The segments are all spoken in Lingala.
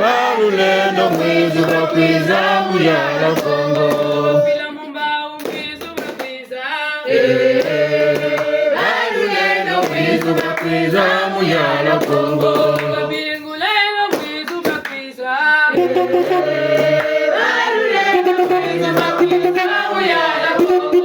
Barulendo mwizu bakwiza muyala Kongo. Barulendo mwizu bakwiza muyala Kongo. Barulendo mwizu bakwiza muyala Kongo.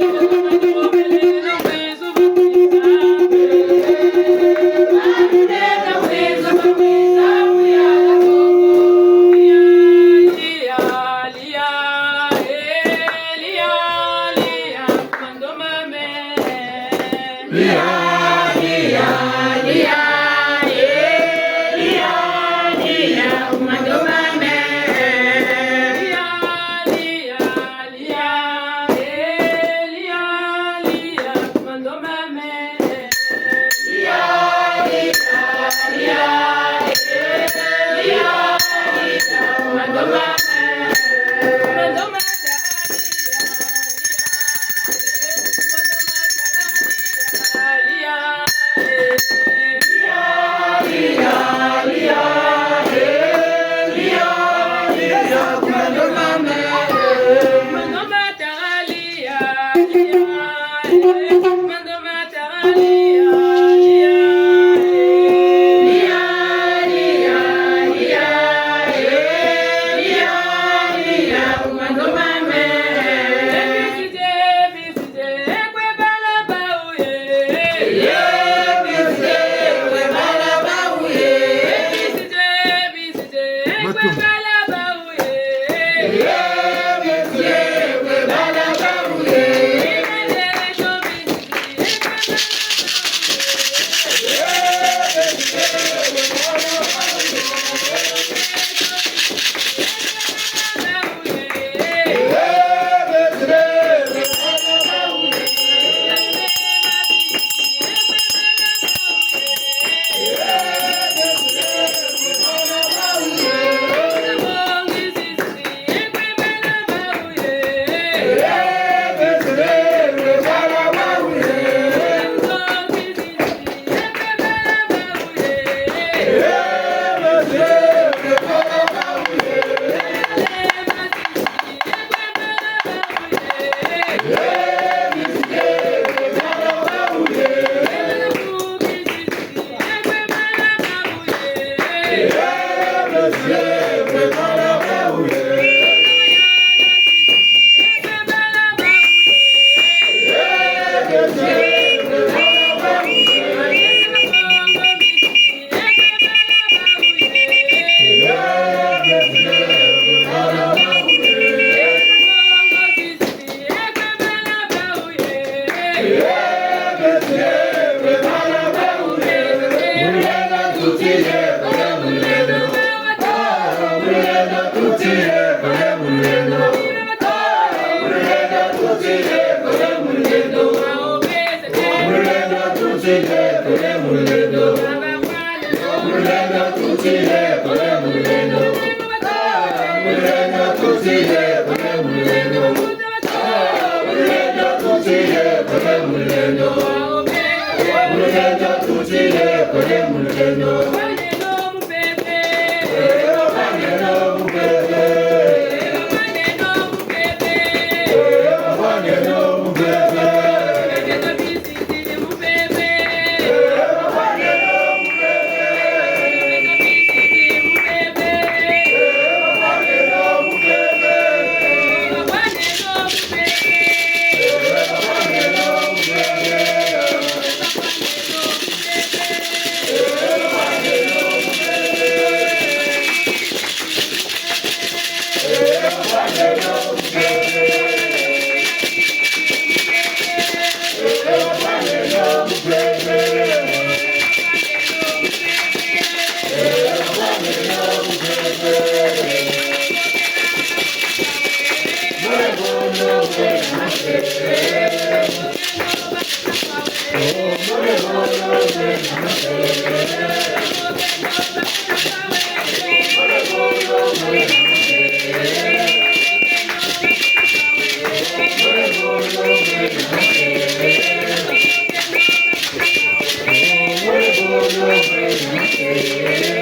Thank you.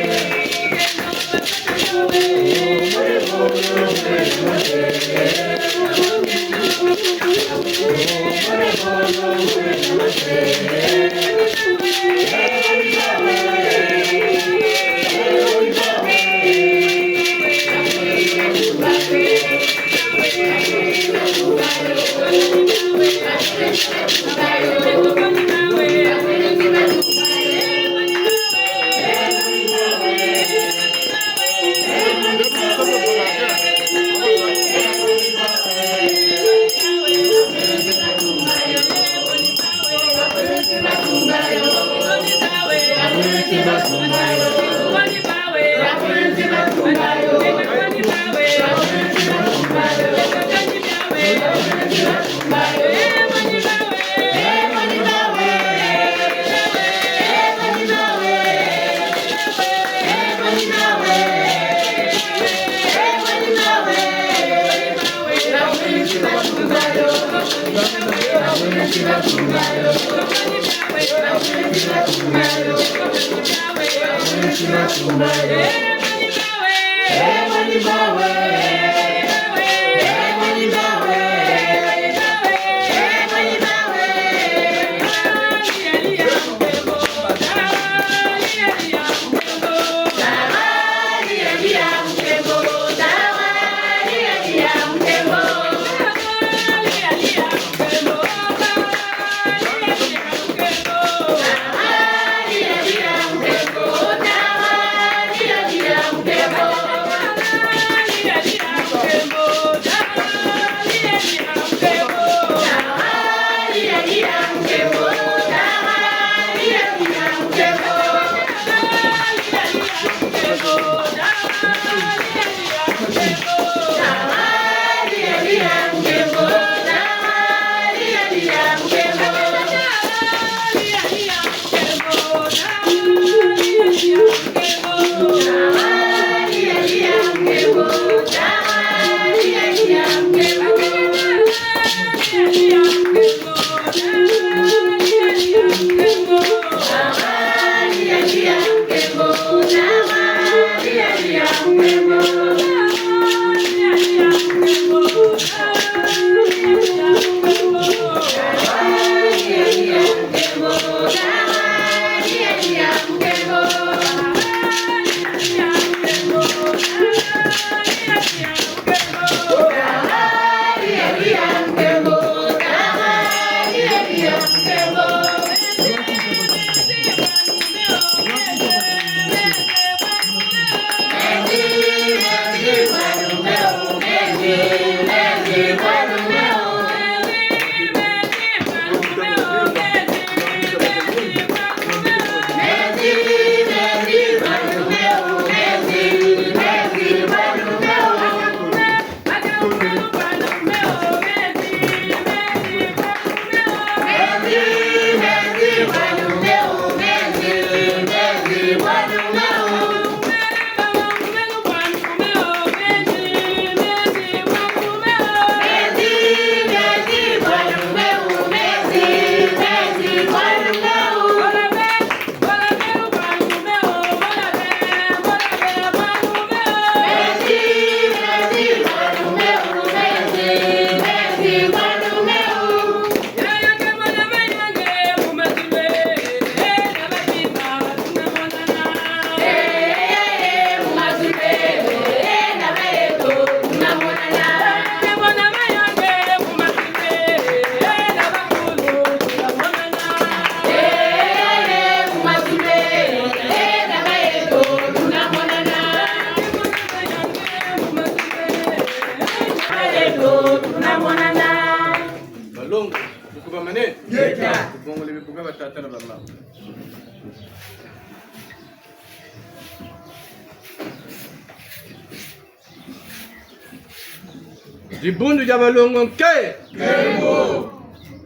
Jibundu jabalongo nke Kebo.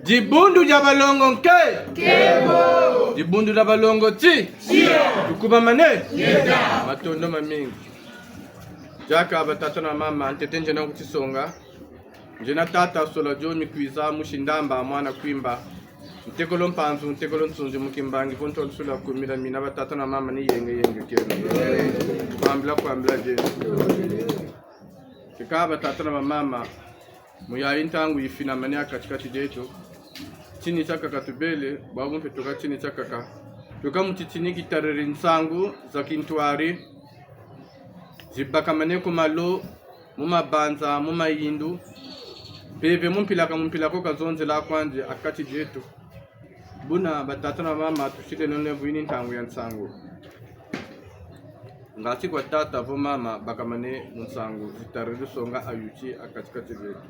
Jibundu jabalongo nke Kebo. Jibundu jabalongo ti Tukuba mane Yeda. Matondo mamingi Jaka batata na mama antetenje na kutisonga Njena tata sola jomi kuiza mushindamba mwana kuimba Ntekolo mpanzu ntekolo nsunzi mukimbangi Fonto sula kumila mina batata na mama ni yenge kero Kwambla je Kikaba tata na mama muyayi ntangu yifina mania katikati jetu chini chaka katubele babu mpetoka chini chaka ka tuka mutitini kitarere nsangu za kintwari zibaka maneko malo mumabanza mumayindu bebe mumpilako kazonze la kwanje akati jetu buna batata na mama tushike none vuini ntangu ya nsangu ngati kwa tata vo mama bakamane nsangu zitarere songa ayuchi akatikati jetu.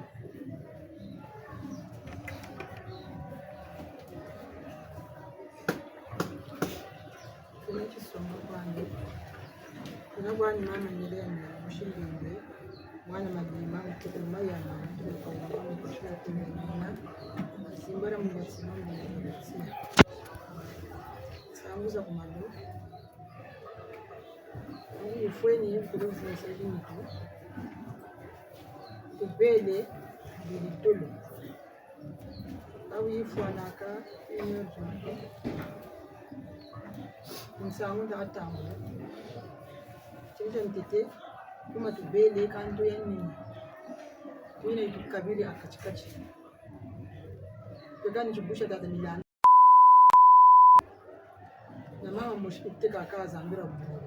Nagwani mama nyelena mushingende mwana madima mtekema ya mama kwa mama kushika kumena simbara mnasima mnasima sanguza kumado ni fweni furufu sabini kubele bilitolo au yifuanaka inyo tuko nsangu ndatamu ntete kuma tubele kanto yanini wina itukabiri akachikachi pekani chubusha dada milana na mama mushikuteka akaza ambira bubu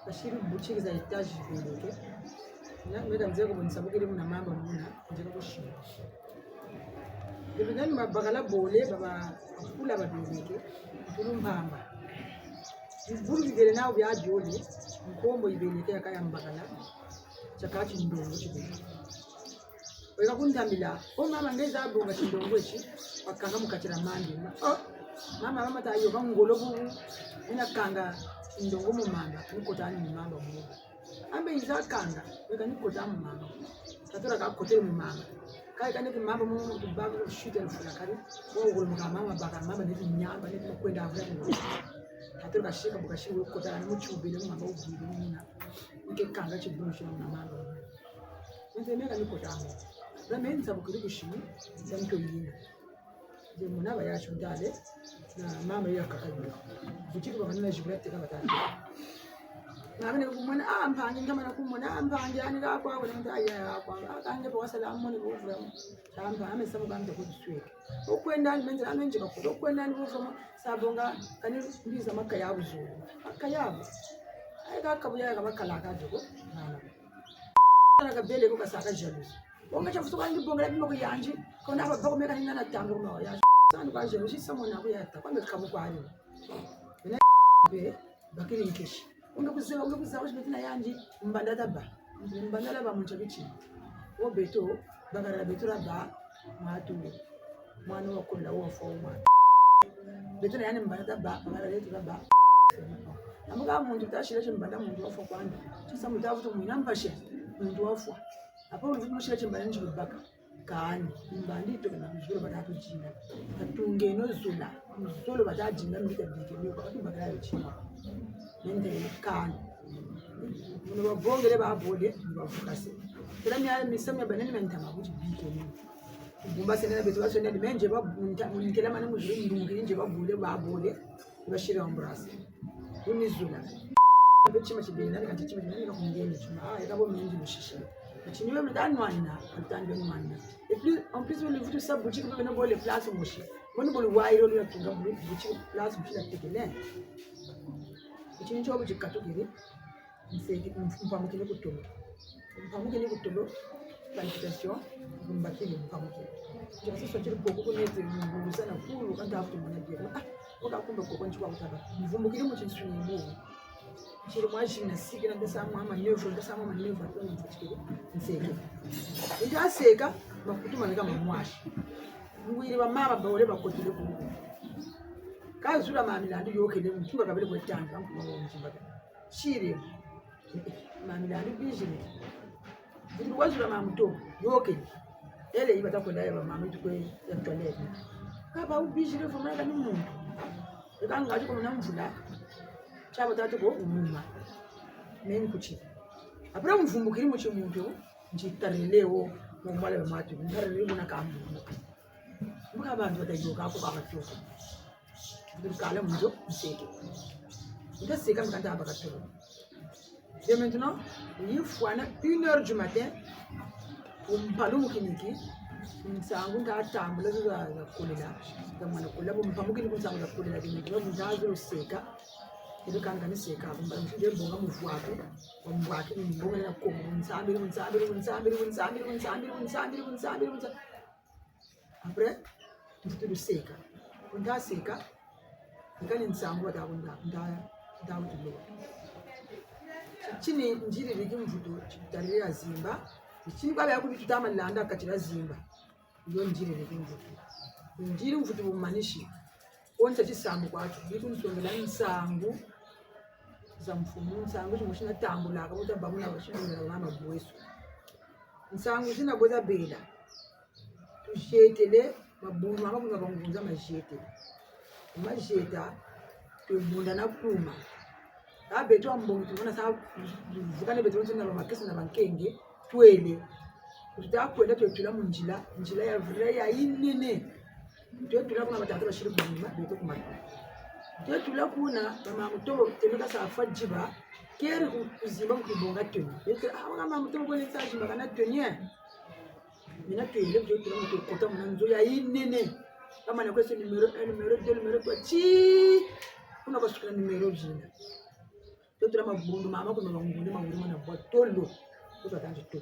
bashiri buchiki za etaji bileke na mweda mzee kubonsabukiri muna mamba muna njeka kushima bibigani mabagala bole baba akula babeleke tulumbamba Buru bibele nao bya jole nkombo ibeleke akaya mbagala chakachi ndongo chibele weka kuntambila mama ngeza abunga chindongo echi wakanga mukachira mandi mama tayo kangolo bubu ina kanga ndongo mu mamba nikotani mu mamba mu ambe iza kanga weka nikota mu mamba tatora ka kotere mu mamba kai kaneke mamba mu tubabu shite lufuna kali wo gulu mama baka mamba ni nyamba ni kwenda avula Atero kashika bukashiri kotana muchubile mama ubile muna nkekanga chibusho na mama nzemeka nikotamo ramenza bukuri kushimi zanto yina je munaba yacho ndale na mama yakakabira buchiko bamana jibrate kama tani nabane kumona ampange ngamana kumona ampange ani kakwa wena ntaya akwa akange kwa salamu ni buvura chamba amesaba bambe kudisweke okwenda menze anenje bakho okwenda ni buvuma sabonga kani mbiza makayabu zo akayabu ayika kabuya kabakala kajoko nana ana kabele ko kasaka jalousie bonga chafuso kandi bonga bimo kuyanji kona ababako meka nina tango ma ya sanu ka jalousie samona ko yata kwambe kabu kwani ina be bakiri nkeshi ungakuzawo chibetina yanji mbandada ba munchabichi wo beto bagara beto raba matu mwana wakola wo fo mwana beto yani mbandada ba bagara beto raba amuga muntu tashira chimbanda muntu wafo kwanda chisa mutavuto mwinampashe muntu wafo apo ulimushira chimbanda nchibaka kani mbandito kana mzuro batatu jinga atunge no zula mzuro batajinga mbika bike ko bagara yochima nende kani muno babongere babode bavukase tramya misamya banene mentama kuti bike ni bumba senena betu basone ndi menje babunta munkela mane muzuri ndungiri nje babule babode bashira ambrasi unizula bechima chibena kandi chima chibena kungeni chuma yakabo menje mushisha chiniwe mdani wana atandi wana et plus en plus on veut ça boutique ko na bole place mushi moni bole wairo lo tunga boutique place mushi la tekele ikintu cyo bujikatukire nseke mpamukire kutondo planification mbakile mpamukire je sasa kiri boko ko neze mungu sana kulu kandi afuto mwana bia okakumba koko nchikwa kutaba mvumbukire mu kintu nyimbu kiri mwaji na sigina ndasama mama nevo ko mvumbukire nseke ndaseka bakutuma kama mwashi ngwire ba mama bawole bakotile ku kazura mamilandi yokele mchumba kabele kwetanga mkuwa mchumba shiri mamilandi bijini ndi wazura mamuto yokele ele ibata kwenda ya mama itukwe ya toilet kaba ubijini fomana kani muntu ekanga ko na mvula chabo tatu ko umuma meni kuchi apra mvumbukiri mu chimuntu nchitarelewo mu mwale bamatu ntarelewo na kambu muka bantu batayoka ko bakatoka ndikala muzo nseke ndaseka mkanda abakatolo Et maintenant, il faut 1h du matin, on parle au Kiniki, on s'en va à table, la colère, dans mon collègue, on parle au Kiniki, on s'en va à colère, on s'en va au Seka, et le Kankani Seka, on va faire bon à Mouaké, on voit qu'il y a une bonne après, on fait le Seka. On a Seka, on a une sangle dans le chini njiri rigi mvuto chitarira zimba chini baba yakuti tutama landa katira zimba iyo njiri rigi mvuto njiri mvuto bumanishi oncha chisambu kwacho bitu nsongela nsangu za mfumu nsangu chimushina tambu laka kuti bamuna bashimira mama bweso nsangu china boza bela tushetele mabungu mama kuna bangunza majeta tubunda na kuma abeto ambongo tubona sa vukane beto nsina bamakesi na bankenge twele tutakwenda twetula munjila ya vraya inene twetula kuna batatu bashiri kunyuma beto kumata twetula kuna mama mutobo temeka sa fajiba kere kuzimba kubonga toni beto mama mutobo kwenye sa jimba kana toni mina twele twetula mutobo kota munanzo ya inene kama na kwese numero 1 numero 2 numero 3 kuna basukana numero jina Tutula mabundu mama kuna bangunde manguruma na botolo kuza tanto to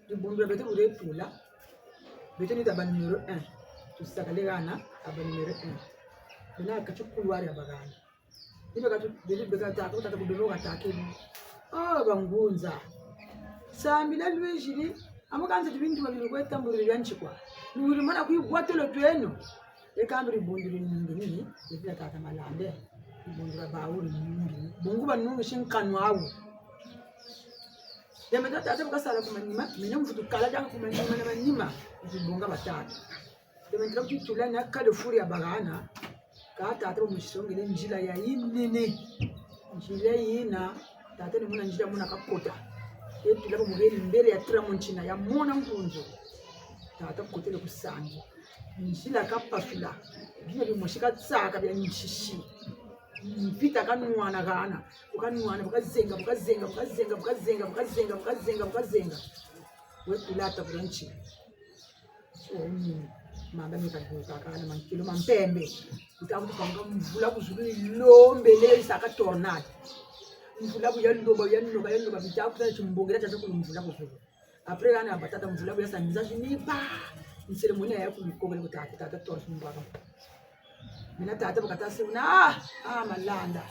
dibundu bete ure tula bete ni taba numero 1 tusakalegana aba numero 1 bina kachukulwari abagana ibe katu bete beka taka utaka kubero katake bangunza samila lwejiri amukanze tibintu babiri kwetamburi yanchikwa nuri mana kuibwatolo tweno ekambiri bundu ni bete taka malande Bundura bauri nyingi bungu banungu shinkanu awu yameta tata bukasala kumanyima mina mfutu kala janga kumanyima na manyima bunga batatu yameta kutula na kale furi ya bagana ka tata mushisongele njila ya inene njila yina tata ni muna njila muna kakota yetu labo muheri mbele ya tramonchina ya mona mpunzo tata kutele kusangi njila kapasula bia bimoshika tsaka bya nishishi mpita kanuana kana ukanuana bukazenga wetulata kulanchi so mamba mikaduka kana mankilo mampembe utakuti panga mvula kuzulu lombe le saka tornado mvula buyandoba bitakuta chimbongera tata mvula kuzulu apre kana batata mvula buyasanza chinipa inseremonia ya kulikobele kutata torso mbaba mina tata bakatasi una malanda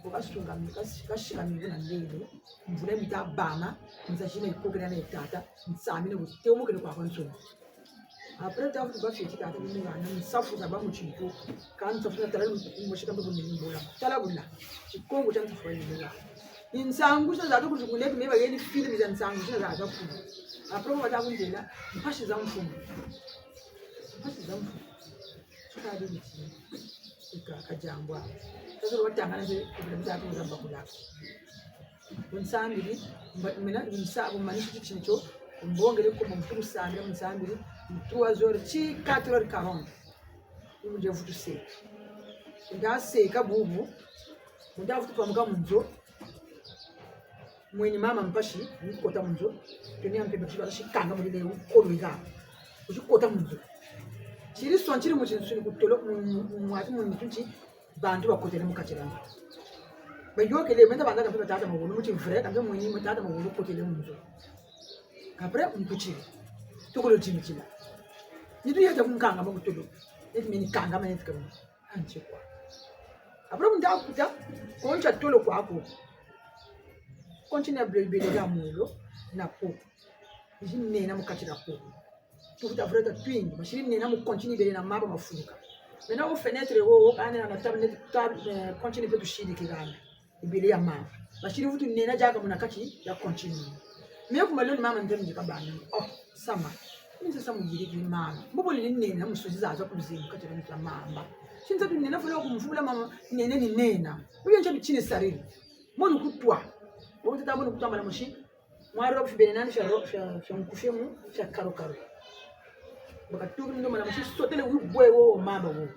bokashunga mikashika mibuna ndele mvule mitabama nzashine ikokera na tata nsamine kuteomukele kwa konsolo apre tafu bafiti tata mwana msafu za bamu chipo kan tafu na tala mmoshika mbo nimbola tala bula chikongo cha mtafu ni insangu za kuzunguleka meba yeni film za nsangu za ku apre batakunjela mpashi za mfumo kadi miti ikakajambwa sasa watangana nje kubita kuzamba kulaka unsambiri mina insabo manishi chincho umbongere ko mumfuru sambira unsambiri mtuwa zori chi 4h40 umuje futu se ndase kabubu ndafutu pamuka munzo mweni mama mpashi nikota munzo tenia mpebe chiba shikanga mulile ukolwika ushikota munzo chiri sonchiri muchinsu kutolo mwati munituchi bantu bakotele mukachiranga bayokele menda banga kapita tata mabunu muchimfure kambe mwenyi mutata mabunu kotele munzo kapre mpuchiri tukolo chimichila nidu yeta kunkanga makutolo eti meni kanga mani fikamu anchekwa apre munda kuta koncha tolo kwako konchina blebele ya mulo na popo jinne na mukachira popo tukuta vreta twingi mashiri nena mu continue bele na maba mafuka mena o fenetre wo kana na table continue petu shidi kigana ibele ya mama mashiri vutu nena jaga munakati ya continue me kuma loni mama ndemje kabana sama nje samu yiri mama mbobo lini nena musuzi zaza kuzimu kati na mama shinza tu nena funa kumvula mama nene ni nena uyo nje bichine sarili monu kutwa wo tata monu kutamba na mushi mwari wa fibele nani sha mkufemu sha karo bakatuku ndo mala mushi sotele ubwe wo mamba wo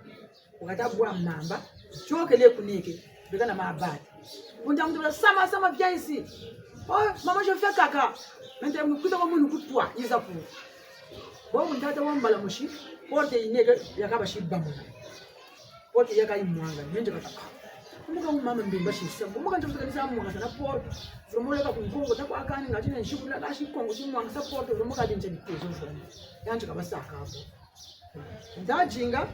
ukatabwa mamba chokele kunike bekana mabati On dit Sama, viens ici. Oh, maman, je fais caca. Maintenant, vous pouvez me le toi, ils approuvent. Bon, on t'a dit, on va la mouchi. Porte une nègre, il y a qu'à bâcher bambou. Porte, il y a qu'à y manger. Il y a qu'à comment maman me bâcher ça? Comment quand je fais ça, moi, ça porte. Je me lève à Congo, je t'ai pas gagné, je suis là, je suis Congo, je suis ça porte, je me garde une petite chose. Il y a un truc à ça. Ndajinga,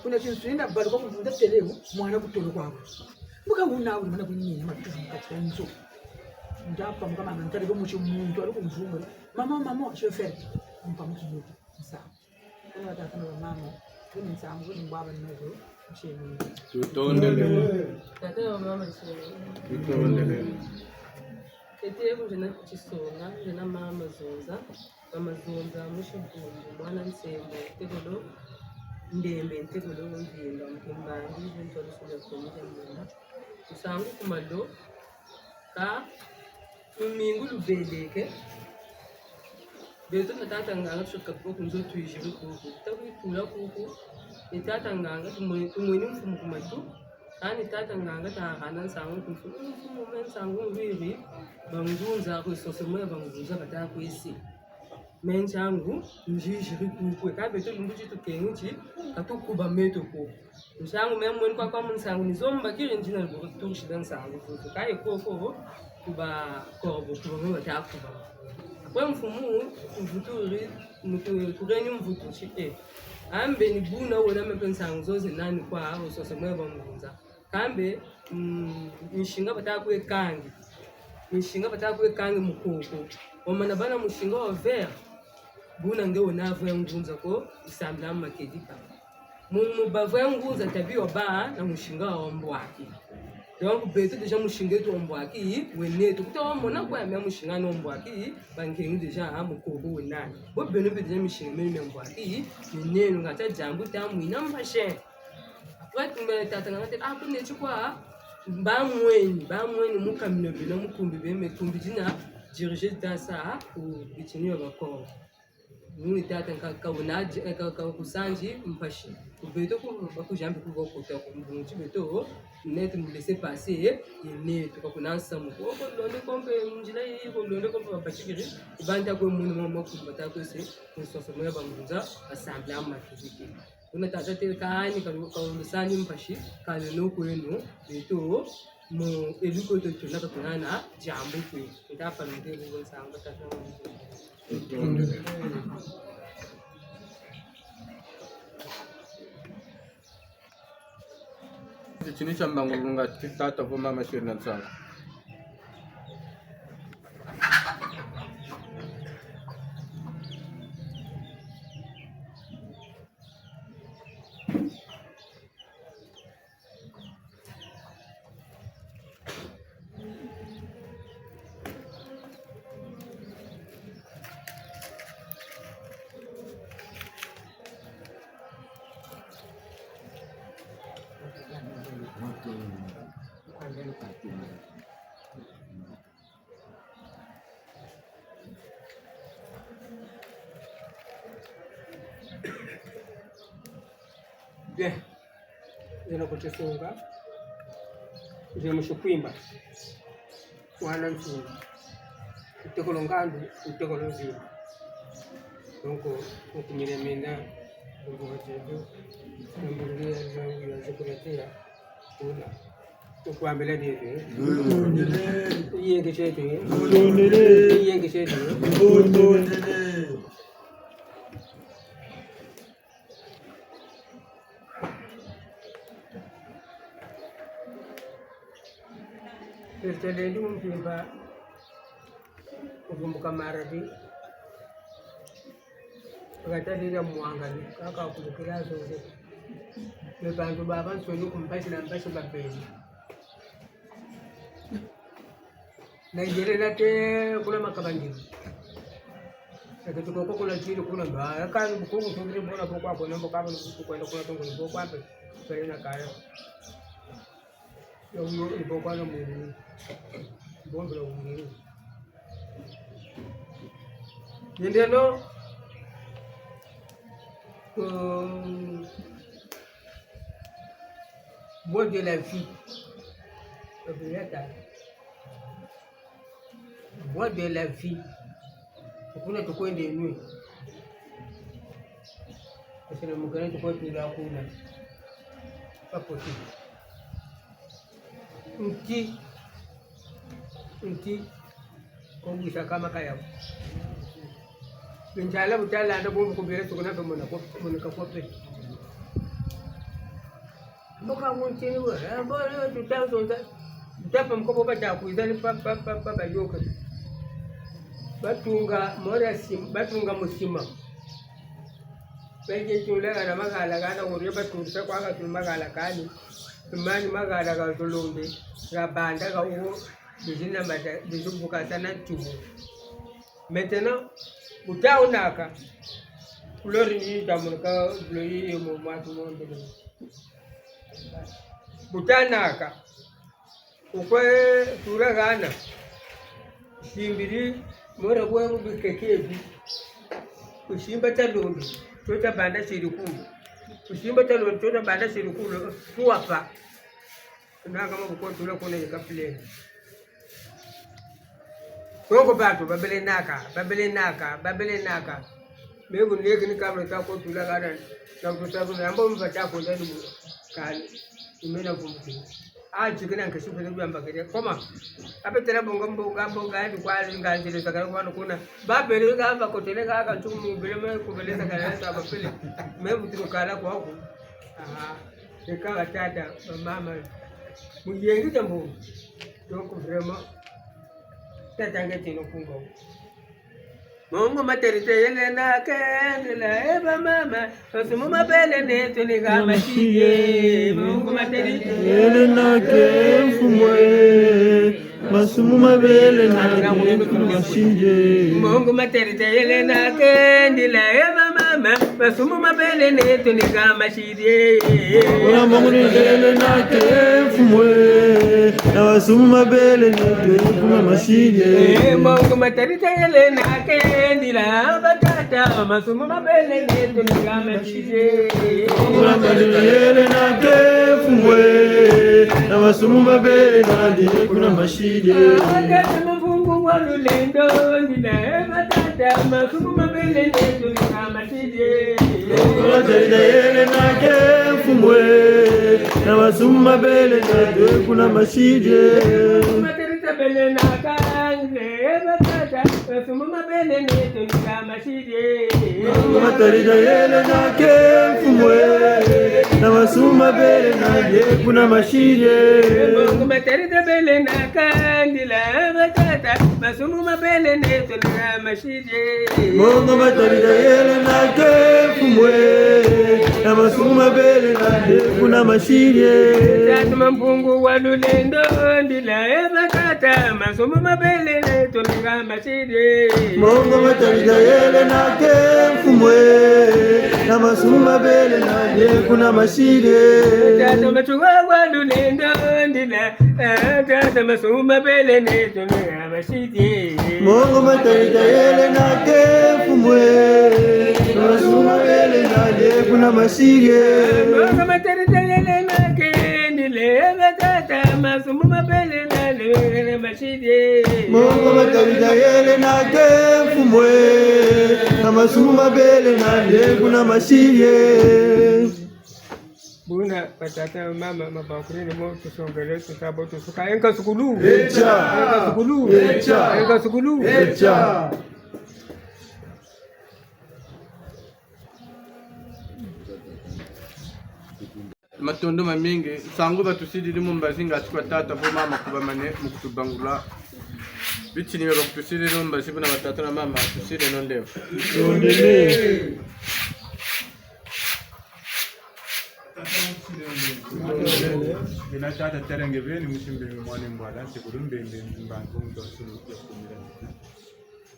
kuna chinsuinda bado kwa kuvunda teleu, mwana kutolo kwako. Muka unawe mwana kunyenya matufu katika nzo. Ndapa mkama mantari kwa mucho muntu aliko mvumwe. Mama, je vais faire. Mpa mucho muntu. Nsa. Kuna watakana wa mama. Kuna nsangu, kuna mbaba ninazo. Mchemu. Tutondele. Tata wa mama chisonga. Tutondele. Ete kujena chisonga, jena mama zonza. Mama zonza, mushibungu, mwana nsembo, tegolo. Ndembe, tegolo, ndinda, mkimbangi, ntolo suja kumija mwenda. Usangu kumalo. Ka domingo lubeleke beto natata nganga tshaka kuku nzo tuijiri kuku taku kula kuku itata nganga tumweni mfumu kumatu ani tata nganga ta hana sangu kuku mfumu men sangu wiri bangunza ko sosomwe bangunza bata kwisi menchangu njijiri kuku ka beto lumbuji tukenguchi katukuba meto kuku msangu memweni kwa munsangu nizomba kiri njina lubu tukushidan sangu kuku kai koko kuba korbo kuba ngata kuba kwa mfumu mvuturi mtukureni mvutu chike ambe ni buna wona mepensangu zoze nani kwa abo sose mweba mvunza kambe mishinga batakwe kangi mukoko omana bana mushinga wa ver buna ngewe navo yangunza ko isambla makedika mumu bavo yangunza tabio ba na mushinga wa mbwaki donc beto déjà mushinga to mbwaki weneto kuto mona kwa ya mushinga no mbwaki bankengu déjà amukobo wenani bo beno be déjà mushinga me mbwaki neneno ngata jambu tamu inambashe après tumbe tatanga ngate akune chukwa ba mweni mukamino bino mukumbi be mekumbi dina diriger dasa ku bitinyo bakoro nuni tatanga kauna ka kusanji mpashi beto ko bakujambi ku bokota ku mbunchi beto net me laisser passer ne to ko nansa mu ko londe kompe njila yi ko londe kompe bachikiri ibanda ko munu mo ko bata ko se ko so so ba munza asambla ma kiziki una tata te kaani ka lusani mpashi ka no ko eno beto mo eluko to tuna ka tunana jambu ku ita nde ko sanga tata Chini chamba ngulunga tata kwa mama shirina sana. Bien, jeno kuchisunga, jeno mushukwimba, wana nchunga, utekolo ngandu, utekolo nzima. Donc, ukumile menda, mbuga chetu, mbuga zangu ya zikuletea, kuna. Tukuambele dietu, yenge chetu, yenge chetu, Tertelendi mumpimba kuvumbuka maradi akatadira muwangani kakakulukira zoze bebantu baba nsoni kumpasi na mpasi bapeni naijere nate kula makabandini akituko kula chini kuna mbaya kani bukungu tungire mbona kwa hapo nombo kama kwenda kuna tungu ni kwa hapo pale na kaya yo ni kwa na mwili bomba la mwili ndio mot de la vie Bois de la vie. Kuna tukwende nui. Kusema mkana tukwe pila kuna. Hapo tu. Nti kongisa kama kaya. Benjala butala ndo bombo kumbele tukuna pemona kwa pe. Mboka mwintini wa, mbona tutazonza. Tapa mkopo bata kuizani pa yoka. Batunga musima. Pege tulega na magala gana uri batunga kwa ga magala kani. Tumani magala ga tulunde. Ga banda ga uwo bizina mata bizumbuka sana tubu. Maintenant utaonaka kulori ni damuka bloi mu matu monde. Butanaka ukwe turagana simbiri mora kwa mubikekevi kushimba talondo tota banda sirikulu kushimba talondo tota banda sirikulu fuapa nanga mabukwa tula kona yakapile koko bato babele naka mego ndeke ni kamera tako turagana na kutabu na ambo mpata ko ndani kali imena kumti chikina nkashuka ndio mbagere koma apetera bonga ndi kwali nganjile sakara kwano kuna babele ngamba koteleka aka tumu bele kubeleza kana saba pele mebu tukala kwako ekawa tata mama muyengi jambo doko vrema tata ngeti no kungo Mungu materite yele na kendela eba mama Asumu mabele netu ni gama shiye Mungu materite yele na kefumwe Masumu mabele netu ni shiye Mungu materite yele na kendela eba mama Masumu mabele netu ni gama shiye Mungu yele na kefumwe Masumu mabele netu ni gama shiye Mungu materite yele na kendela Ndila batata masumu mabele netu nikama shije Mabele na kefumwe na masumu mabele na ndiye kuna mashije Ndila mfungu wa lulendo ndila batata masumu mabele netu nikama shije Mabele na kefumwe na masumu mabele na ndiye kuna mashije Bele na kange batata masumu mabele netu nikama shije Matarida yele na kefumwe na masumu mabele na ndiye kuna mashije Mungu matarida bele na kandila batata masumu mabele netu nikama shije Mungu matarida yele na kefumwe na masumu mabele na ndiye kuna mashije Tatu mpungu wa lulendo ndila batata masumu mabele netu nikama shije Mungu matarida yele na kefumwe na masumu mabele na ndiye kuna mashije Tatu machungwa wa lulendo ndila batata masumu mabele netu nikama shije Mungu matarida yele na kefumwe na masumu mabele na ndiye kuna mashije Mungu matarida yele na kendile batata masumu mabele na ndiye mashije Mungu matarida yele na kefumwe na masumu mabele na ndiye kuna mashije Buna patata mama mabakureni mo tusongele tutabo tusuka enka sukulu enka sukulu Matondo mamingi sangu batusidi mumbazinga chukwa tata bo mama kubamane mukutubangula bitini bero kutusidi numbazi buna batata na mama tusidi nondeo nondele ina tata terenge beni mushimbe mwane mbwala sekurumbe mbangu ndosulu yakumira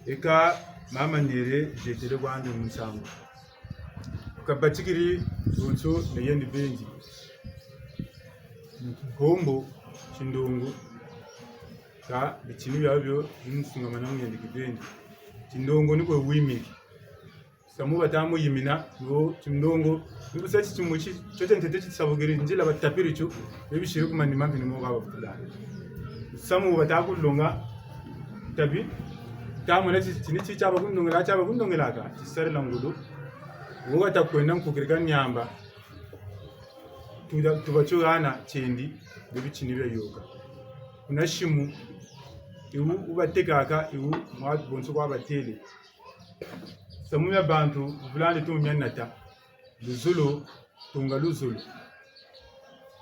eka mama nere jetele kwande musango ukabachikiri zonso neyendi benji hombo chindungu ka bichinu byabyo bimusunga na mwende kibenji chindungu niko wimiki samu batamu yimina ngo chindungu nibusachi chimuchi chote ntete chisabugiri njila batapiricho bibishire kumani mambi ni mugaba fulani samu batakulunga tabi tamuna ci chaba kundungela ka ci sarla ngudu woga takwenda kukirika nyamba tubachugana chendi bibi chinibe yoga unashimu iwu ubatekaka iwu mwatu bonso kwa batele samu ya bantu vulande tumyanata luzulu tunga luzulu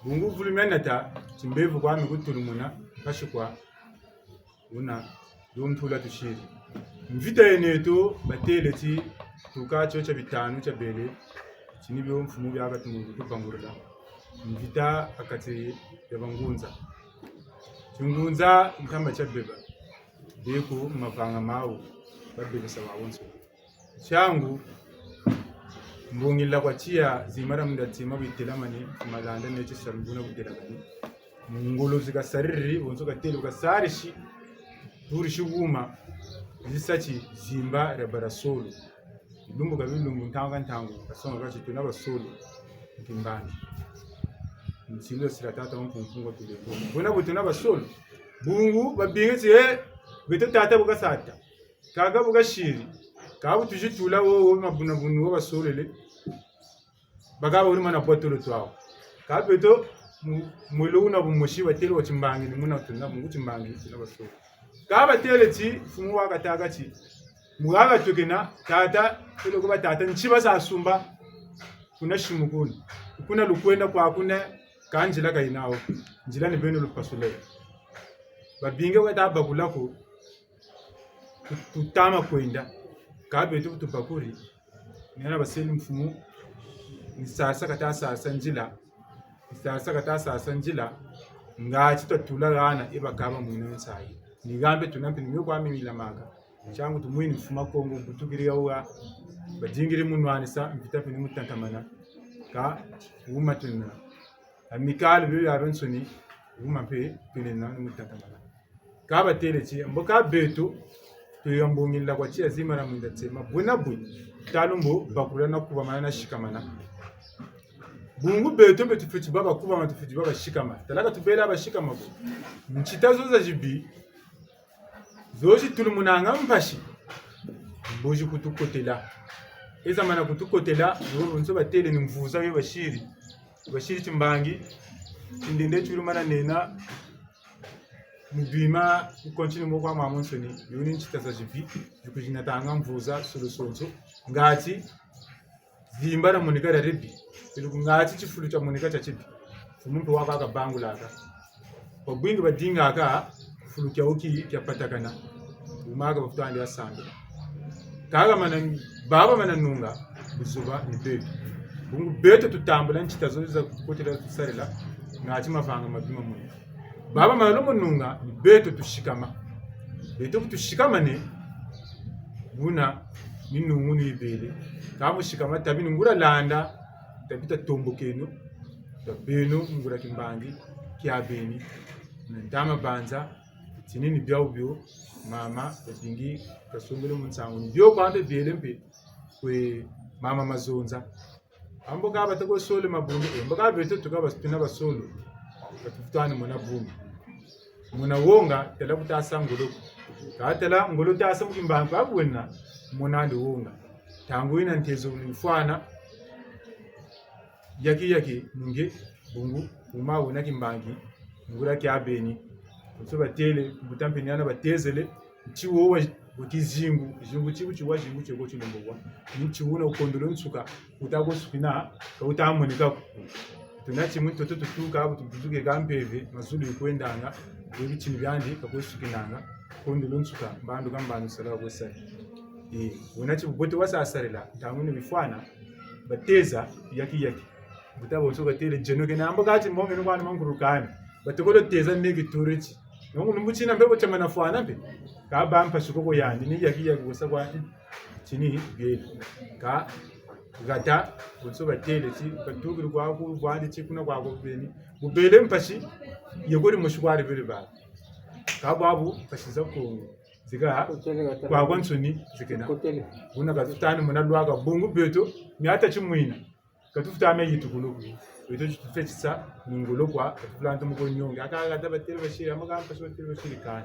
bungu vulumyanata chimbevu kwa mikutulumuna kashikwa una lumtula tushiri mvita yeneto batele ti tukacho cha bitanu cha bele chinibyo mfumu byaba tumubangurira mvita akati yabangunza chungunza ntamba cha beba beko mavanga mawu babele sawawonso changu mbungila kwa chia zimara mundatima bitelamani malanda neche sarubuna butelakani ngolo zikasariri bonso katele ukasarishi turishi wuma zisachi zimba rebarasolo lumbu kabilumbu ntangu kasonga kachi tuna basolo kimbani nsilo siratata mpunga tuleko bona butuna basolo bungu babingetse bito tata bukasata kaga bugashiri kabu tujitula wo mabuna bunu basolele bagaba uri mana potolo twawo kabeto mwilo una bumushi batelo wachimbangi ni muna tuna mungu chimbangi na basolo kaba teleti fumu wakataga chi mugaga tukina tata kilo kuba tata nchiba sa sumba kuna shimukuni kuna lukwenda kwa kuna kanjila kainawo njila ni beno lupasule babinge wata bagulako tutama kwenda kabe tu tupakuri nina baseli mfumu nisasa kata sasa njila ngachi tatula gana ibakaba mwino nsai nigambe tunampe nimyo kwa mimi la maga changu tumwini mfuma Kongo butukiriya wa bajingire munwanisa mfita pe nimutantamana ka wuma tunna amikal bi ya ronsoni wuma pe pinena nimutantamana ka batelechi mboka beto to yambungilla kwa chia zima na mundatsema buna bu talumbo bakura na kuba mana shikamana bungu beto betu fiti baba kuba matu fiti baba shikama talaka tubela ba shikama bu nchitazo za jibi zoji tulumunanga mpashi boji kutukotela eza mana kutukotela nzo batele ni mvuza we bashiri chimbangi indende chulumana nena mubima continue mo kwa mamonsoni yoni nchitaza jibi kujina tanga mvuza solusonzo ngati zimbara monika rebi ngati chifulu cha monika cha chibi fumuntu waka bangulaka obwingi badinga aka fulu kya uki kya patakana umaga bafutandi asanga kaga mana baba mana nunga buzuba ni beto bungu beto tutambula nchitazo za kutela tusarela ngati mavanga mabima muni baba mana lomo nunga ni beto tushikama ne buna ninungu ni ibele kamo shikama tabi ngura landa tabita tombokeno tabeno ngura kimbangi kya beni ndama banza tinini byawbyo mama bazingi kasungule munsango byo kwande belembe kwe mama mazonza ambo kaba tako sole mabungu ambo kaba beto tukaba spina basolo batutani mona bungu mona wonga tela kutasa ngolo ka tela ngolo tasa mukimbango abwena mona ndi wonga tangu ina ntezo mfana yaki munge bungu uma wona kimbangi ngura kya beni so batele butampenyana batezele chiwo bukizingu zingu chibu chiwa zingu chego chinombowa nichiuna ukondolo nsuka utakosukina ka utamunika tunachimuntu tutuka abutuzuke gampeve mazulu ikwendanga buri kintu byandi kakosukinanga kondolo nsuka mbandu kambanu sala kwesa unachi bubote wasasarela tamune bifwana bateza yaki butabo nsuka tele jenoke namba gati mombe n'abana mankurukana bategolo teza negi turechi nongo numbuchina mbebo chamana fwana mbe ka bampa shukoko yandi ni yaki gusa kwa chini gele ka gata bunso batele chi batuguru kwa ku bwandi chi kuna kwa beni ubele mpashi yegori mushwari bele ba ka babu pashiza ko ziga kwa kwansoni zikena kuna gatutani munalwaga bungu beto mi hata chimwina katufutame yitukuluku beto tutfetsa nungolo kwa planta mu konyonge akaga tabatele bashiri amagamba so tele bashiri kan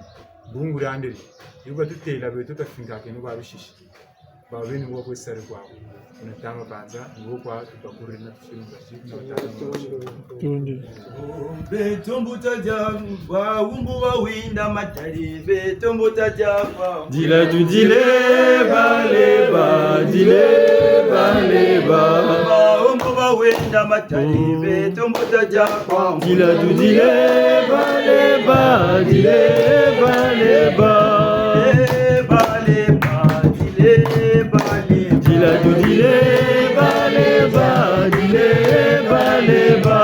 bungu randeli yuba tutela beto tafinga ke no babishishi ba beni ngo ko sare kwa unatama banza ngo kwa tupakuri na tushinga betombuta java umbu bawinda matari betombuta java dile du dile baleba umbu bawinda matari betombuta java dile du dile baleba dile baleba dile du dile baleba dile baleba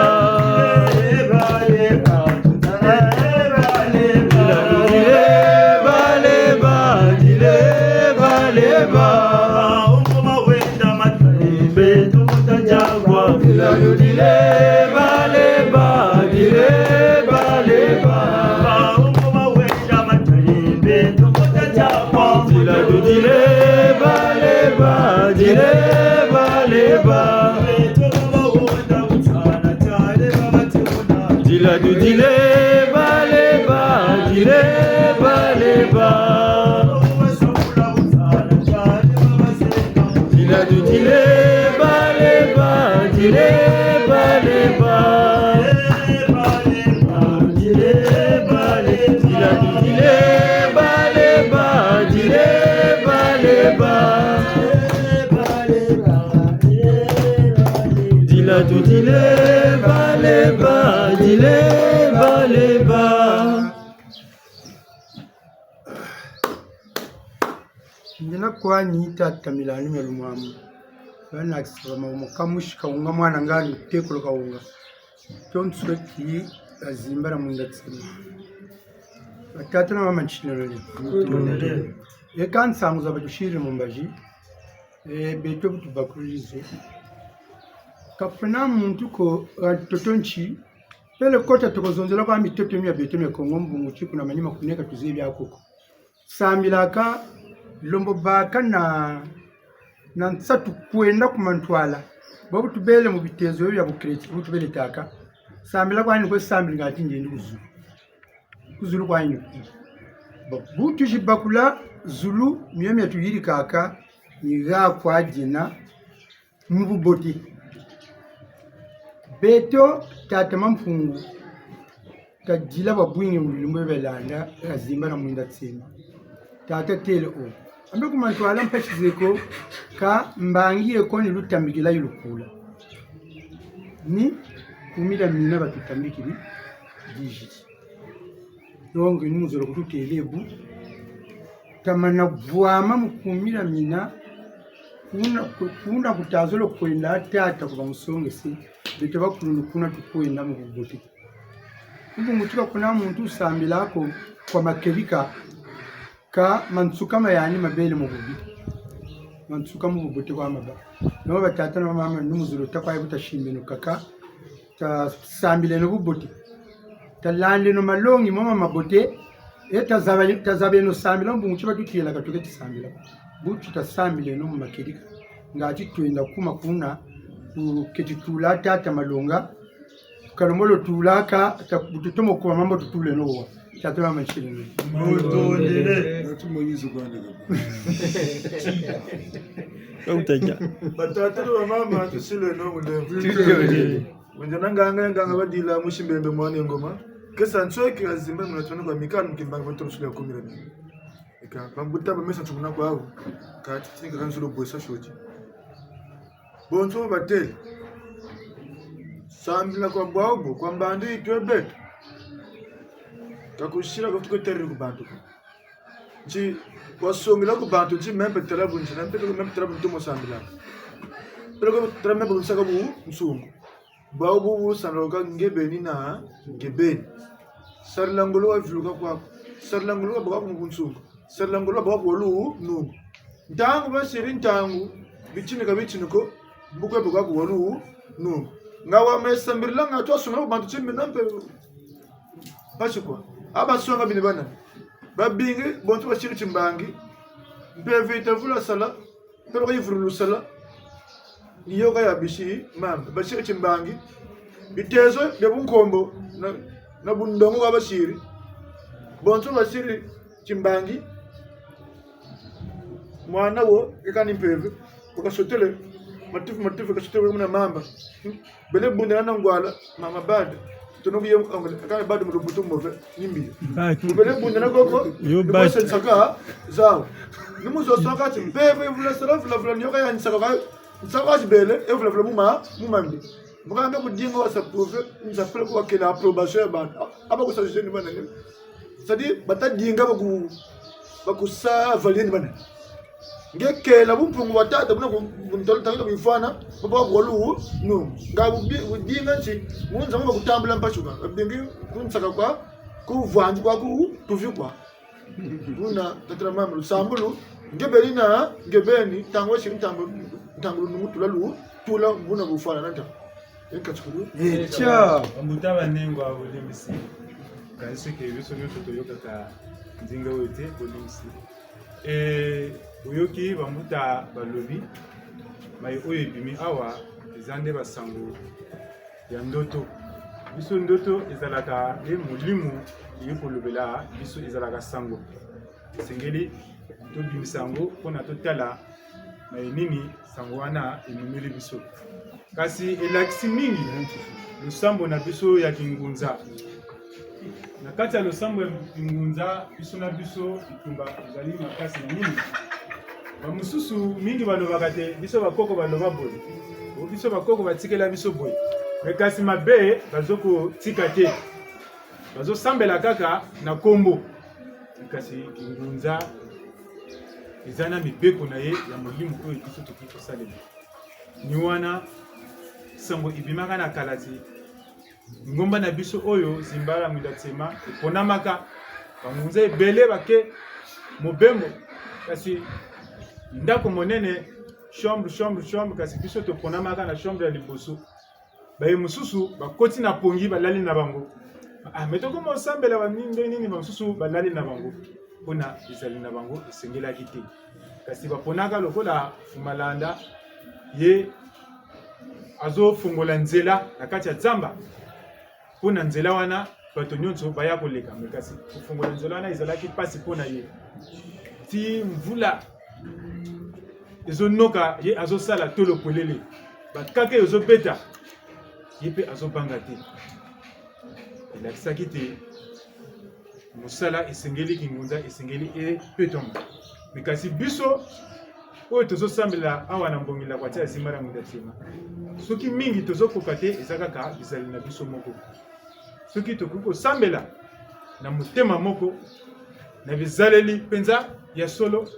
Dila du dile baleba dile baleba dila du dile baleba dile baleba dile baleba dila du dile baleba dile baleba dila du dile baleba dile baleba. Njina kwa nyita tamilani melumwamu bana kisaba mu kamushika unga mwana ngani tekolo kaunga tonswe ki azimbara mu ndatsima atatu na mama nchinelele ekansa nguza badushire mu mbaji beto tubakurizo kapena muntu ko totonchi pele kota tokozonzela kwa mitoto mya beto me kongo mbungu chiku na manyima kuneka tuzibi akoko sambilaka lombo baka na nsatu kwenda kumantwala babu tubele mu bitezo bya bukreti babu tubele taka sambila kwa ni ko sambili ngati ngendi kuzulu kwa ni babu tujibakula zulu myemya tuyiri kaka ni ga kwa jina mububoti beto tata mamfungu tajila babwinge mu limwe belanda azimba na mwinda tsima tata tele o ambe kumantwala mpashizeko ka mbangiye ko ni lutambikila yulukula ni kumira mina batutambikili dijiti yonge ni muzoro kututelebu tamana bwama mukumira mina kuna kutazolo kwenda tata kuba musonge si bito bakulunu kuna tukwenda mu bubuti mutuka kuna muntu sambilako kwa makebika ka mansuka mayani mabele mu bubi mansuka mu bubuti kwa maba no batata na mama numuzuro takwaye butashimbe no kaka ta sambile no bubuti talande no malongi mama mabote tazabe no sambile mbungu chiba tutiyela katoke tisambila butu tasambile no makebika ngati twenda kuma kuna ketitula tata malonga kalomolo tulaka takutomo kwa mambo tutule nowa tatwa machine mutondele natumoyizo kwanda Utaja batata wa mama tusile no mule Mwenjana nganga badila mushimbembe mwane ngoma kesa nchoki azimba mnatona kwa mikano mkimbanga bato rusule yakomira eka bambuta bamesa tukuna kwa abo ka tinga kanzulo boisa shoji bonzo batel sambila kwa bwabo kwa mbandi itwebe kakushira kwa tukoterri ku bantu ji wasongila ku bantu ji membe telabu njina mpeko membe telabu ntomo sambila pero tra membe kusaka bu msungu bwabo bu sanoka ngebeni na ngebeni sarlangolo wa viluka kwa sarlangolo wa bwabo mu msungu sarlangolo wa bwabo lu nungu ntangu basiri ntangu bichini kabichini ko bukwe bwabo walu nungu ngawa mesambirla ngato asoma bantu chimbe nampe bashikwa abasonga bini bana babingi bonto bashiri chimbangi mpeve itavula sala pero kayivuru sala niyo kaya bishi mam bashiri chimbangi bitezo de bunkombo na bundongo kwa bashiri bonso bashiri chimbangi mwana wo ikani mpeve ukasotele matifu kasotele muna mamba bele bunda na ngwala mama bad tono biye akana bad mu butu move nyimbi bele bunda na goko yo ba saka zao nimuzo soka timpeve vula sala vula nyoka ya nsaka nsaka bele e vula mumambi mukanga kudinga wasapove msapele kwa kila approbation ba aba kusajeni bana sadi batadinga bakusa valini bana ngekela bumpungu watata buna kuntolita bifana baba kwolu no ngabudinga nti munza ngoma kutambula mpashuka bingi kunsaka kwa kuvanji kwa tuvikwa buna tatara mamulu sambulu ngebelina ngebeni tangwa shi ntambulu numutula lu tula buna bufana nanta ekachukuru cha mutaba nengo abulimisi kanise ke biso nyoto toyoka ka nzinga wote bolimisi oyoki bamuta balobi mai oyo ebimi awa ezande basango ya ndoto biso ndoto ezalaka molimo ekolobela biso ezalaka sango esengeli tobimisa yango mpona totala mai nini sango wana ememeli biso kasi elakisi mingi losambo na biso ya kingunza na kati ya losambo ya kingunza biso na biso itumba ezali makasi na nini bamususu mingi balobaka te biso bakoko baloba boye biso bakoko batikela biso boye me kasi mabe bazokotika te bazosambela kaka na kombo kasi kingunza eza na mibeko na ye ya molimo oyo biso tokoki kosalela ni wana sango ibimaka na kala te ngomba na biso oyo zimbala mwinda tema eponamaka bangunza ebele bake mobembo kasi ndako monene chambre kasi biso toponamaka na chambre ya liboso baye mosusu bakoti na pongi balali na bango metokoma osambela baninde nini bamosusu balali na bango mpona ezali na bango esengelaki te kasi baponaka lokola fumalanda ye azofungola nzela na kati ya zamba mpona nzela wana bato nyonso baya koleka me kasi kofungola nzela wana ezalaki mpasi mpona ye ti mvula ezonoka ye azosala tolo polele bakake ezobeta ye mpe azobanga te elakisaki te mosala esengeli kingunza esengeli epetonga me kasi biso oyo tozosambela awa na mbongela kwatia ya nsima na mwinda nsima soki mingi tozokoka te eza kaka bizali na biso moko soki tokoki kosambela na motema moko na bizaleli mpenza ya solo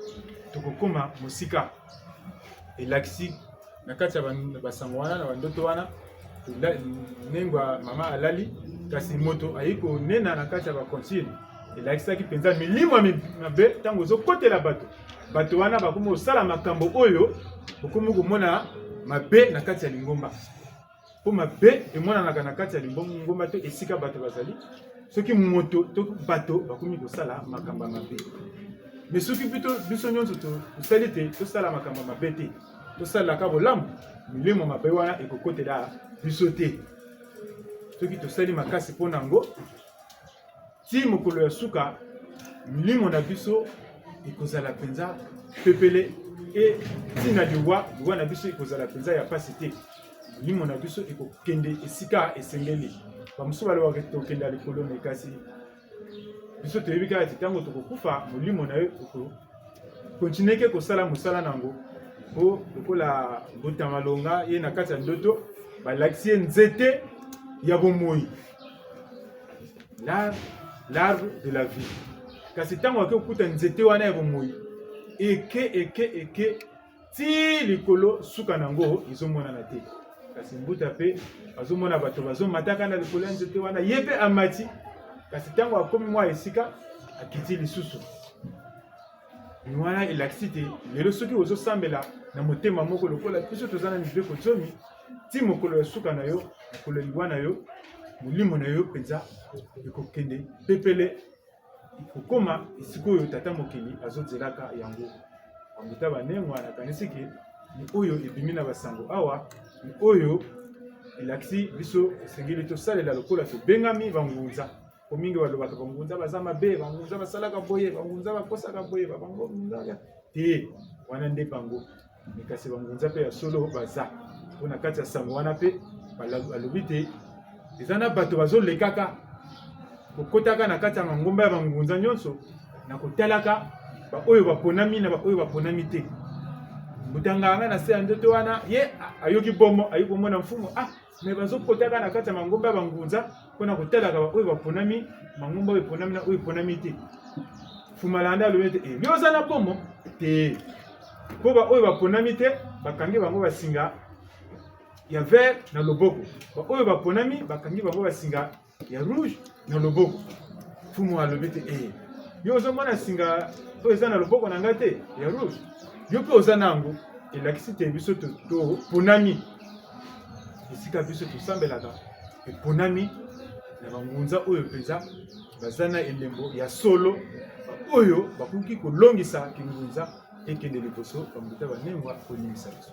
tokokoma mosika elakisi na kati ya basango wana na bandoto wana nengwa mama alali kasi moto ayi konena na kati ya bakonsigne elakisaki mpenza milimo mabe ntango ozokotela bato wana bakomi kosala makambo oyo okomi komona mabe na kati ya lingomba mpo mabe emonanaka na kati ya lingomba to esika bato bazali soki moto to bato bakomi kosala makambo ya mabe me soki biso nyonso tosali te tosala makambo ya mabe te tosalaka bolamu milimo mabe wana ekokotela biso te soki tosali makasi mpo nango ti mokolo ya suka milimo na biso ekozala mpenza pepele e ntina liwa na biso ekozala mpenza ya pasi te milimo na biso ekokende esika esengeli bamosusu balobaka tokende likolo na ekasi biso toyebi kaka ti ntango tokokufa molimo na yo kontinue kosala mosala nango mpo lokola mbota malonga ye na kati ya ndoto balakisi ye nzete ya bomoi l'arbre de la vie kasi ntango ake okuta nzete wana ya bomoi eke ti likolo suka nango ezomonana te kasi mbuta mpe azomona bato bazomataka na likolo ya nzete wana ye mpe amati kasi ntango akomi mwa esika akiti lisusu ni wana elakisi te lelo soki ozosambela na motema moko lokola biso toza na mibeko zomi ti mokolo ya suka na yo mokolo ya liwa na yo molimo na yo mpenza ekokende pepele ekokoma esika oyo tata mokili azozelaka yango ambuta banengwa nakanisi ke ni oyo ebimi na basango awa ni oyo elakisi biso esengeli tosalela lokola tobengami bangunza po mingi balobaka bangunza baza mabe, bangunza basalaka boye, bangunza bakosaka boye, bangunza te wana nde bango. Kasi bangunza pe ya solo baza mpona kati ya sango wana pe balobi te eza na bato bazolekaka kokotaka na kati ya mangomba ya bangunza nyonso na kotalaka baoyo baponami na baoyo baponami te. Mutanganga na se ya ndoto wana ye ayoki bomo ayoki komona mfumu me bazokotaka na kati ya mangomba ya bangunza mpona kotalaka baoyo baponami mangomba oyo eponami na oyo eponami te. Fumalanda alobi te bioza na bomo te po baoyo baponami te bakangi bango basinga ya vert na loboko, baoyo baponami bakangi bango basinga ya rouge na loboko. Fumu alobi te yo ozomona singa oyo eza na loboko na ngai te ya rouge, yo mpe oza nango. Elakisi te biso toponami esika biso tosambelaka eponami na bangunza oyo mpenza baza na elembo ya solo oyo bakoki kolongisa kingunza ekende liboso bamuta banengwa kolimisa biso.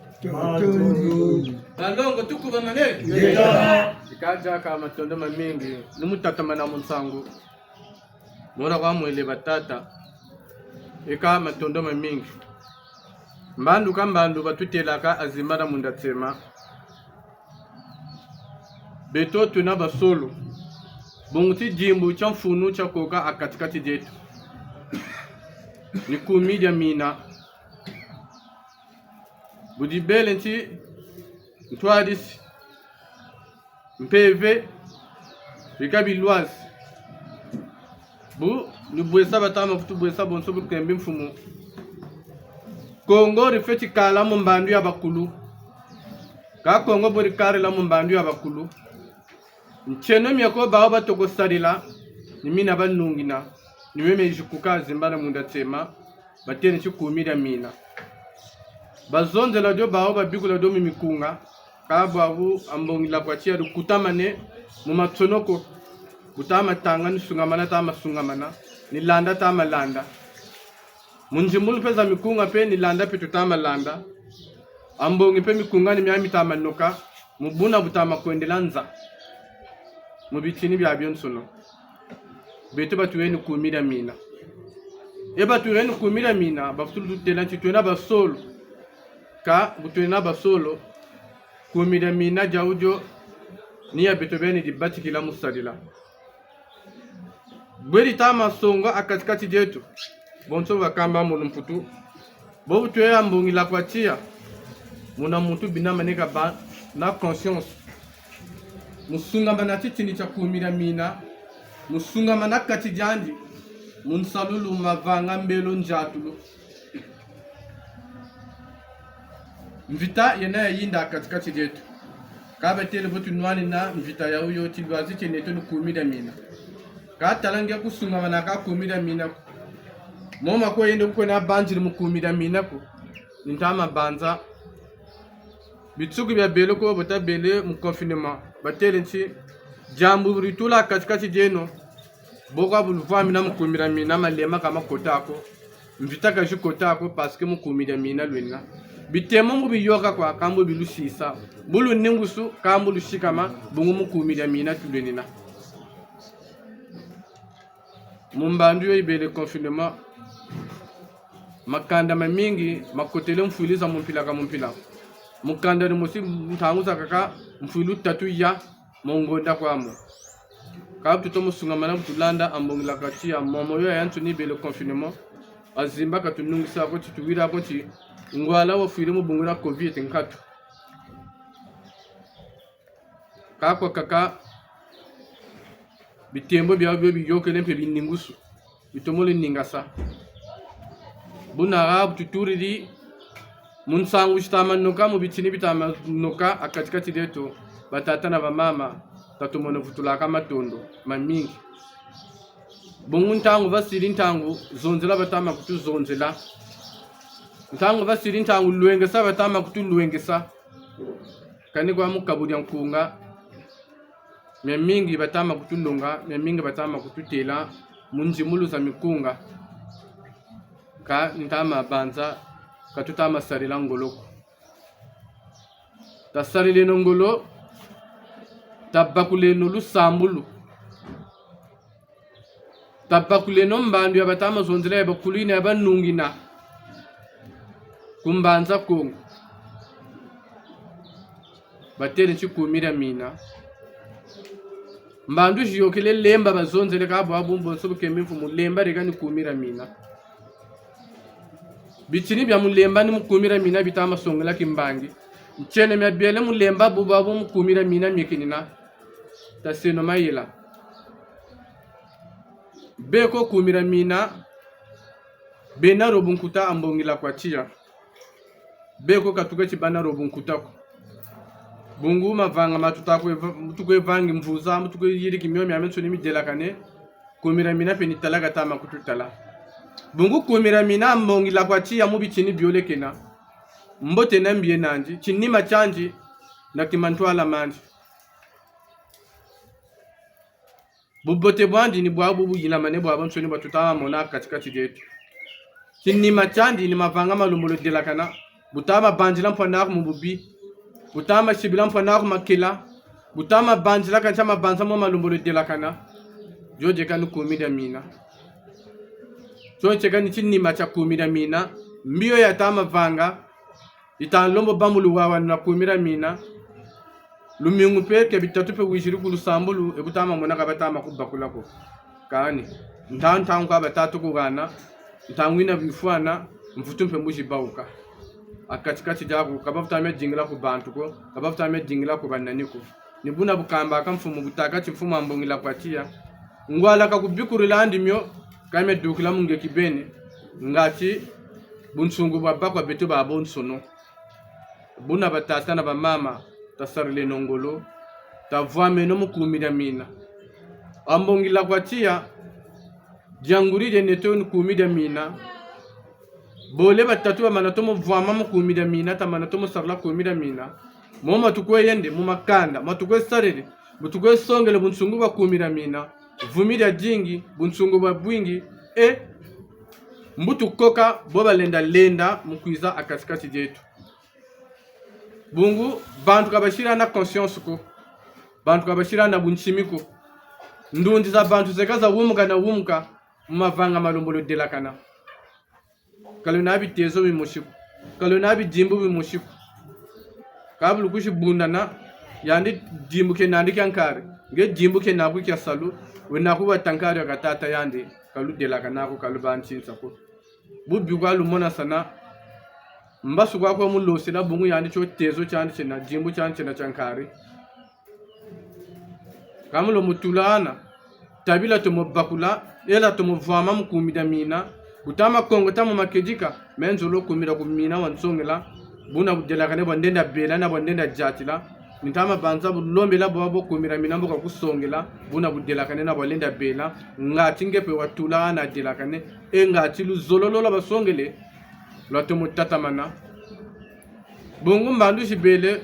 Balongo tukuba mane ikaja ka matondo mamingi numutata mana munsangu mora kwa mwele batata eka matondo mamingi mbandu kambandu batutelaka azimara mundatsema beto tuna basolo bonguti jimbu cha mfunu cha koka akatikati jetu ni kumidia mina budi belenti ntwadis mpeve bikabi loise bu ni bwesa batama kutu bwesa bonso bukembe mfumu Kongo rifeti kala mumbandu ya bakulu ka Kongo bori kare la mumbandu ya bakulu ncheno myako bawo batoko sarila nimina banungina niweme jikuka zimbana mundatsema batene chikumira mina bazonzela dio bawo babikula dio mimikunga ka bawo ambongila kwa chia kutamane mu matsonoko kutama tanga ni sungamana tama sungamana ni landa tama landa munjimulu peza mikunga pe ni landa pe tutama landa ambongi pe mikunga ni myami tama noka mubuna butama kwendelanza mubitini bya byonsono beto batuweni kumira mina batuweni kumira mina bafutulu telanti twena basolo ka butwena basolo kumira mina jaujo ni ya beto beni dibati kila musadila bweri tama songo akatikati jetu bonso bakamba mu mputu bo tuya mbongi la kwatia muna mutu binama neka ba na conscience musunga manati tini cha kumira mina musunga manakati jandi munsalulu mavanga mbelo njatulu mvita yena yinda katikati jetu kabe tele botu nwani na mvita ya uyo tilwazi cheneto ni kumira mina ka talange kusunga manaka kumira mina moma ko yende ko na banjiri mukumira mina ko nintama banza bitsugu bya belo ko bota bele mu confinement batele nti jambu ritula katikati jeno boka buluvami na mukumira mina malema kama kotako mvitaka jikotako parce que mukumira mina lwena bitemo mu biyoka kwa kambo bilusisa bulu ningusu kambo lushikama bungu mukumira mina tulwenina mumbandu yo ibele confinement makanda mamingi makotele mfuiliza mumpila mukanda ni musi mtanguza kaka mfuilu tatu ya mongonda kwamo kabu tuto musungamana mtulanda ambongila katia momo yo yantu ni bele confinement azimba katunungisa ko tituwira ko ti ngwala wa fuile mu bungura covid nkatu kako kaka bitembo bya biyokele mpe biningusu bitomole ningasa buna rab tuturidi munsangu shitama noka mu bitini bitama noka akatikati deto batata na bamama tatumono futulaka matondo mamingi bongu ntangu basiri ntangu zonzela batama kutu zonzela ntangu basiri ntangu luengesa batama kutu luengesa kani kwa mukaburi nkunga memingi batama kutulunga memingi batama kututela munjimulu za mikunga ka ntama banza katutama sarila ngoloko tasarile ngolo tabakuleno lusambulu tabakuleno mbandu ya batama zonzela ya bakulina ya banungina kumbanza Kongo batele chikumira mina mbandu jiyokele lemba bazonzele kabo abumbo nsobuke mifu mulemba reka ni kumira mina bitini bya mulemba ni mukumira mina bitama songela kimbangi nchene mya biele mulemba bubu abu mukumira mina mikinina taseno mayila beko kumira mina bena robunkuta ambongila kwa chia beko katuka chibana robunkuta ko bungu mavanga mutukwe vangi mvuza mutukwe yiri kimyo mya menso ni midela kane kumira mina peni talaga tama kututala bungu kumira mina ambongila kwa chia mubi chini biolekena mbote nambie nanji chini machanji na kimantwala manji bubote bwandi ni bwa bubu yila mane bwa banso ni batutama mona katikati jetu chini machanji ni mavanga malumbolo delakana butama banjila mpana mububi butama shibila mpana makila butama banjila kanchama banza mo malumbolo delakana joje kanu kumida mina chonche kani chini macha kumida mina mbio ya tama vanga itanlombo bambulu wawa na kumira mina lumingu peke bitatu pe wishiri kulusambulu ebutama mona kabatama kubakula ko kani ntantangu ka batatu kugana ntangwina bifwana mfutumpe mbuji bauka akatikati jago kabafutame jingila ku bantu ko kabafutame jingila ku bananiko nibuna bukamba akamfumu butakati mfumu ambongila kwatia ngwala kakubikurila ndimyo kame dukila munge kibeni ngati bunsungu babakwa betu babonsono buna batata na bamama tasarile nongolo tavwame no mukumira mina ambongila kwatia jangurije neto nukumira mina bole batatu bamanatomo vwama mukumira mina tamanatomo sarla kumira mina moma tukwe yende mumakanda matukwe sarele mutukwe songele bunsungu bakumira mina vumira jingi bunsungu babwingi mbutu koka boba lenda mukwiza akatikati jetu bungu bantu kabashira na conscience ko bantu kabashira na bunchimiko ndundi za bantu zekaza wumuka na wumuka mumavanga malumbolo delakana kalunabi tezo bimushiku kalunabi jimbu bimushiku kabulu kushi bundana yandi jimbu ke nandi kankare nge jimbu ke nabu kya salu wena kuba tankare katata yandi kalu delakana ko kalu banchinsa ko bubi kwalu mona sana mbasu kwa kwa mulosi na bungu yandi cho tezo chandi chena jimbu chandi chena chankari kamulo mutulana tabila tomo bakula ela tomo vama mukumida mina utama kongo tamo makejika menzolo kumida kumina wansongela buna budelakane bandenda bela na bandenda jatila nitama banza bulombela babo kumira mina mboka kusongela buna budelakane na balenda bela ngati ngepe watulana delakane ngati luzololola basongele lwatu mutatamana bongo mbandu shibele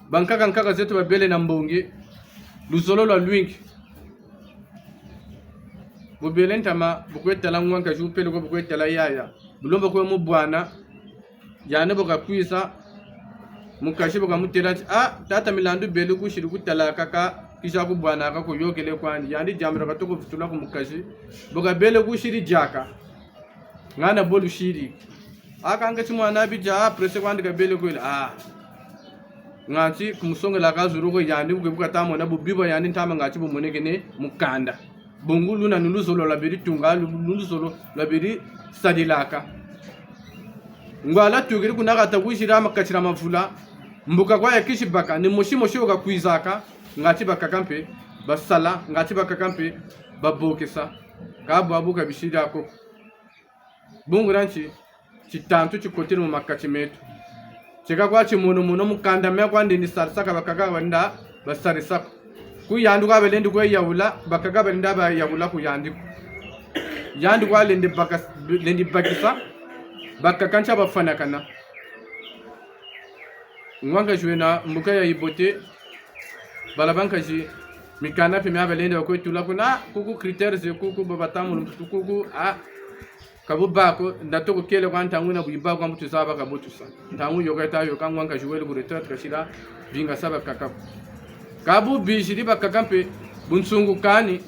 bankaka nkaka zetu babele na mbonge luzololwa lwingi bubele ntama bukwetala ngwanka jupele ko bukwetala yaya bulomba ko mubwana yane boka kwisa mukashi boka mutera tata milandu bele kushiri kutala kaka kisha kubwana ka ko yokele kwandi yandi jamira ka toko futula ko mukashi boka bele kushiri jaka ngana bolu shiri akanga chimwana bija presse kwandi ka bele ko ngati kumusongela ka zuru ko yandi buka tamo na bubiba yandi ntama ngati bumoneke ne mukanda bongulu na nuluzolo labiri tunga nuluzolo labiri sadilaka ngwala tugiri kunakata kushira makachira mavula mbuka kwa yakishi baka ni moshimo shoka kuizaka ngati baka kampe basala ngati baka kampe babokesa kabu abuka bishira ko bunguranchi chitantu chikotiri mu makachi metu cheka kwa chimono mono mukanda me kwa ndini sarsaka baka wanda basarisaka kuyandu kwa belendi kwa yawula baka belinda ba yawula kuyandi yandi kwa lendi baka lendi bakisa baka kancha bafana kana ngwanga juena mbuka ya ibote balabanka ji mikana pe me belendi ko tula kuna kuku critères kuku babatamu kuku kabu bako ndatoko kele kwa ntanguna buiba kwa mtu saba kabutusa ntangu yogata yo kangwanga juwele ku retraite kashira binga saba kaka kabu bishiri bakakampe bunsungu kani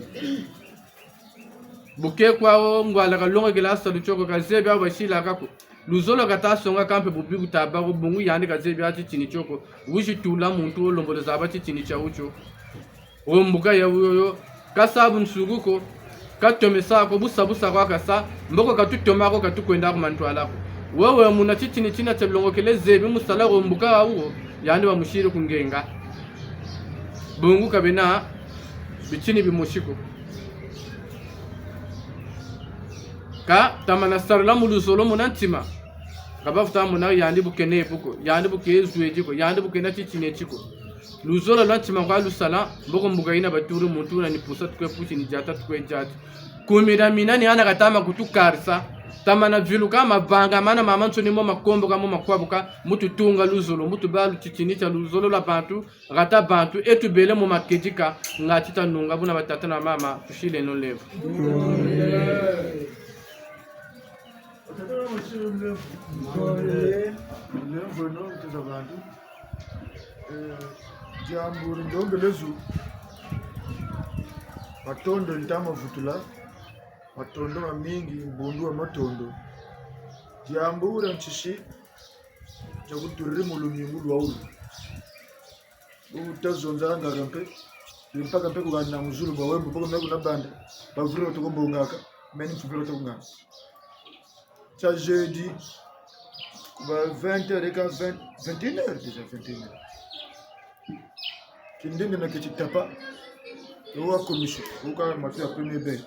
buke kwao ngwala kalonga gilasa luchoko kazebi abo bashila kako luzolo katasonga kampe bubigu tabago bungu yandi kazebi ati chini choko wishi tula muntu olombolo zaba chini cha ucho ombuka ya uyo kasabu nsuguko katomesa ko busabusa kwa kasa mboko katutoma ko katukwenda ko mantwala ko wewe muna chini china chablongo kele zebi musala ko mbuka awo yandi bamushire kungenga bungu kabena bichini bimushiko ka tamana sarla mulu solo munantima kabafuta muna yandi bukene buko yandi buke zuejiko yandi bukena chine chiko luzolo lantima kwa lusala mboko mbuga ina baturu muntu na nipusa tukwe pushi ni jata tukwe jati kumira minani ana katama kutukarsa tamana vilu kama banga mana mama ntoni mo makombo kama makwabuka mutu tunga luzolo mutu balu chichini cha luzolo la bantu rata bantu etu bele mo makejika ngatita nunga buna batata na mama tushile no levo Jambo ndongelezu matondo ntama vutula matondo mamingi mbundu wa matondo jambo ura nchishi jakuturiri mulumimulu wa ulu utazonza ngarampe mpaka mpe kugana muzulu bwa wembo poko meko nabanda bavuri otokombo ngaka meni mfupilo otokongaka cha jeudi kuba 20h eka 21h déjà 21h kindende na kichitapa uwa komisho uka matu ya premier bet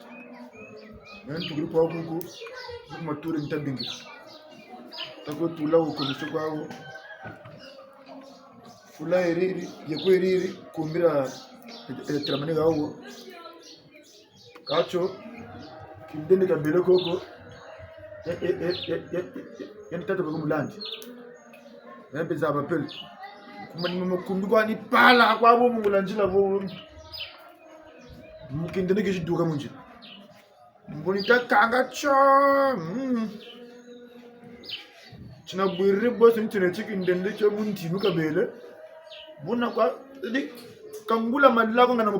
nani tugrupo wa kuku maturi mtabingi tako tula uwa komisho kwa uwa fula eriri yekwe eriri kumbira tramani ga uwa kacho kindende kabele koko yani tatu kwa mulandi nani za bapeli kumani kwa ni pala kwa bo mungulanjila bo mukindene kijiduka munje mboni takanga cho china bwirri boss internet kindende cho munti mukabele buna kwa kangula madla ko ngana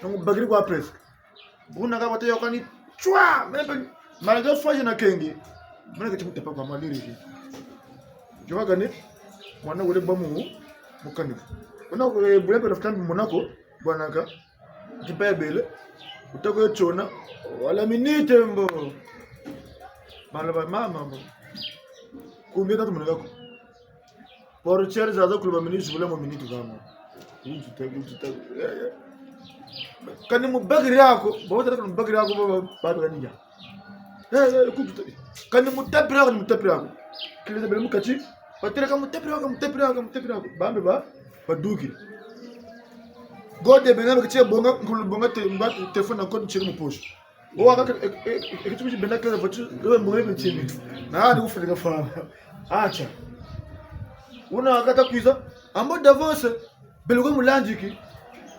mubagiri kwa press buna ka bata yokani chwa mebe malaga faje na kengi mwana kichimuta pa kwa maliri ki jwa gane mwana ule bamu mukani una bulepe raftan monako bwana ka kipebele utako chona wala minite mbo malaba mama mbo kumbe tatu mwanako por cher zaza kulba minisi bule mo miniti kama ututa kani mubagiri yako bawata kani mubagiri yako baba kanija kututa kani mutapira yako mutapira yako kile bele mukachi batereka mutapira yako bambe ba baduki gode benga kiche bonga ngulubonga telefone encore chiri mu poche o aka ekitu benda kala votu do mbonga bichini na ndi kufika fama acha una akata kuiza ambo davose belugo mulanjiki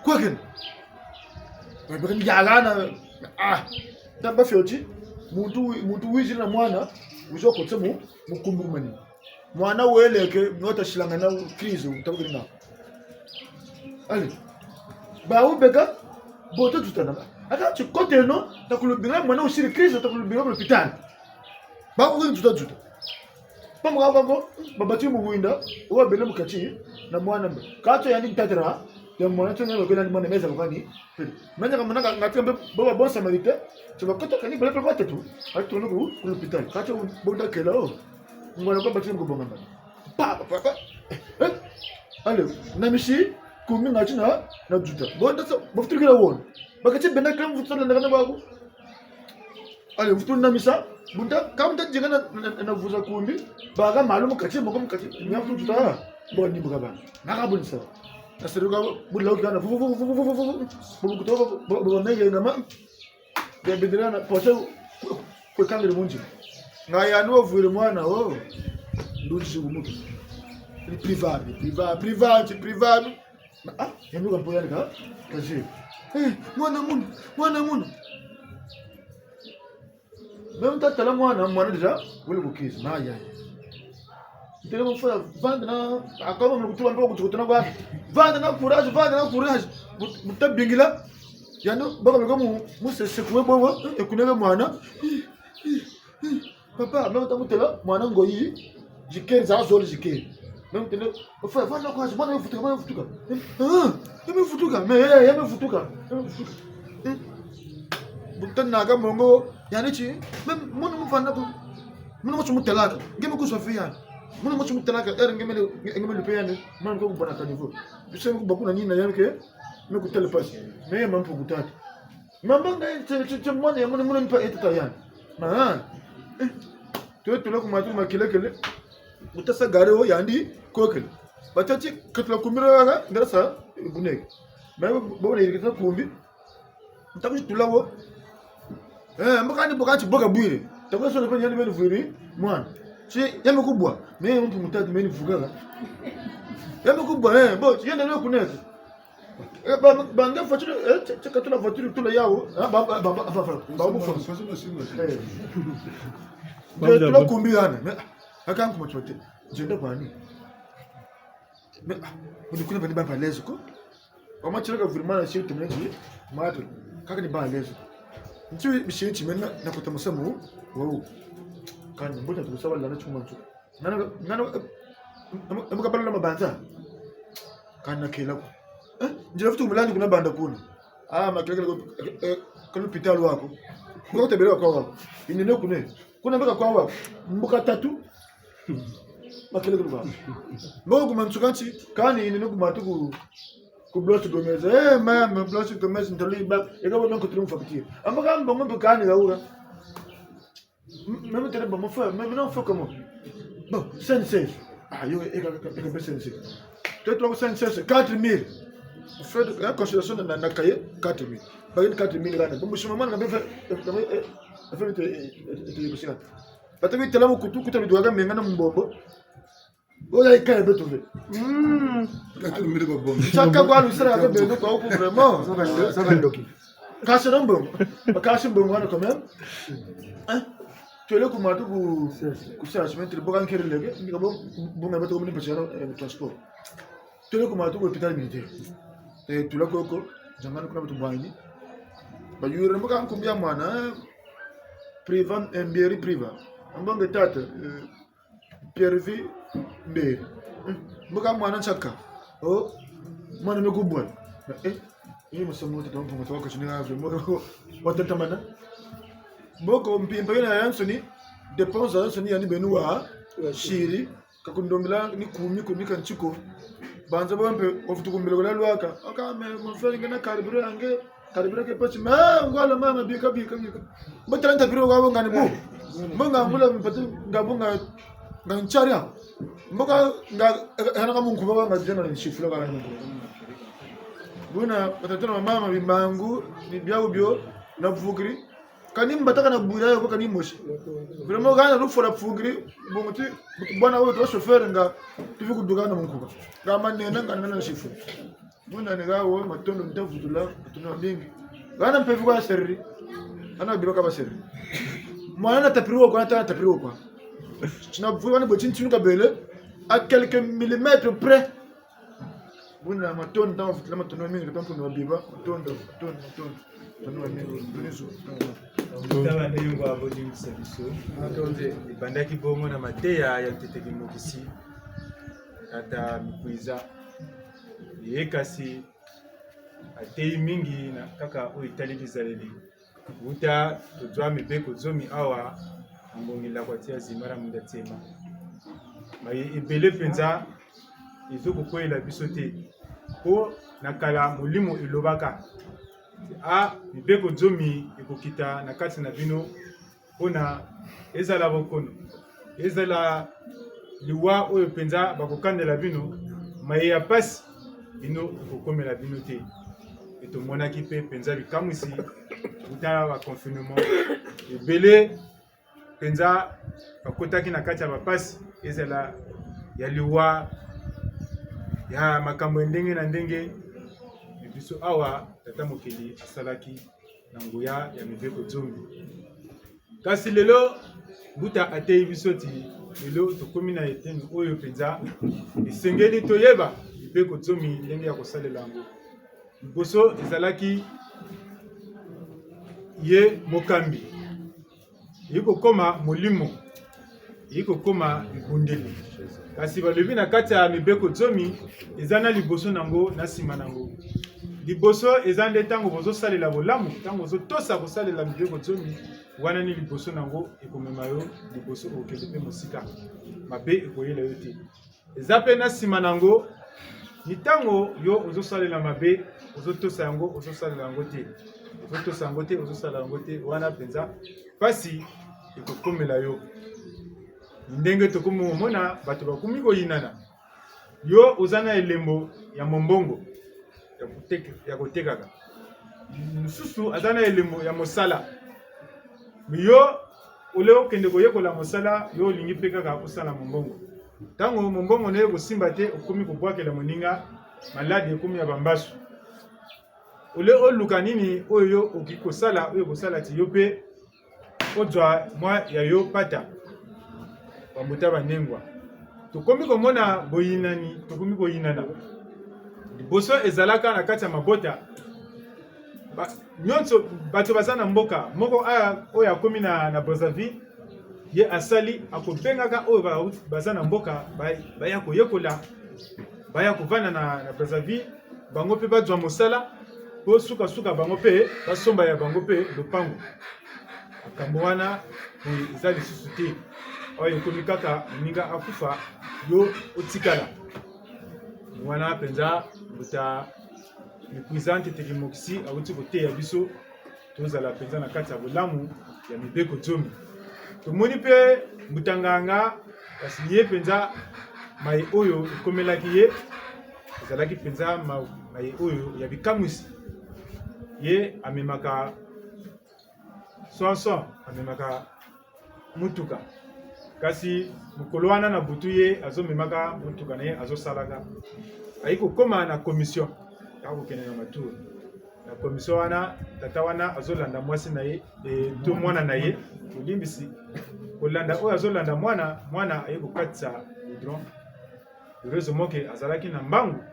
kweken bebe njagana tamba fioti muntu wiji na mwana uzo kotsemu mukumbu mani mwana weleke nota shilanga na krizo utabukina ali bawu beka boto tutana aka chikote no takulubinga mwana usiri krizo takulubinga mu hospital bawu ko tuta pamu ngako babati mu winda uwa bele mukachi na mwana mbe kato yani mtatera ya mwana tena lokela ni mwana meza kwani mwana kama ngatembe baba bon samarite tuba koto kani bele kwa tetu atu no ku hospital kato bonda kela mwana kwa bati mu bonga papa ale namishi kumi ngachi na juta bonda so boftrikira won bakachi benda kram futana na bako ale futuna namisa bunda kamta jingana na vuza kumbi baga malumu kachi moko mkachi nyafu juta boni bugaba nakabunsa asiruga bulau kana bubu kutoka bonege ngama ya bidirana pocho kwa kangere munji ngaya no vure mwana o nduji umutu ni private yandu kampo yalika kaje mwana muno Même tatala mwana deja wele bukizi na ya tele mo fa vanda na akoma mo kutuba mpaka kutukutana kwa vanda na courage mutabingila yano baka bego mu sese kuwe bobo ekunebe mwana papa mama tamutela mwana ngoyi jikeri za zoli jikeri mama tele fa vanda kwa mwana yamefutuka yamefutuka butanaga mongo yanichi mwana mfana tu mwana mo chumutelaka ngeme kusofia mwana mo chumutelaka ngeme peyane mwana ko kubana kanivo bisema kubakuna nini na yake mekutele pasi meye mampo kutatu mambanga mwana ya mwana mpa etata yana tuwe kumatu makilekele utasa gareo yandi kokele batachi katla kumira ndarasa buneke maye bona irikita kumbi mtakushi tulawo mbakani bokati boka bwire takuwa sona penya ni meni vuri mwana si yame kubwa meye mtu mutatu meni vugaga yame kubwa bo yenda leo kuneka banga voiture cheka tuna voiture tula yao tula kumbiana akangu machote jenda kwani kuna bani baba lezo ko kama chiraka vurmana shi tumenji mato kaka ni ba lezo nchi bishinchi menna na kutamusamu wao kan mbota tukusaba lana chumancho nana amukabala mabanza kana kila ko njira futu mulandi kuna banda kuna makele kana hospital wako kwa kutembelewa kwa wako inene kuna mpaka kwa wako mbuka tatu makele kwa mbona kumanchukanchi kani inene kumatu ku blood gomez mama blood gomez ndoli ba ego bonko triumfa petit ambaka mbongo kani gaura meme tere bon fa meme non fa comment bon sensei yo ega sensei toi sensei 4000 fait la considération de na cahier 4000 bagin 4000 rana bon monsieur maman na be fait te batabi telamu kuta biduaga mengana mbombo oya ikaye beto ve chaka kwa lusera ga bendo kwa ku vraiment ça va ndoki kasi nombo kasi mbongo wana quand même tu le kumatu ku cherche mettre bogan kere lege ndi ko bonga beto ko ni pachano transport tu le kumatu ku hôpital militaire tu la koko jangana kuna beto bwani ba yure mboga kumbia mwana privan mberi priva ambonge tata pervi mberi mboga mwana chaka mwana mekubwa hii masomo tatu mpo mtoka chini hapo mboko watatamana mboko mpimba yana yansoni dépense yansoni yani benua shiri kakundomila ni kumi kanchiko banza bombe ofutukumbele kwa lwaka akame mfanye ngana karibira ke pasi ngwala mama bika mbatalanta biro kwa ngani bo mbonga ngula mpati ngabunga ngancharia mboka hana kama mkuba ngajana ni shifula kwa ngani buna batatana mama bimangu ni byao byo na vugiri kani mbataka na buya ko kani moshi vraiment gana rufora vugiri bongoti bwana wewe to chauffeur nga tuvi kudugana mkuba ngama nena ngana na shifula buna ni gawo matondo ndavudula tuna mingi gana mpevi kwa serri ana biroka baseri mwana tapiriwa kwa tapiriwa kwa tunavuga ni botini tunuka bele à quelques millimètres près buna matondo ndavudula matondo mingi pampo ni wabiba matondo tanu mingi bunizo Taba ndingo abo ni service atonze bandaki bongo na mateya ya teteki mokisi ata mikuiza yekasi atei mingi na kaka o itali bizaleli uta tozwa mibeko zomi awa ngongila kwa tia zimara mundatema mai ebele penza izo kokwela bisote ko nakala mulimo elobaka mibeko zomi ekokita na kati na bino pona ezala bokono ezala liwa oyo penza bakokandela bino mai ya pasi bino kokomela bino te etomonaki mpe penza bikamwisi uta baconfinement ebele penza bakotaki na kati ya bapasi ezala ya liwa ya makambo ndenge na ndenge biso awa tata mokili asalaki na nguya ya mibeko zomi kasi lelo buta atei biso ti lelo tokomi na eteni oyo penza esengeli toyeba mpe kozomi ndenge ya kosalela yango. Liboso ezalaki ye mokambi yekokoma molimo yekokoma libundeli, kasi balobi na kati ya mibeko zomi eza na liboso nango na nsima nango. Liboso eza nde ntango bozosalela bolamu, ntango ozotosa kosalela mibeko zomi wana ni liboso nango ekomema yo liboso okende mpe mosika mabe ekoyela yo te. Eza mpe na nsima nango ni ntango yo ozosalela mabe ozotosa yango ozosalela yango te, ozotosa yango te ozosalela yango te, wana mpenza pasi ekokomela yo. Ndenge tokomi komona bato bakomi koyinana, yo oza na elembo ya mombongo ya kotekaka, mosusu aza na elembo ya mosala, yo ole okende koyekola mosala yo olingi mpe kaka osala mombongo. Ntango mombongo naye kosimba te okomi kobwakela moninga, maladi ekomi ya bambasu. Ole oluka nini oyo yo okoki kosala oyo kosala ti yo mpe ozwa mwa ya yo pata bambuta banengwa. Tokomi komona boyinani, tokomi koyinana. Liboso ezalaka na kati ya mabota nyonso bato baza na mboka moko oyo akomi na Brazzaville ye asali akobengaka oyo baza na mboka baya koyekola baya kovanda na Brazzaville, bango mpe bazwa mosala po suka bango mpe basomba ya bango mpe lopango. Makambo wana eza lisusu te oyo ekomi kaka moninga akufa yo otikala. Wana penza buta mipuisante tekimokisi awuti koteya biso tozala penza na kati ya bolamu ya mibeko zomi. Tomoni mpe mbutanganga kasi ye penza mai oyo ekomelaki ye ezalaki penza mai oyo ya bikamwisi. Ye amemaka sonson, amemaka mutuka, kasi mokolo wana na butu ye azomemaka mutuka na ye azosalaka. Ayiko koma na commission akokende na maturu na commission wana tata wana azolanda mwasi na ye to mwana na ye olimbisi kolanda oyo azolanda mwana ayiko katisa goudron. Rezo moke azalaki na mbangu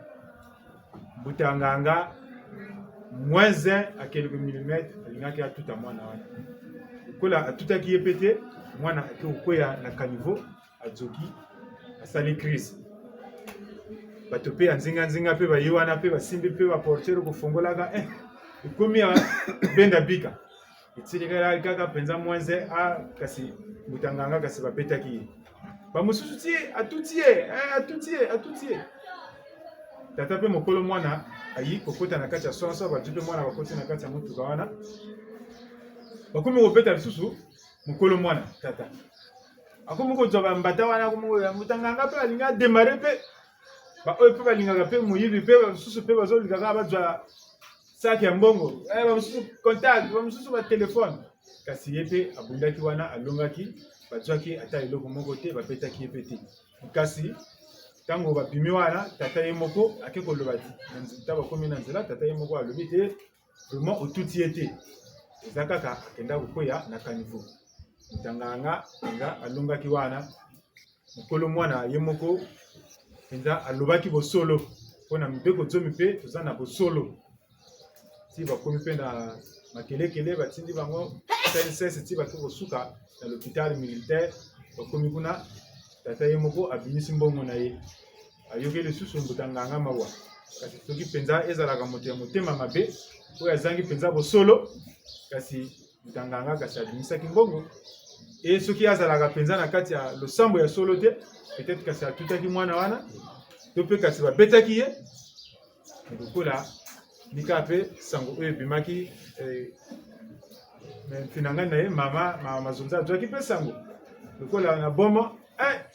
butanganga -1 à quelques millimètres alingaki atuta mwana wana. Kola atutaki ye pete mwana akokoya na kanivo azoki asali crise. Bato pe nzinga pe bayi wana pe basimbi pe baportero kofongolaka ekomi ya benda bika etilikala kaka penza -1 kasi butanganga kasi bapetaki ye bamosusu tie atutie tata pe mokolo mwana ayi kokota na kati ya sonso batu pe mwana bakoti na kati ya mutuka wana bakomi kopeta lisusu mokolo mwana tata akomi kozwa mbata wana mutanganga pe alinga demare pe oyo pe balingaka pe moyibi pe basusu pe bazolingaka bazwa saki ya mbongo bamosusu contact bamosusu batelefone kasi ye pe abundaki wana alongaki bazwaki ata eloko moko te bapetaki ye pe te. Kasi ntango bapimi wana tata ye moko ake koloba ti nta bakomi na nzela tata ye moko alobi te vraiment otuti ye te eza kaka akenda kokwea na kanivo. Mutanganga nga alongaki wana mokolo mwana ye moko penza alobaki bosolo mpona mibeko zomi mpe toza na bosolo ti bakomi mpe na makelekele batindi bango SNCS ti bake kosuka na l'hôpital militaire bakomi kuna tata ye moko abimisi mbongo na ye ayoki lisusu mbutanganga mawa. Kasi soki penza ezalaka moto ya motema mabe oyo azangi penza bosolo kasi mbutanganga kasi abimisaki mbongo soki azalaka penza na kati ya losambo ya solo te peut-être kasi atutaki mwana wana to mpe kasi babetaki ye lokola nika mpe sango oyo ebimaki finanga na ye mama mazonza azwaki mpe sango lokola na bomo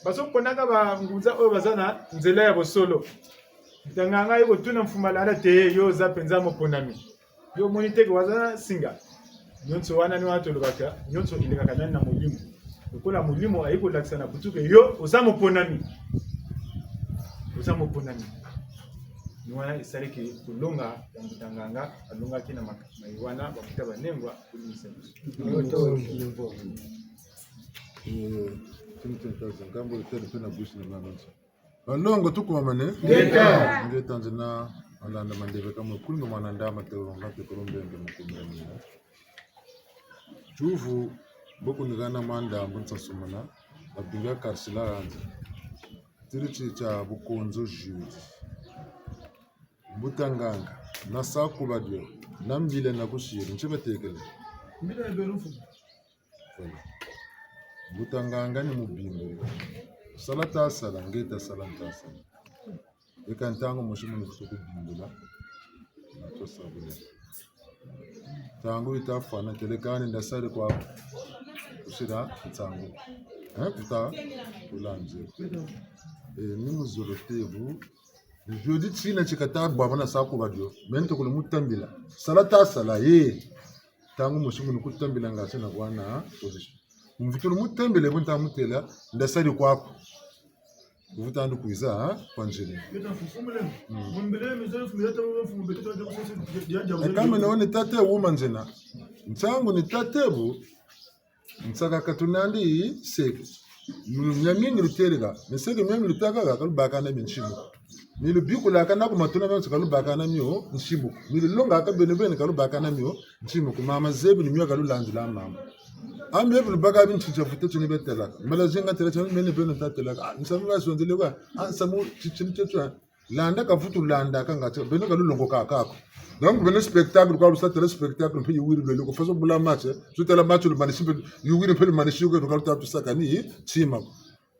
bazopondaka bangunza oyo baza na nzela ya bosolo. Mutanganga ye kotuna mfumalala te yo oza penza mopondami yo moni teke waza na singa nyonso wana ni wana tolobaka nyonso ilekaka nani na molimo lokola molimo ayi kolakisa na butuke yo oza mopondami ni wana esalaki kolonga ya Mutanganga alongaki na mai wana bakuta banengwa kulimisa timtentaza ngambo litene pena bushi na manonso balongo tukumamane ngeta nzina alanda mandebe kama kungo mwana ndama telo ngate kurumbembe mukumene chuvu boku nigana manda mbunsa sumana abinga karsila anza tirichi cha bukonzo juzi mbutanganga nasaku badio nambile nakushiri nchibatekele mbile berufu mbutanganga ni mubingo salata sala ngeta salanta sala ekantango mushimu nikusuku bingula nato sabule tangu itafana telekani ndasale kwa kushira tangu kuta kulanje ni muzorotevu jeudi tsina chikata bwabana saku badio mento kulu mutambila salata sala tangu mushimu nikutambila ngase na bwana position mvitulu mutambile bunta mutela ndasale kwako uvutandu kuiza kwa njini kama naone tate wuma njena mchangu ni tatebu msaka katunandi seke mnyamingi luterega meseke mnyamingi lutaka kalubaka na minshimu milu bikula kana kumatuna mwanzo kalubaka na mio nshimu milu longa akabenebene kalubaka na mio nshimu kumama zebu ni mio kalulandila mama ambe bulbaga bin chichafuta chini betela malajenga tela chini mene beno tatela nsamu ga sonzele kwa samu chini chetu landa ka futu landa ka ngata beno ka lulongo ka kako donc beno spectacle kwa lusa tele spectacle mpe yuwiri lelo ko faso bula match so tele match le manishimbe yuwiri mpe le manishimbe ko kalta tu sakani chima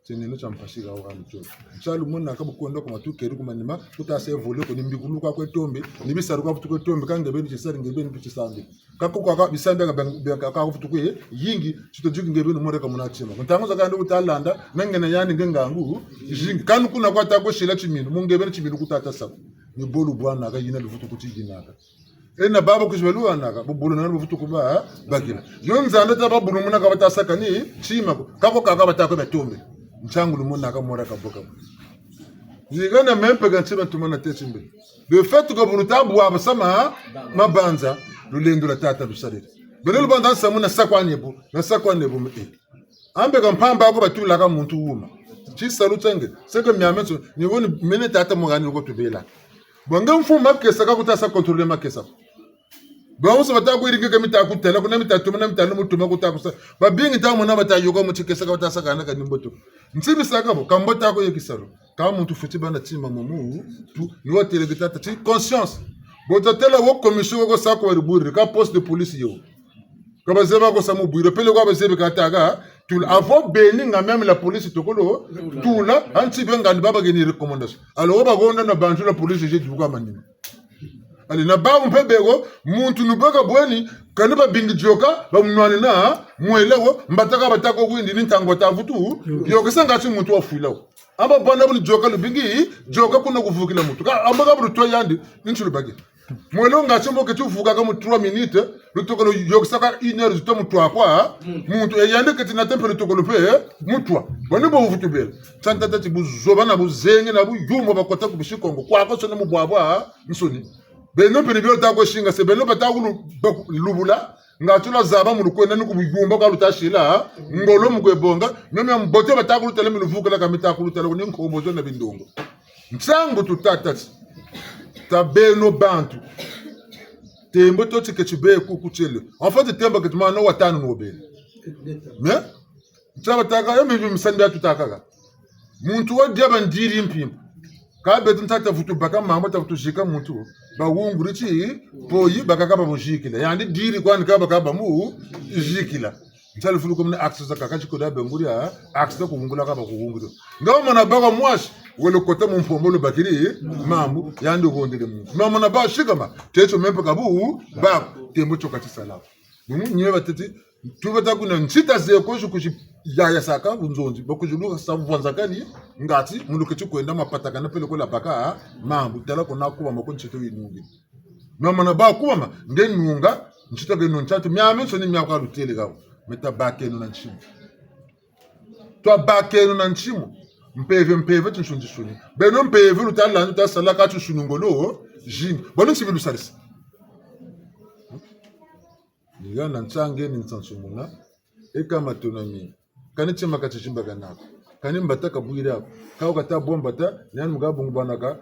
chini no champashika au kancho chalu mona ka bukondo ko matukeri kuma nima kutase vole ko nimbikulu kwa kwetombe nibisaru kwa futu kwetombe kange beno chisari ngebeni pichisambe kako kwa bisambe ka ka futu kwe yingi chitojuki ngebeni more ka munachima ntangoza kandi utalanda nangena yani ngengangu yingi kanu kuna kwa tako shila chimino mungebeni chimino kutata sabu ni bolu bwana ka yina lufutu kutijinaka ena baba kujwelu anaka bubulu nanu bufutu kuba bagila yonzanda ta babulu muna ka batasaka ni chima kako kaka batako betombe mchangu lumuna ka mora ka boka yigana mempe gantsiba tumana tetsimbe le fait que buruta bwa sama mabanza lulendo la tata bisarira benelo banda samuna sakwanebu na sakwanebu mte ambe kampamba ko batula ka muntu uma chi salutenge seke miametso ni woni mene tata mugani ko tubela bonga mfuma kesa ka kutasa contrôler makesa bawo so batako iringe kamita kutela kuna mitatu na mitano mutuma kutakusa babingi tamu na batayoka muchikesa ka kutasa kana ka nimboto ntsibi sakabo kambota ko yekisaro ka muntu futi bana tsima mumu tu yo telegitata ti conscience botatela wo commission ko sako wariburi ka poste de police yo ka bazeba ko samu buiro pele ko bazebe ka taga tu avant beni nga même la police tokolo tout là anti benga baba geni recommandation alors ba gonda na bantu la police je duka manini ali na bawo mpebego muntu nubaka bweni kandi babingi joka bamnwane na mwelewo mbataka batako kwindi nintango tavutu yokesanga chi muntu wafuilawo amba bana buni joka lubingi joka kuna kuvukila muntu amba kabulu to yandi ninchulu bagi mwelewo ngachombo ke tuvuka ka mu 3 minutes lutokolo yokesaka 1 heure zuto mutu akwa muntu eyande keti na tempo lutokolo pe mutwa bani bo vutu bela tanta tati buzoba na buzenge na buyumo bakota kubishikongo kwako sone mu bwabwa nsoni beno penibyo tako shinga se beno batako lubula ngatula zaba mu kwenda nuku buyumba ka lutashila ngolo mu kwebonga meme mbote batako lutele mu luvukela kamita ku lutele ko ninkombo zo na bindongo msangu tutata ta beno bantu tembo to tikechube ku kuchele en fait tembo ke tuma no watanu no be me tsaba taka yembe msanda tutaka muntu wa diaba ndiri mpimba ka betu tata vutu baka mama ta vutu shika muntu ba wungurichi poyi baka ka ba mujikila yandi diri kwani ka baka ba mu jikila ntali fulu komne access ka ka chikoda benguria access ko wungula ka ba ko wunguro ngawo mana baka mwashi wele kota mu mpomolo bakiri mambu yandi gondele mu mama na ba shikama techo mempe ka bu ba tembo chokati sala mumu nyewe bateti tubata kuna nchita ze ko shukushi ya saka bunzonzi bakujuluka savuanza kani ngati mulukechi kwenda mapataka na pele ko la baka mambu tala ko nakuba makonchito yinungi mama na ba kuba ndenunga nchita ke nonchatu myame so ni myaka lutele gawo meta bakeno na nchimu to bakeno na nchimu mpeve tshunji shuni beno mpeve lutala nta sala ka tshunungolo jini bono sibilu salisa Niga na nchange ni nsansumuna eka matonami kani chima kachishimba kanako kani mbata kabuira kao kata bombata nyan mugabungu banaka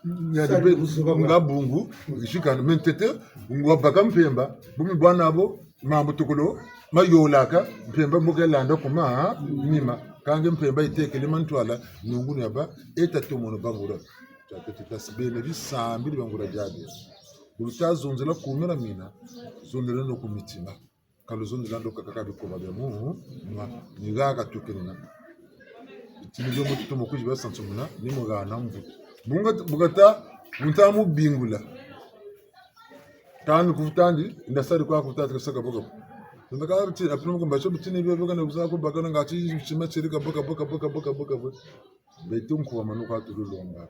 nyadibe mugabungu ishika mentete ngwabaka mpemba bumi bwana abo mambo tukulo mayolaka mpemba mugelanda kuma nima kange mpemba itekele mantwala nunguni aba etatomono bangura tatita sibene bisambiri bangura jabe ulutazonzela kumera mina zonzela no kumitima kaluzonzela ndo kakabikoma byamu nigaga tukenina timibyo mutu mukuji basantsumuna nimugana mvu bugata muntamu bingula tani kufutandi indasari kwa kutata kasaka boga ndaka biti apino ko basho biti ne byo kana uzako bagana ngati chima chirika boga betum ko manuka tululomba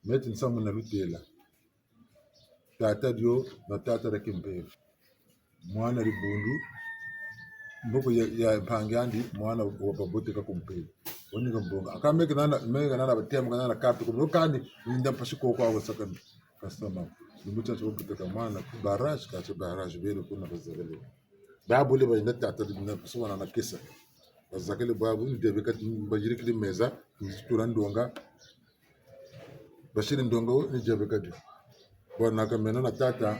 meti nsamu na lutela tata dio na tata da kimbe mwana ribundu mboko ya pangandi mwana wa babote ka kumpe woni ga bonga akameke nana mega nana batem kana kapto ko kandi nda pashiko kwa wasaka customer nimucha cho butaka mwana barrage ka cho barrage belo kuna bazagale babu le bayinda tata na kuswana na kisa bazagale babu ndebe kati bajiri kili meza turandonga bashirin dongo ni jebe kadi bona kamena na tata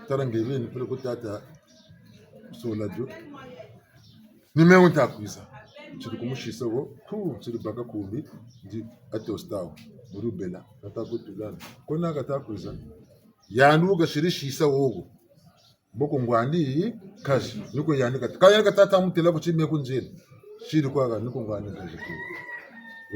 tarangeli ni pele ko tata solaju nimeunta kuisa chiri kumushisa wo chiri baka kumbi ndi atostao murubela natakutulana kona katakuisa yanuga shirishisa wogo boko ngwandi kazi niko yanika kaya katata mutela kuchime kunjeni shiri kwaga niko ngwandi kazi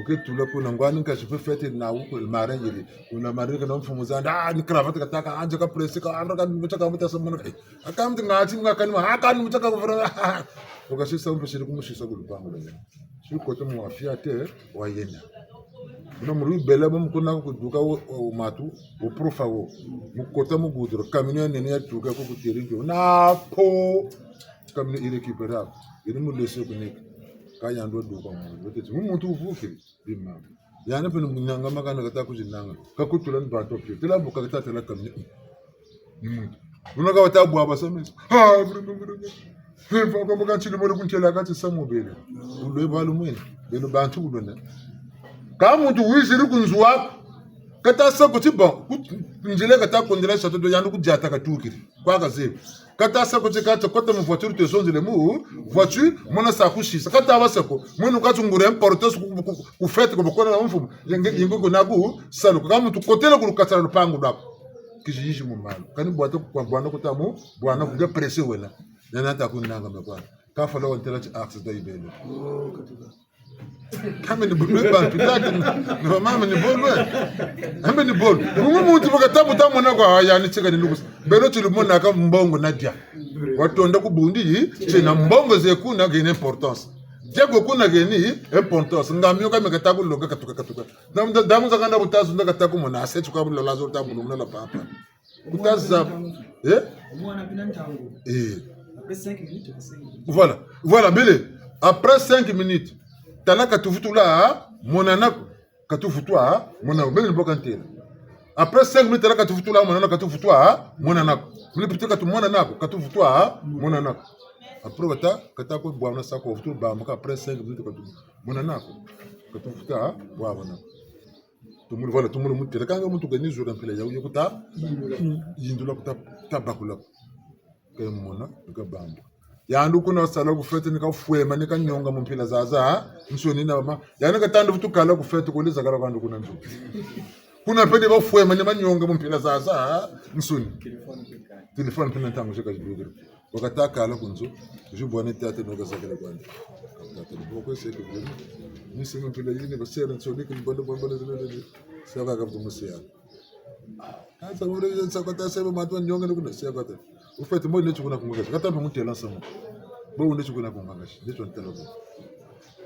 ukitula kuna ngwani kazi fete na uko marengeri kuna marengeri na mfumuzanda ni cravat kataka anje ka press ka amra mutaka mutasamana akamti ngati ngakani hakani mutaka kuvura ukashisa mfashiri kumushisa kulupango la shiko to mwafia te wayenda kuna muri bela bam kuna kuduka matu o profa wo mukota mugudro kamino nene ya tuka ko kutiringo na po kamino ile kipera ile mu lese kunika kaya ndo do kwa mu wote muntu uvukiri bimma yana pele munanga makana kata kujinanga kakutula ndo atopyo tela buka kata tela kamino unaka watabu abasamisa ha bro Hemfa kwa mkanchi limoni kunchela kati samu bele ulwe balu mwene belo bantu ulwena kama mtu wiziri kunzuwa kata sako tiba njile kata kondela shato do yandu kujata katukiri kwa kazebu kata sako chikata kota mu voiture te zonzile mu voiture mona sakushisa kata abasako mwene ukati ngure importos ku fete ko bokona na mfumu yengo ko nagu salo kama mtu kotela kulukatala lupango dako kijishi mu malo kani bwata kwa bwana kutamu bwana kuga presse wena nana takunanga mekwana kafala wontela chi accident ibele kama ni bulwe ba pitati no mama ni bulwe kama ni bulwe umuntu bakatamu tamu na kwa yani chika ni lukusa bero chilumona ka mbongo nadia watonda kubundi chena mbongo zekuna gene importance jego kuna geni importance ngamyo kama kataku loga katuka damu zakanda butazu ndaka taku mona asetu kwa bulo lazo tabu mona la papa kutaza Voilà, bele. Après 5 minutes, tala katufutula monana katufutwa monana bele mbokantela. Après 5 minutes tala katufutula monana katufutwa monana. Mlipita katumona katufutwa monana. Après bata katako bwana sako futu ba maka après 5 minutes monana katufutwa bwana. Tumuri voilà tumuri mutela kanga muntu ganizura mpela yawo yokuta yindula kuta tabakula. Kemona ngabamba yandu kuna sala kufete nikafwema nikanyonga mumpila zaza nsoni na mama yani katanda futukala kufete kuliza kala vandu kuna nzu kuna pende bafwema nimanyonga mumpila zaza nsoni telefone pina ntango shaka jibuguru wakataka ala kunzu jubone tate no gazakala kwanda tate boko seke bulu nisi mumpila yini basera nsoni kulibando bambala zile saka kabumusia Asa ure sakata sebe matwa nyonga nikuna sakata. Ufete mo necho kuna kungaga. Kata mpa mutela sama. Bo necho kuna kungaga. Necho ntela bo.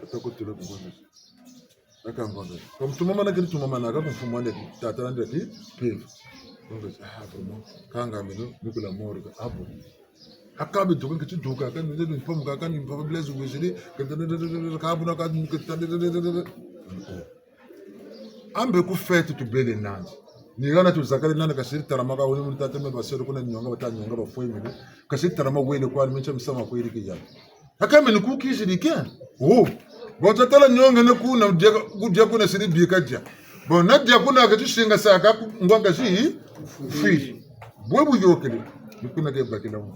Atako tela kungaga. Aka ngonga. Comme tout mama na kiri tout mama na ka mfumo ande tata ande ti pave. Kungaga vraiment kanga mino nikula morga abo. Akabe duka kitu duka kan nje ni pomu kan ni papa blaze wezeli ka abuna ka ambe ku fete to bele nanzi. Nigana tu zakari nana kasiri taramaka wani mun tata me basero kuna nyonga bata nyonga ba foi mene kasiri tarama wele kwa mincha msama ko irike ya akame ni kukishirike oh bota tala nyonga na kuna kujia kuna siri bikaja bon nadia kuna akatushinga saka ngwanga shi fi bwebu yokele kuna ke bakila mu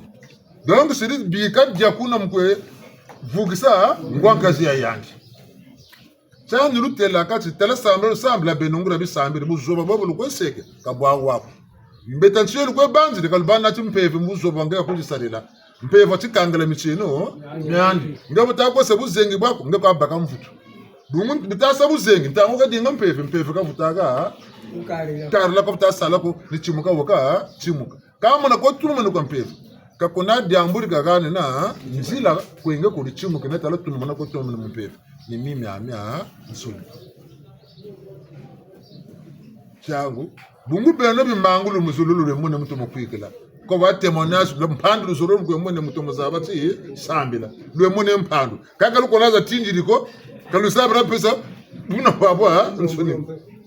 donc siri bikaja kuna mkwe vugisa ngwanga shi yangi cha nurutela kati tela sambla benungura bisambire muzoba babo lukweseke kabwa wako mbeta nchelo kwe banzi de kalbana timpeve muzoba ngaya kujisalila mpeva tikangala michino nyandi ngabo takwa sebuzengi bwako ngeko abaka mvuto bungu bitasa buzengi ntango kadinga mpeve kavutaka karla ko tasala ko nichimuka waka chimuka kama na kotuma kwa mpeve kakona diamburi gagane na nzila kwenge ko chimuka na tala tuma na kotuma na mpeve ni mimi amia nsulu changu bungu beno bimangulu muzululu le mune mtu mokwikela ko wate monas lo mpandu luzululu kwe mune mtu muzabati sambila lo mune mpandu kaka luko naza tinjiriko kalusabra pesa muna babwa nsuni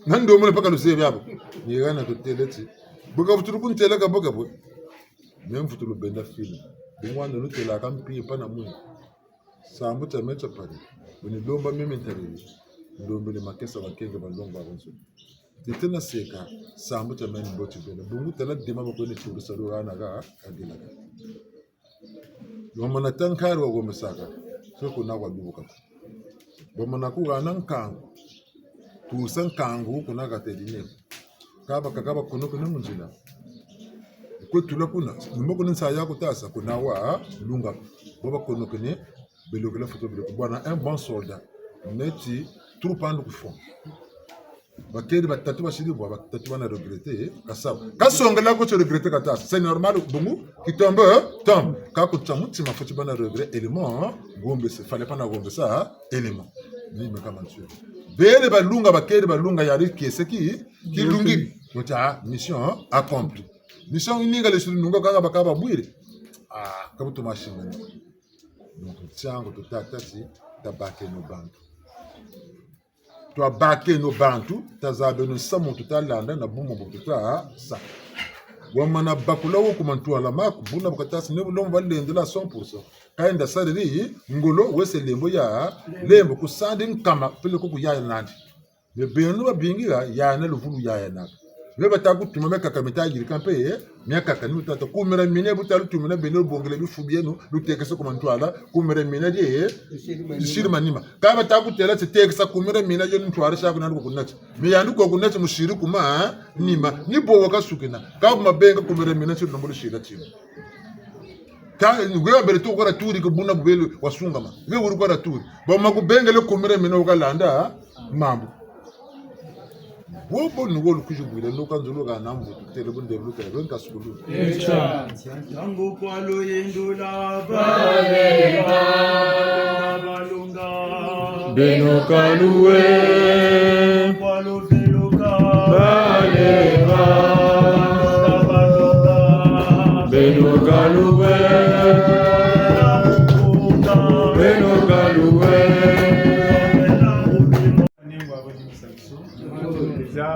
nando mune paka lusebi hapo yegana kuteleti buka futuru kuntela ka boka bo même futuru benda fili bingwanda lutela kampi pana mwe sambu tamecha pale ni lomba mimi ntarili lomba ni makesa wakenge balonga bonzo titena seka sambu tamani boti bela bungu tala dema bako ni churu salu ana ga agila lomba na tankari wa gome saka so kuna wa dubuka bomba na kuga nan kangu tu san kangu kuna ga tedine kaba kuno kuna munjina ko tula kuna numoko ni saya kutasa kuna wa lunga boba kuno kene belogela photo beloko bwana un bon soldat neti troupando ku fond bakedi batatu bashiri bwa batatu bana regretter kasongela ko to regretter kata c'est normal bungu kitombe tombe ka ko tsamuti mafoti bana regret élément gombe se fallait pas na gombe ça élément ni me kama tu bele balunga bakedi balunga yari kieseki kilungi mota mission accomplie mission ininga le shiri nunga kanga bakaba bwire kabuto machine donc tiango to tatati tabake no bantu to abake no bantu tazabe no samu tutalanda na bumo bututa sa wamana bakula wo kumantu ala maku buna bukatasi ne bulom balende la 100% kaenda saliri ngolo wese lembo ya lembo kusandi kama pele ko kuyaya nandi me benu babingira ya na luvulu ya na leba taku tumame kakamita jiri kampe miaka kanu tata kumera mine butalu tumena beno bongele bifubienu lutekese kumantu ala kumera mine die shiri manima kaba taku tela tekesa kumera mine je ntwara shaku nandu kunati me yandu ko kunati mushiri kuma nima ni bowo kasukina kaba mabenga kumera mine shiri nombolo shira timu ka ngwe bere to kora turi ko buna bubelu wasungama we wuri kora turi ba makubengele kumera mine ukalanda mambo Bobo ni wolu kujubwile nuka nzuluka nambu tutele bunde bulukele benka sukulu echa yangu kwalo yendula balunga beno kaluwe kwalo beluka baleba beno kaluwe beno kaluwe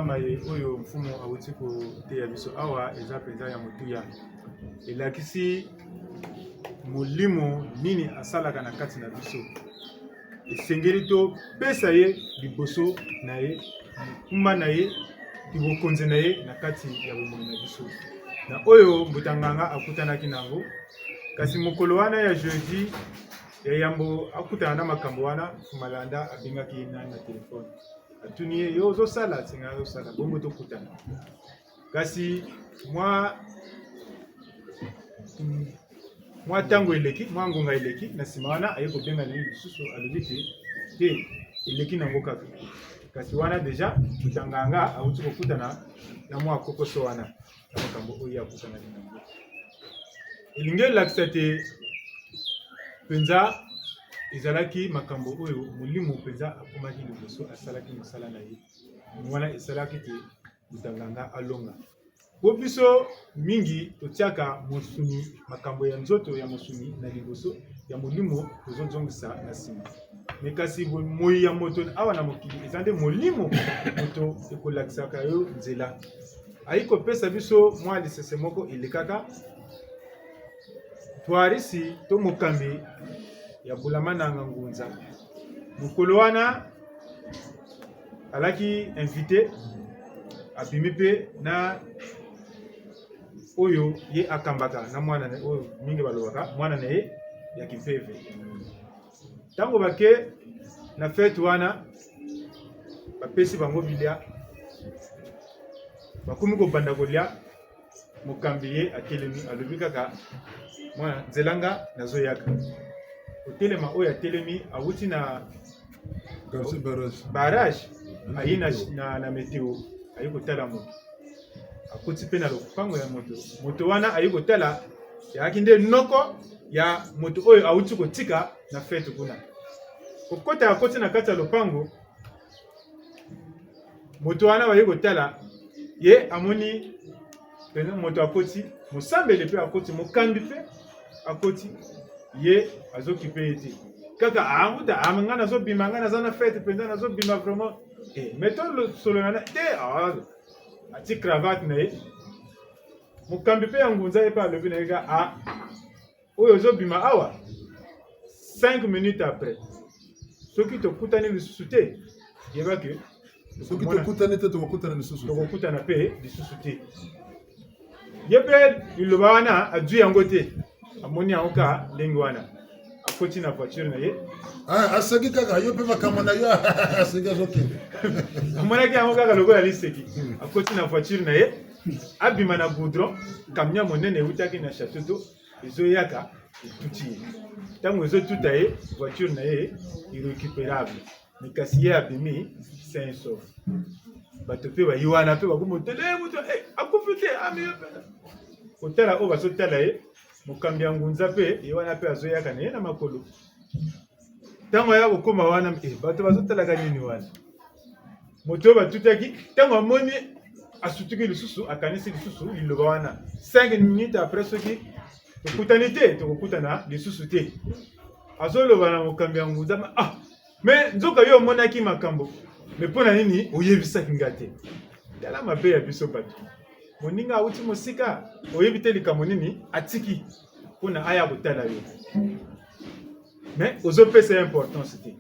maye oyo mfumo awuti ko teya biso awa eza penza ya mutuya elakisi mulimo nini asalaka na kati na biso esengeli to pesa ye liboso na ye kumba na ye libokonzi na ye na kati ya bomoi na biso na oyo mbutanganga akutanaki nango kasi mokolo wana ya jeudi ya yambo akutana na makambo wana malanda abengaki na telefone atuniye yo zo sala tinga zo sala bongo to kutana kasi mwa tango eleki mwa ngonga eleki na simawana ayeko benga ni bisusu alobiti te eleki nango kaka kasi wana deja tutanganga auti ko kutana na mwa kokoso wana makambo oya kutana nango elingeli laksate penza izalaki makambo oyo mulimo penza akomaki liboso asalaki mosala na ye wana esalaki te mutanganga alonga po biso mingi totiaka mosuni makambo ya nzoto ya mosuni na liboso ya molimo tozozongisa na nsima me kasi moi ya moto awa na mokili eza nde molimo moto ekolakisaka yo nzela ayi kopesa biso mwa lisese moko elekaka twarisi to mokambi ya bulama nanga ngunza mukolo wana alaki invité abimi pe na oyo ye akambaka na mwana na oyo mingi balobaka mwana na ye ya kimpeve tango bake na fete wana bapesi bango bilia bakomi kobanda kolia mokambi ye atelemi alobi kaka mwana nzelanga nazoyaka kotelema oyo atelemi awuti na barrage ayi na meteo ayi kotala moto akoti mpe na lopango ya moto wana ayi kotala yaki nde noko ya moto oyo awuti kotika na fete kuna kokota akoti na kati ya lopango moto wana bayi kotala ye amoni pena moto akoti mosambele pe akoti mokambi pe akoti ye azokipe ete kaka amuta amangana zo bimangana zana fete penda na zo bima vraiment mettons solo na te ati cravate na ye mokambi pe ngunza ye pa lebi na ga oyo zo bima awa 5 minutes après soki to kutani lisusu te yeba ke soki to kutani te to kutana lisusu to kutana pe lisusu te yepe iloba wana aju yango te amoni yango ka ndenge wana akoti na voiture na ye aseki kaka yo pe makambo na yo aseki azokende amonaki yango kaka lokola liseki akoti na voiture na ye abima na goudron camion monene eutaki na château ezoyaka etuti ye ntango ezotuta ye voiture na ye irrécupérable mais kasi ye abimi sain sauf bato mpe bayi wana mpe bakomotele moto akufi te amiyo mpe kotala oyo bazotala ye mokambi ya ngunza mpe ye wana mpe azoyaka na ye na makolo ntango aya kokoma wana bato bazotalaka nini wana moto oyo batutaki ntango amoni asutuki lisusu akanisi lisusu liloba wana 5 minutes après soki tokutani te tokokutana lisusu te azoloba na mokambi ya ngunza me nzoka yo omonaki makambo me mpo na nini oyebisaki nga te tala mabe ya biso bato moninga awuti mosika oyebi te likambo nini atiki mpona aya kotala yo me ozopesa ya importance te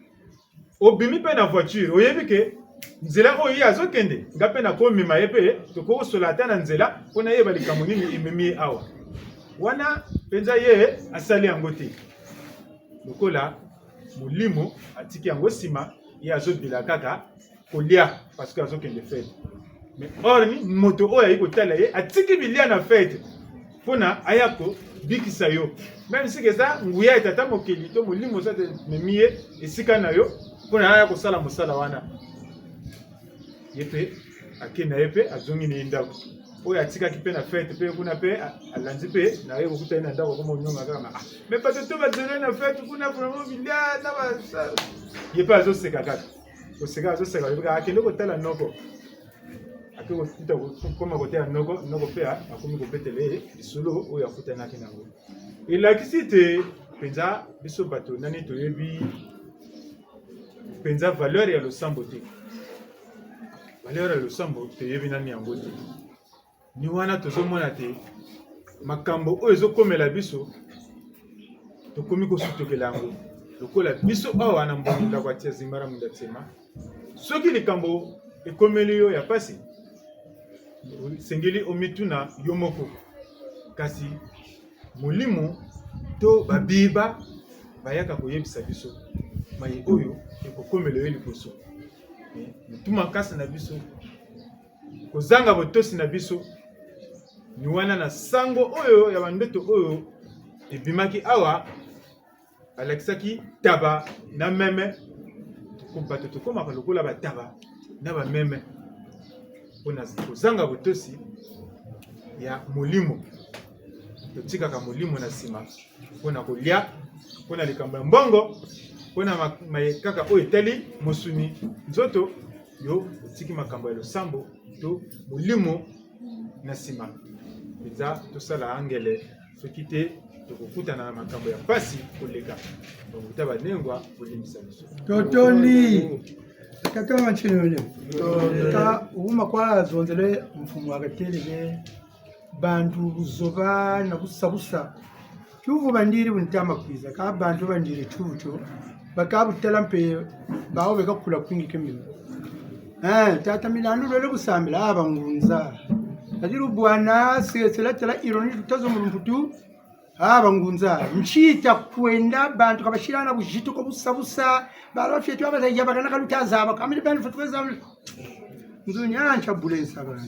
obimi mpe na voiture oyebi ke nzela oyo ye azokende nga mpe nakomema ye mpe tokokosola ata na nzela mpona yeba likambo nini ememi ye awa wana mpenza ye asali yango te lokola molimo atiki yango nsima ye azobila kaka kolia parce que azokende fete mais or ni moto oyo ayi kotala ye atiki bilia na fete mpona aya kobikisa yo même sike eza nguya etata mokili to molimo oza memi ye esika na yo mpona aya kosala mosala wana ye mpe akenda ye mpe azongi na ye ndako oyo atikaki mpe na fete mpe kuna mpe alandi mpe na ye kokuta ye na ndako koma onyonga kaka mais bato to bazele na fete kuna vraiment bilia na ye mpe azoseka kaka koseka azoseka yebika akende kotala noko ake kokuta koma kotala noko mpe akomi kobetela ye lisolo oyo akutanaki nango elakisi te mpenza biso bato nani toyebi mpenza valeur ya losambo te valeur ya losambo toyebi nani yango te ni wana tozomona te makambo oyo ezokomela biso tokomi kosutokela yango lokola biso awa na mbongo ndako atia zimbara munda tsema soki likambo ekomeli yo ya pasi sengeli omituna yo moko kasi molimo to babiba bayaka koyebisa biso maye oyo ekokomela yo liboso mutu makasi na biso kozanga botosi na biso ni wana na sango oyo ya bandoto oyo ebimaki awa alakisaki taba na meme bato tokomaka lokola bataba na bameme mpona kozanga botosi ya molimo totikaka molimo na nsima mpona kolia mpona likambo ya mbongo mpona kaka oyo etali mosuni nzoto yo otiki makambo ya losambo to molimo na nsima mpenza tosala angele soki te tokokutana na makambo ya mpasi koleka bakuta banengwa kolimisa biso totoli kaka machinole ka uma kwa zonzele mfumo akatelele bantu buzoba na busabusa chuvu bandiri buntama kwiza ka bantu bandiri chucho bakabutela mpe bawo bekakula kwingi kemino tata milandu lole kusambila abangunza adiru bwana seselatela ironi tutazo mulumputu abangunza nchita kwenda bantu kabashirana bujito ko busabusa barafyetu abazajya bagana kalutaza abakamili bani fatweza nzunyancha bulensa bana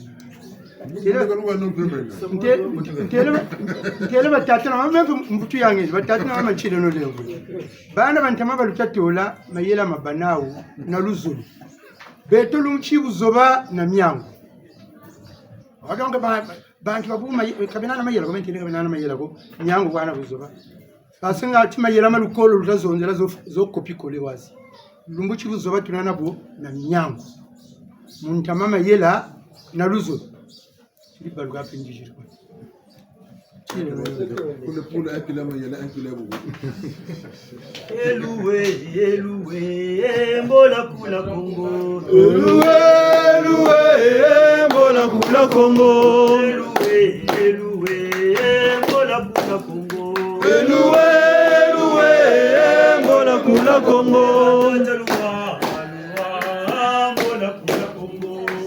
ntele batatu na mamembe mbutu yange batatu na mama chile no leo bana bantama balutatola mayela mabanawu na luzulu beto lumchibu zoba na myango ajonga bantu babuma kabina na mayela komenti kabina na mayela ko myango bwana buzoba basenga ati mayela malukolo lutazonzela zo kopi kole wazi lumbuchi buzoba tunana bo na myango muntama mayela na luzulu baluga pinjiri kwa Pule akila mayela akila bubu. Eluwe, mbola kula Kongo. Eluwe, mbola kula Kongo. Eluwe, mbola kula Kongo. Eluwe, mbola kula Kongo.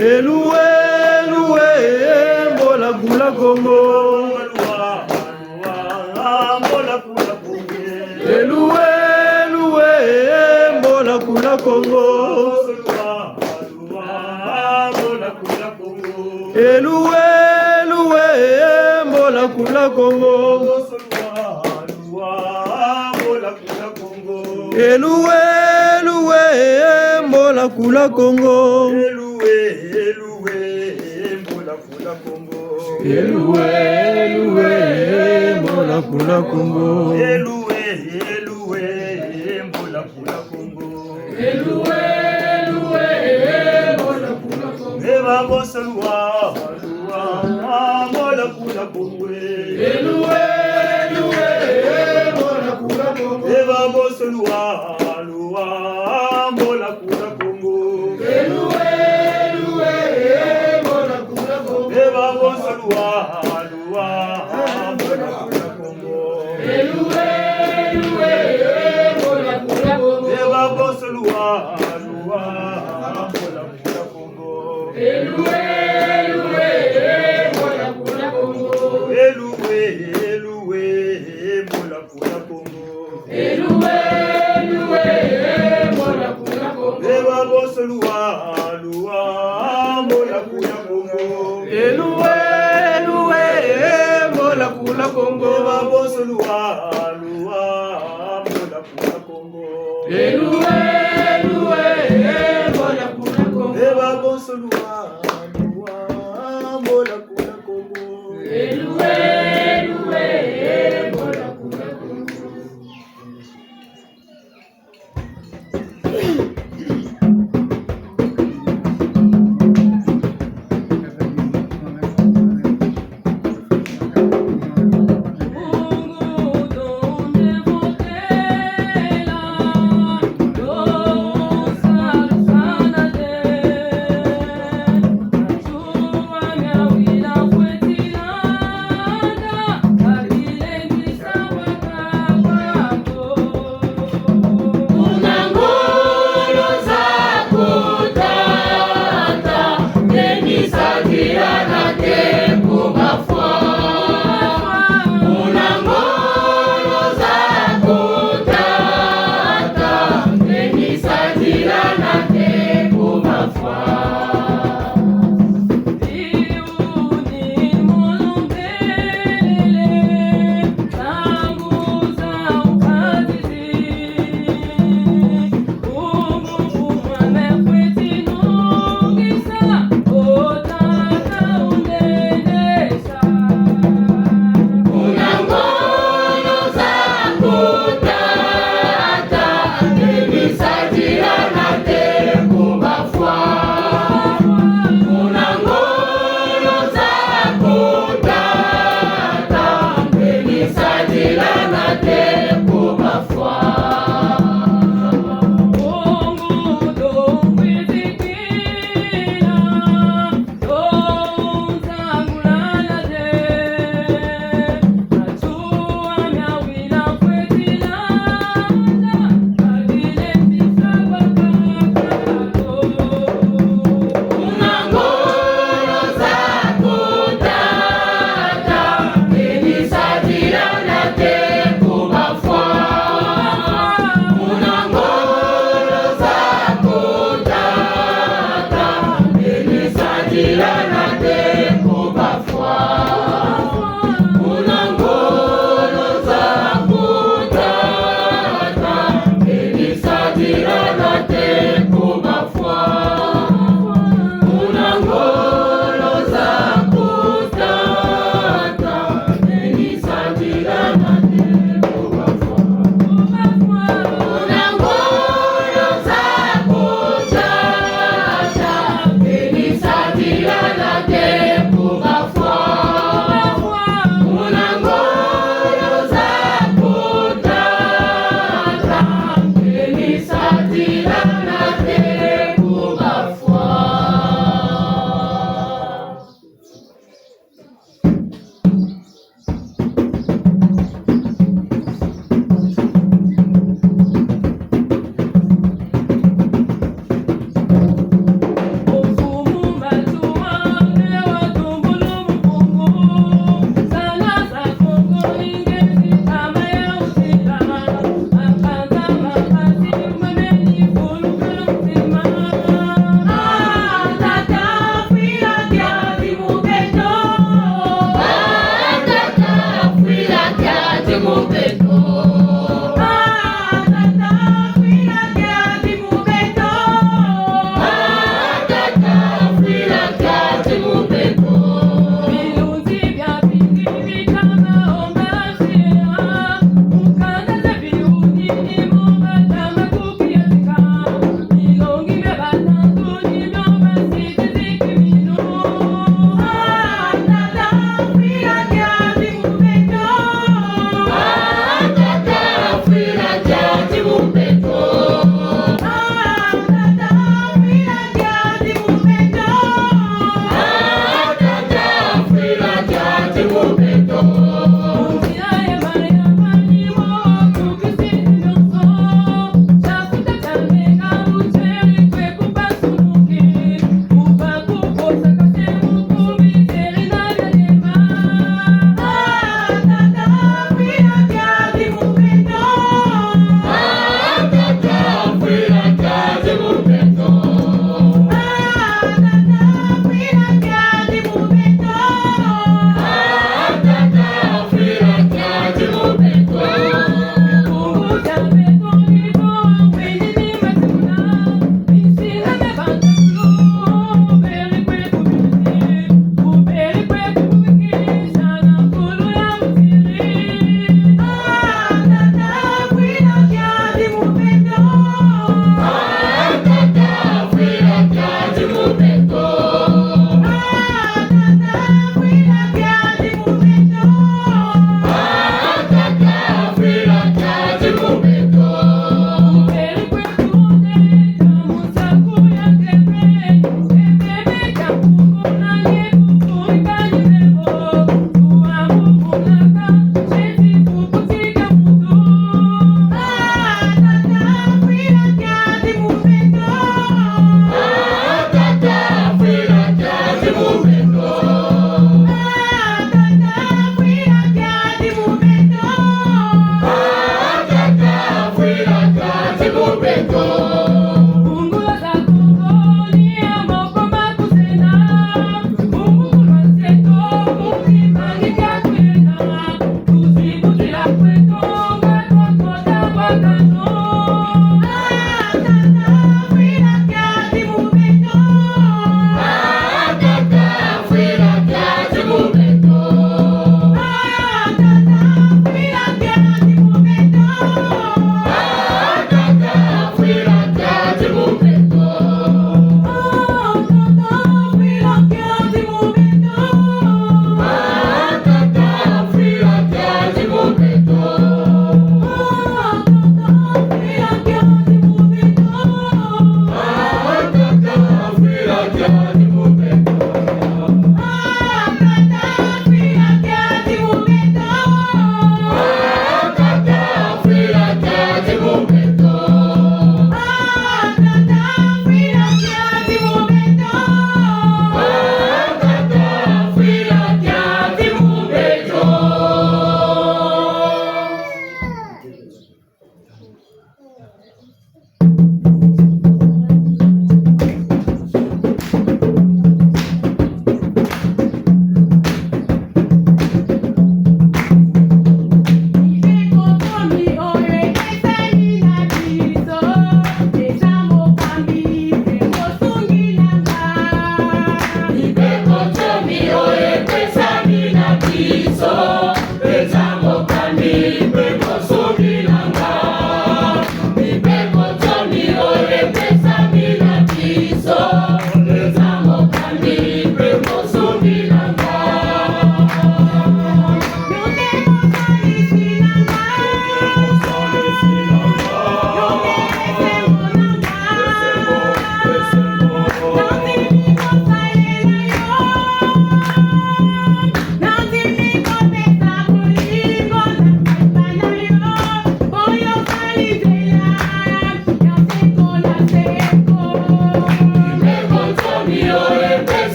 Eluwe, mbola kula Kongo. Eluwe, mbola kula Kongo. Eluwe, mbola kula Kongo. Eluwe, mbola kula Kongo. Eluwe, mbola kula Kongo. Eva bosalwa, mola kula Kongo. Eva bosalwa, mola kula Kongo. Eva bosalwa, mola kula Kongo. Eva bosalwa,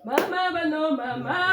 Mama,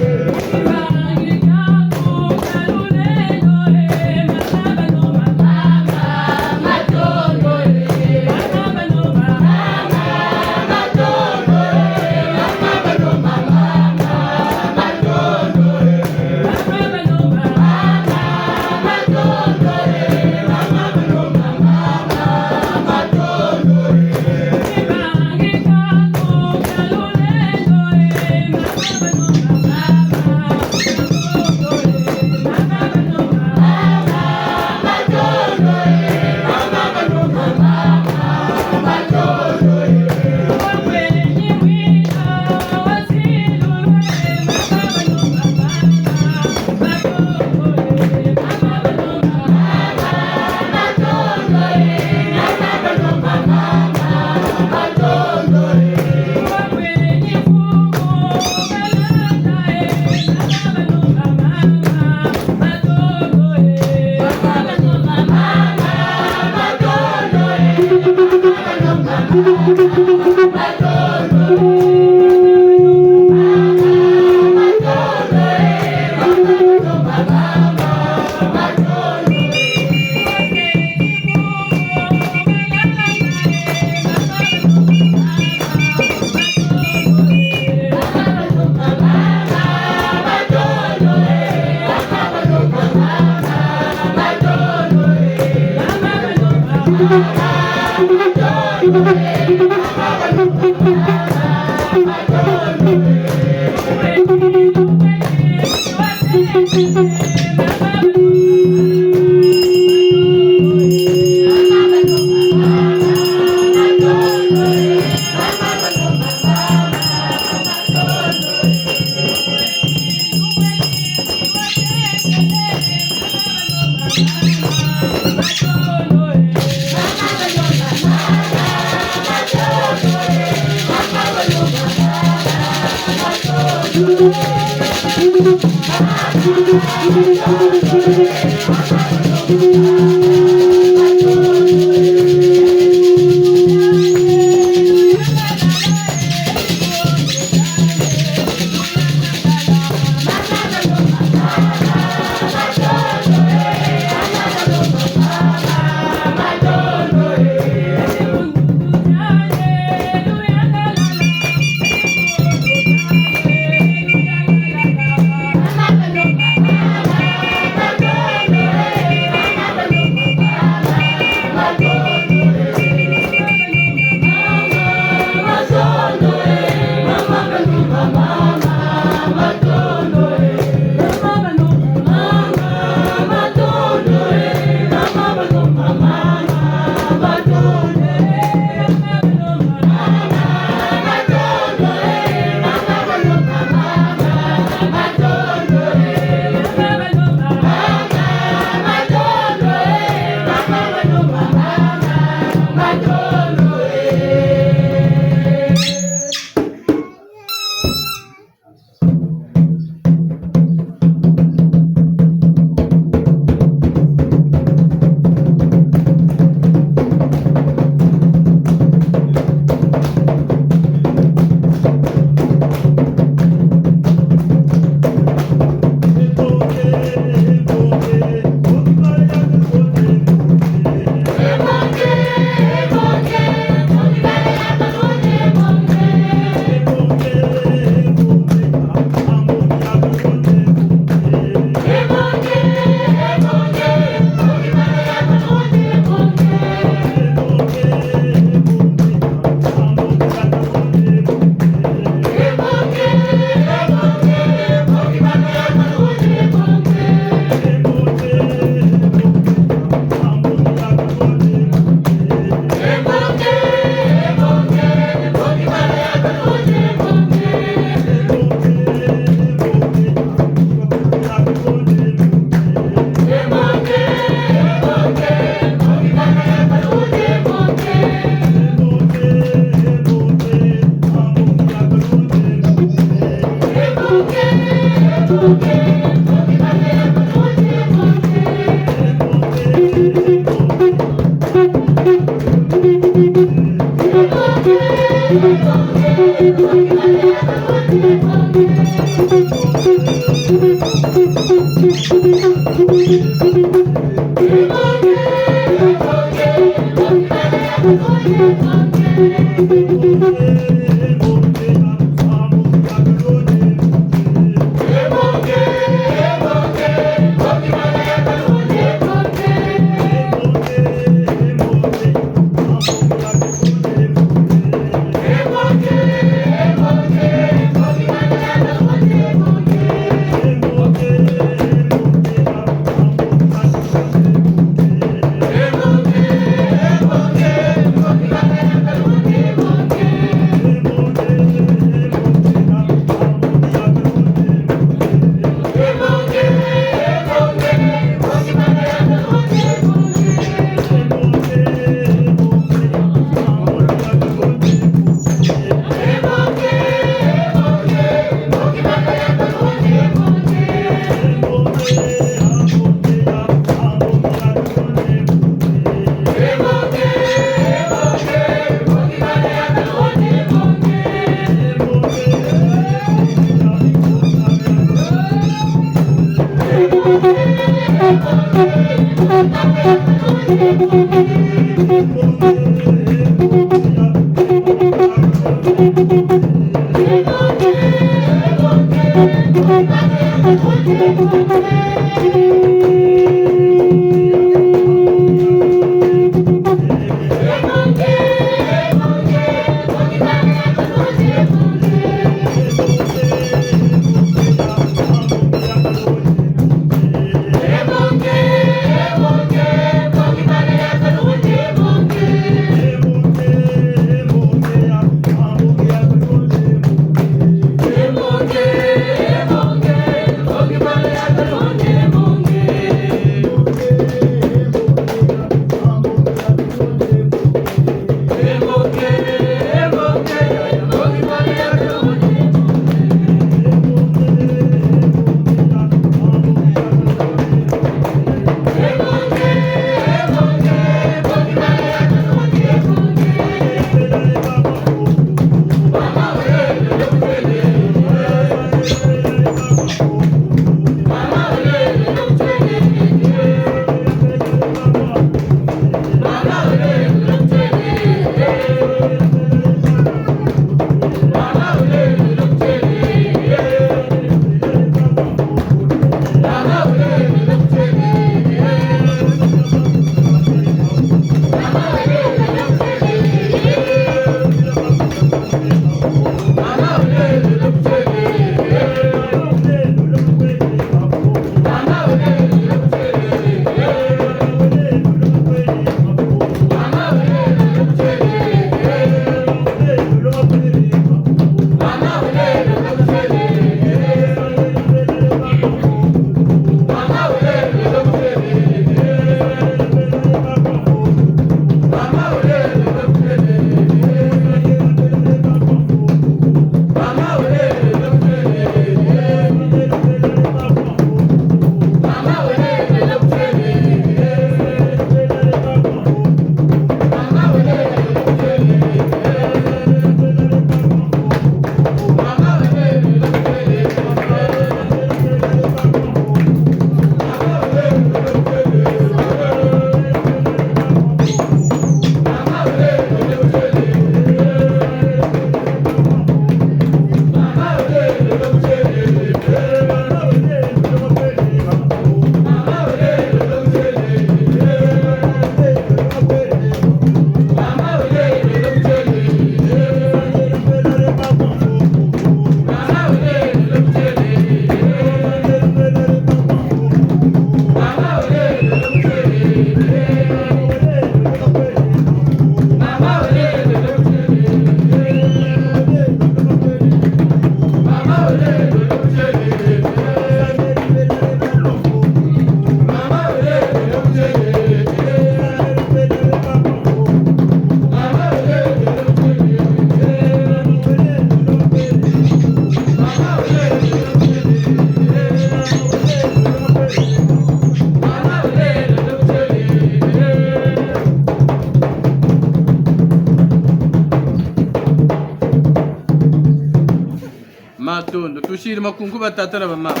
matondo tushiri makungu batata na bamama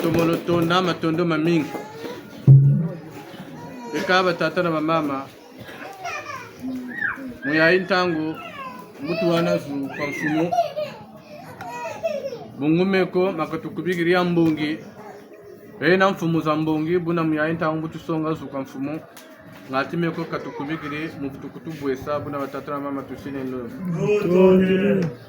tomolotonda matondo mamingi eka batata na bamama muyayi ntango mutu wana zu kwa mfumo bungumeko makatukubigiri ya mbungi na mfumo za mbungi buna muyayi ntango mutu songa zu kwa mfumo ngati meko katukubigiri mubutukutu bwesa buna batata na mama tushine ndo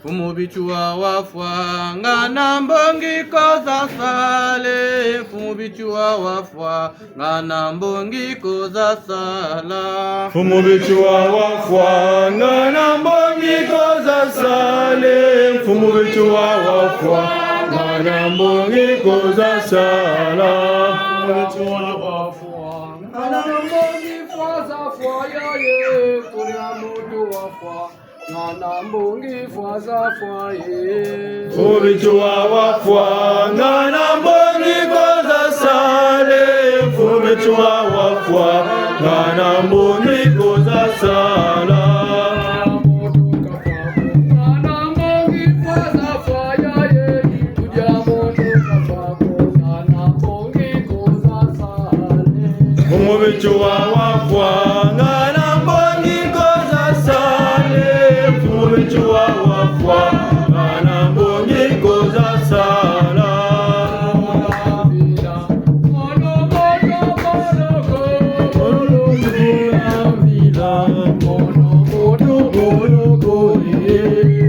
Fumubichua wafwa ngana mbongi koza sale Fumubichua wafwa ngana mbongi koza sala Fumubichua wafwa ngana mbongi koza sale Fumubichua wafwa ngana mbongi koza sala Fumubichua wafwa ngana mbongi koza fwa yaye Kuria mutu wafwa ngana mbongi fwaza fwaye Fumubichua wafwa ngana mbongi koza sale Fumubichua wafwa ngana mbongi koza sala Fumubichua wafwa ngana mbongi koza sale Fumubichua wafwa ngana mbongi koza sala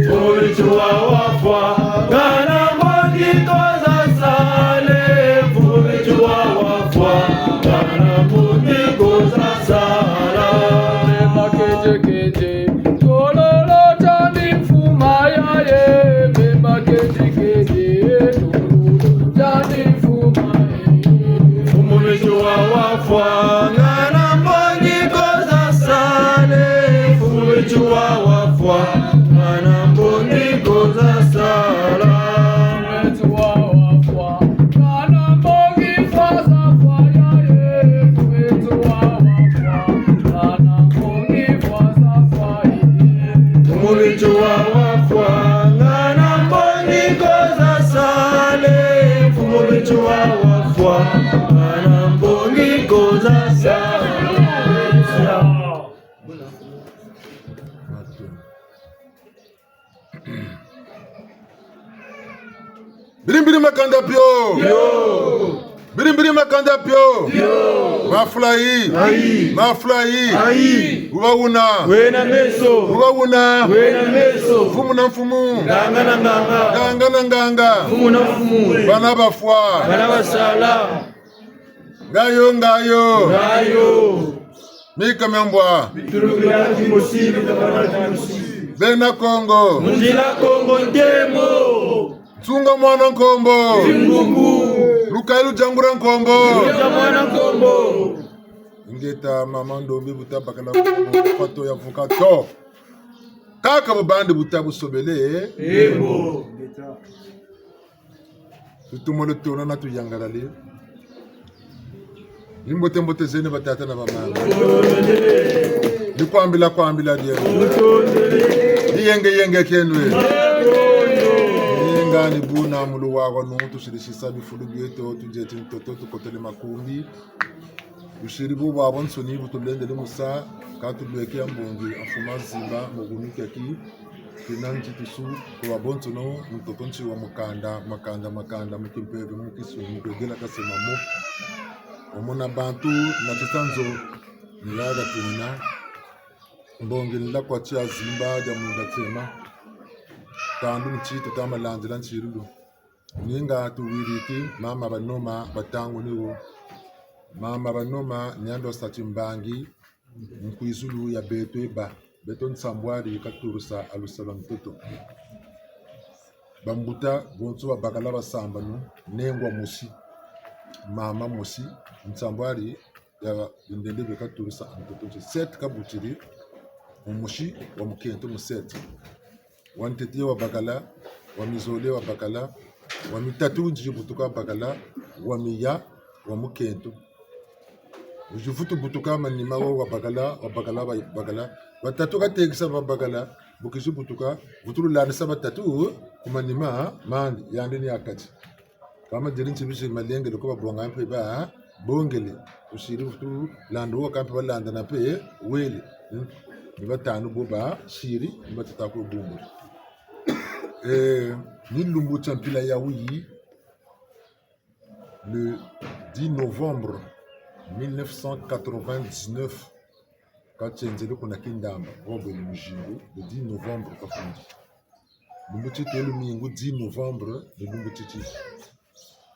Fumubichua wafwa ngana mbongi koza sale Fumubichua wafwa ngana mbongi koza sala Mema keje keje Tololo chani fuma yaye Mema keje keje Tololo chani fuma yaye Fumubichua wafwa ngana mbongi koza sale Fumubichua wafwa ngana mbongi koza sala Fumubichua wafwa ngana mbongi fwaza fwa yaye Fumubichua wafwa ngana mbongi fwaza fwa yaye Fumubichua wafwa ngana mbongi koza sale Fumubichua wafwa ngana mbongi koza sala Birimbiri makanda pyo. Birimbiri makanda pyo. Mafulai. Mafulai. Ubawuna. Wena meso. Ubawuna. Wena meso. Fumu na mfumu. Nganga na nganga. Nganga na nganga. Fumu na mfumu. Bana bafwa. Bana basala. Ngayo ngayo. Ngayo. Mika membwa. Biturugila timosili tabana timosili. Bena Kongo. Munjila Kongo ndemo. Tsunga mwana nkombo. Ngungu. Lukailu jangura nkombo. Luka mwana nkombo. Ngeta mama ndombi buta bakala fato ya vokato. Kaka bubandi buta busobele. Ebo. Tutumolo tona na tuyangalale. Limbote mbote zene batata na bamama. Likwambila diye. Yenge kenwe. Ngani buna mulu wako nutu shirishisa bifulu bieto tujeti mtoto tukotele makumbi ushiribu wabon soni butulende musa katu lweke ambongi afuma zimba muguniki aki kinanji tusu kwa bontono mtotonchi wa makanda mkimpeve mukisu mkwegela kasema mo omona bantu na titanzo nilaga tunina mbongi nila kwa chia zimba ya mungatema tandu mchito tama landila nchirulo ninga tuwiriki mama banoma batangu niwo mama banoma nyando statimbangi mkwizulu ya beto eba beto nsambwari katurusa alusala mtoto bambuta bonso babakala basamba no nengwa musi mama musi nsambwari ya ndende bekaturusa mtoto set kabutiri umushi wa mkento museti wantete wa bakala wa mizole wa bakala wa mitatu njibutuka bakala wa miya wa mukento ujufutu butuka manima wa bakala watatu ka tekisa wa bakala bukishi butuka butulu lana sabatatu kumanima mandi yandini akati kama jirinchi bishi malengele ko babonga mpe ba bongele ushiri butulu landa wo kampe balanda na pe wele ni batanu boba shiri ni batata ko bumbu ni lumbu champila ya wuyi le 10 novembre 1999 quand Tchenzelo kuna kindamba robo le mujingo le 10 novembre kafundi lumbuti telu mingu 10 novembre le lumbuti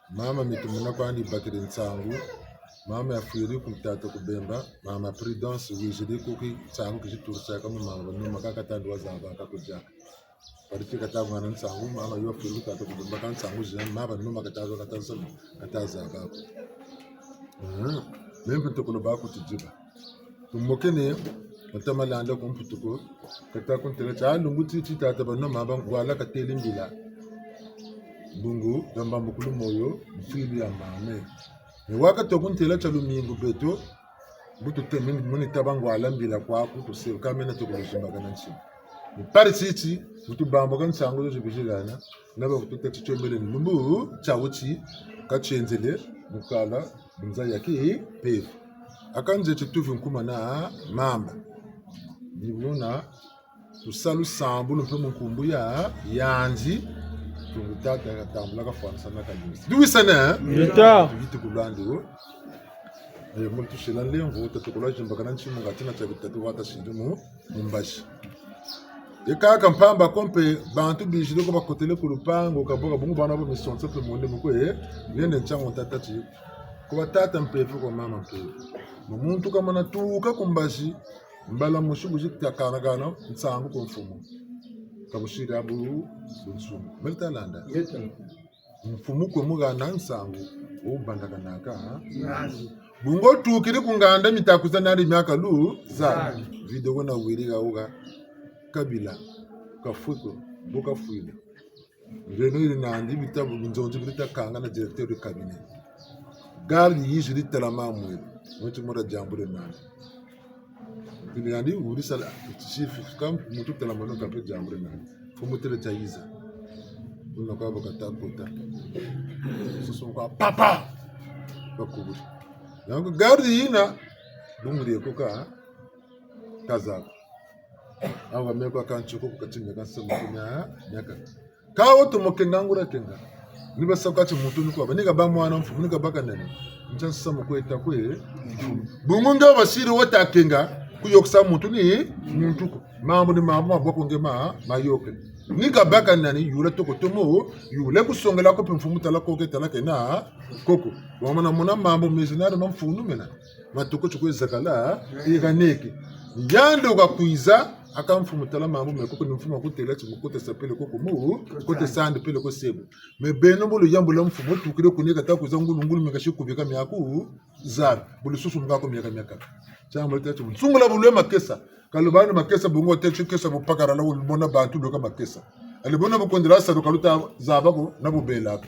mama mitumuna kwandi bakire nsangu mama ya fuiri kumtata kubemba mama prudence wijede kuki nsangu kijitursa kama mama numa kakatandwa zaba kakujaka pariki katabu ngana nsangu mama yo fuiri tata kubemba kan nsangu jina mama numa katazo katazaba membe tokolo ba kutijiba tumokene matamalanda komputuko kata kontela cha lunguti tata banno maba ngwala katelimbila bungu damba mukulu moyo mfili ya mame ni wakati okuntela cha lumingu beto butu temin muni tabangwala mbila kwa kutu se kamena tokolojimba kana nchi ni pari chichi butu bambo kan sango zo bijilana naba butu tete chombele lumbu chawuchi kachenzele mukala bunza yake pevu akanje chituvi nkuma na mamba nibuna tusalu sambu no pemu nkumbu ya yanji tungutaka katambula kafana sana kalisi duwisana Yeta tukulando muntu shilan lengo tatukulaje mbakana nchimu ngatina chabitatu wata shindumu mumbashi ekaka mpamba kompe bantu bijiro ko bakotele ku lupango kaboka bungu bana bo misonse pe monde mukwe nende nchango tatati ko batata mpefu ko mama mpefu muntu kama natuka kumbashi mbala mushubuji takanagana nsangu ko mfumo kabushiri abu bunsumu meltalanda mfumu ko mugana nsangu ubandakanaka bungo tukiri kunganda mitakuza nari myaka lu za video na wiriga uga kabila kafuko boka fuile ngeno iri nandi bitabu nzonzi bitakanga na directeur de cabinet gardi yishiri talama mwe mutu mora jambure nani bilandi uri sala chief kam mutu talama no kapre jambure nani fumu tele chaiza uno kwa boka takota susu kwa papa bakuburi yango gardi ina bunguri koka kaza awa meko kanchuko kukatinga kansema kunya nyaka kawo to mokengangura kenga niba sakati mutu niko baniga ba mwana mfumu niga baka nene nchansa mukweta kwe bungunga basiri wota kenga kuyoksa mutu ni muntu mambo ni mambo aboko ngema mayoke niga baka nene yule toko tomo yule kusongela ko mfumu tala ko ketala kena koko wamana mona mambo mezinari mamfunu mena matoko chukwe zakala iganeke yando kwa kuiza akamfumu tala mambo mekoko ni mfumu akutela chimukote sapele koko mu kote sande pele ko sebu me beno bolo yambo la mfumu tukire kunika ta kuzangulu ngulu mekashi kubika myaku zar bolo susu ngako myaka chambo tete msungula bulwe makesa kalubani makesa bungo tete kesa bupakara la ulmona bantu doka makesa alibona bukondela sa dokaluta zabako na bubela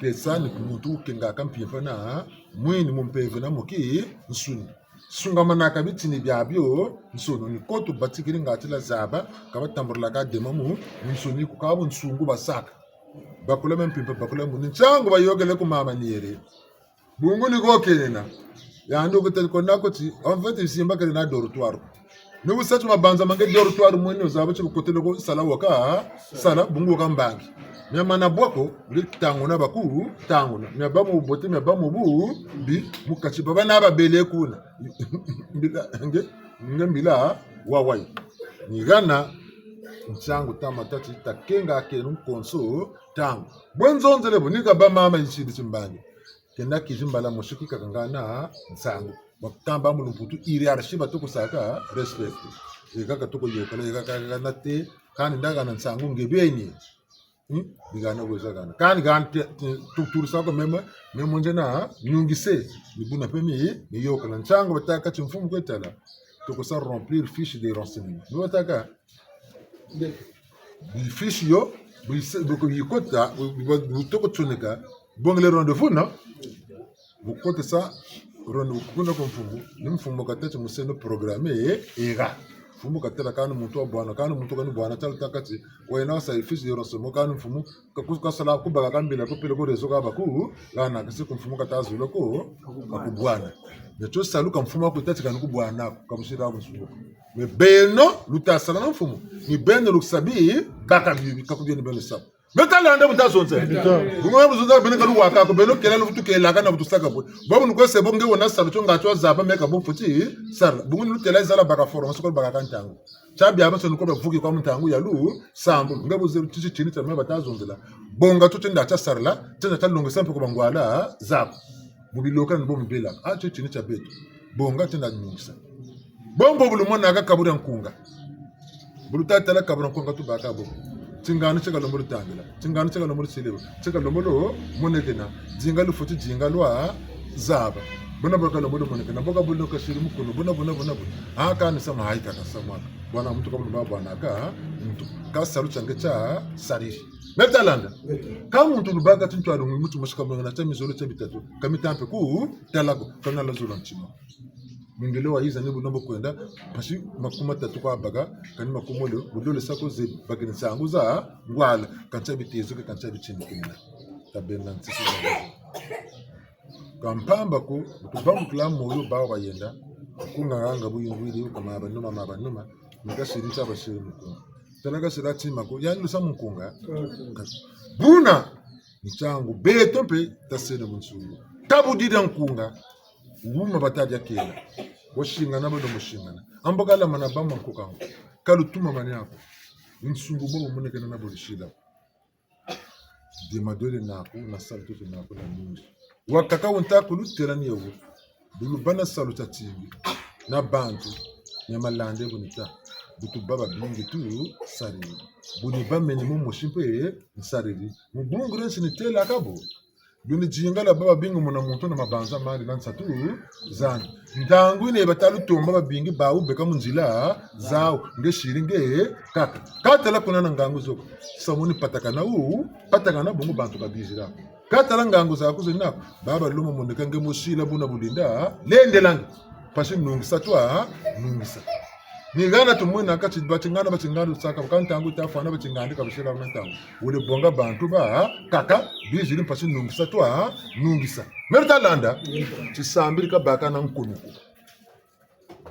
kesa ni muntu kenga kampiyfa na mwini mumpeve na muki nsuni sungamana kabitini byabyo nsono ni koto batikiri ngatila zaba kabatamburla ka demamu nsoni ku kabo nsungu basaka bakula mempimpa bakula mu nchango bayogele ku mama niere bungu ni gokenena yando kutel konako ti en fait isimba kale na dortoir no busatu mabanza mange dortoir mwene zaba chi kotele ko sala waka sala bungu ka mbangi nyama na bwako litango na bakuru tango na bamu bote na bamu bu bi mukachi baba na babele kuna mbila ngembila wawai nigana nchangu tamatati takenga kenu konso tango bwenzonzele bonika ba mama nchidi chimbani kenda kijimbala mushiki kakangana nsangu bakamba mu lumputu iri arshiba to kusaka respect ikaka to koyekala ikaka nate kandi ndaga na nsangu ngebeni digana gozagana kandi ganti tukturu sako mema memonjena nyungise libuna pemi ni yokala nchango bataka chimfumu kwetala to kosa remplir fiche de renseignement no bataka bi fiche yo bi doko yikota to ko tsuneka bongle rendez-vous na bukote sa rendez-vous kuna ko mfumu ni mfumu katete museno programme era mfumu katela kanu muntu wa bwana kanu muntu kanu bwana tala takati wena sa ifisi yoroso mo kanu mfumu kasala kubaga kambila kupele ko rezo kaba ku lana kasi ku mfumu katazulo ko akubwana neto saluka mfumu ko tati kanu kubwana kamushira mfumu me beno lutasala na mfumu ni beno luksabi kaka bibi kakubye ni beno sab metala ande mutazonze ngumwe buzunza beno kalu waka ko beno kela lufutu kela kana butusaka bo bobu nuko sebo nge wona salu tonga twa zaba meka bo futi sar bungu lutela izala baka foro masoko baka kantango chabi abaso nuko bavuki kwa mtangu ya lu sambu nge buze tichi chini tama batazonzela bonga tutenda cha sarla tenda talongo sampe ko bangwala zaba mubiloka ndo mbela acho chini cha beto bonga tenda nyingisa bombo bulumona aka kabura nkunga bulutata la kabura nkunga tu baka bo tingana cheka lombo tangela tingana cheka lombo silebo cheka lombo lo monekena jinga lu futi jinga lwa zaba bona boka lombo monekena boka bulo ka shiri mukono bona aka ni sama haika ka sama bwana mtu kama baba bwana ka mtu ka salu change cha sarifi metalanda kama mtu lubaka tuntu alungu mtu mashika mwana cha mizolo cha bitatu kamitampe ku talako kana la zolo nchima Mingelewa hiza nibu nombo kwenda pashi makuma tatu kwa baga kani makumole budole sako ze bagini zangu za ngwala kancha bitezo kancha bichini kinina tabena ntisi kampamba ko tubamu kila moyo bawo bayenda kunganga buyingwiri kama abanuma mugashirita bashiri mukunga tanaga sirati mako yani lusamu mukunga buna nchangu beto pe tasene munsungu tabudira nkunga Wuma bataja kela washingana bado mushingana ambagala manabamba nkokango kalutuma mani yako nsungu bobo munekana na bolishida de madole nako na salto nako na mungu wakaka wontaku luterani yewo bulubana saluta tingi na bantu nyamalande bonita butu baba bingi tu sariri buni bameni mu mushimpe sariri mubungure sinitela akabo Duni jingala baba bingu muna muntu na mabanza mali lansa tu zani. Ndangu ine batalu tomba baba bingi bau beka munjila zao nge shiringe kaka. Kata la kuna ngangu zoko. Samuni patakana bungu bantu babizira. Kata la ngangu zako zina baba lumo mundeka nge mushila buna bulinda lende langi. Pashi nungisa twa nungisa. Ningana tumwena kati bachingana saka kantangu tafana bachingandi kabishira mentangu ule bonga bantu ba kaka bizili mpasi nungisa twa nungisa merta landa tisambiri kabaka na nkunuku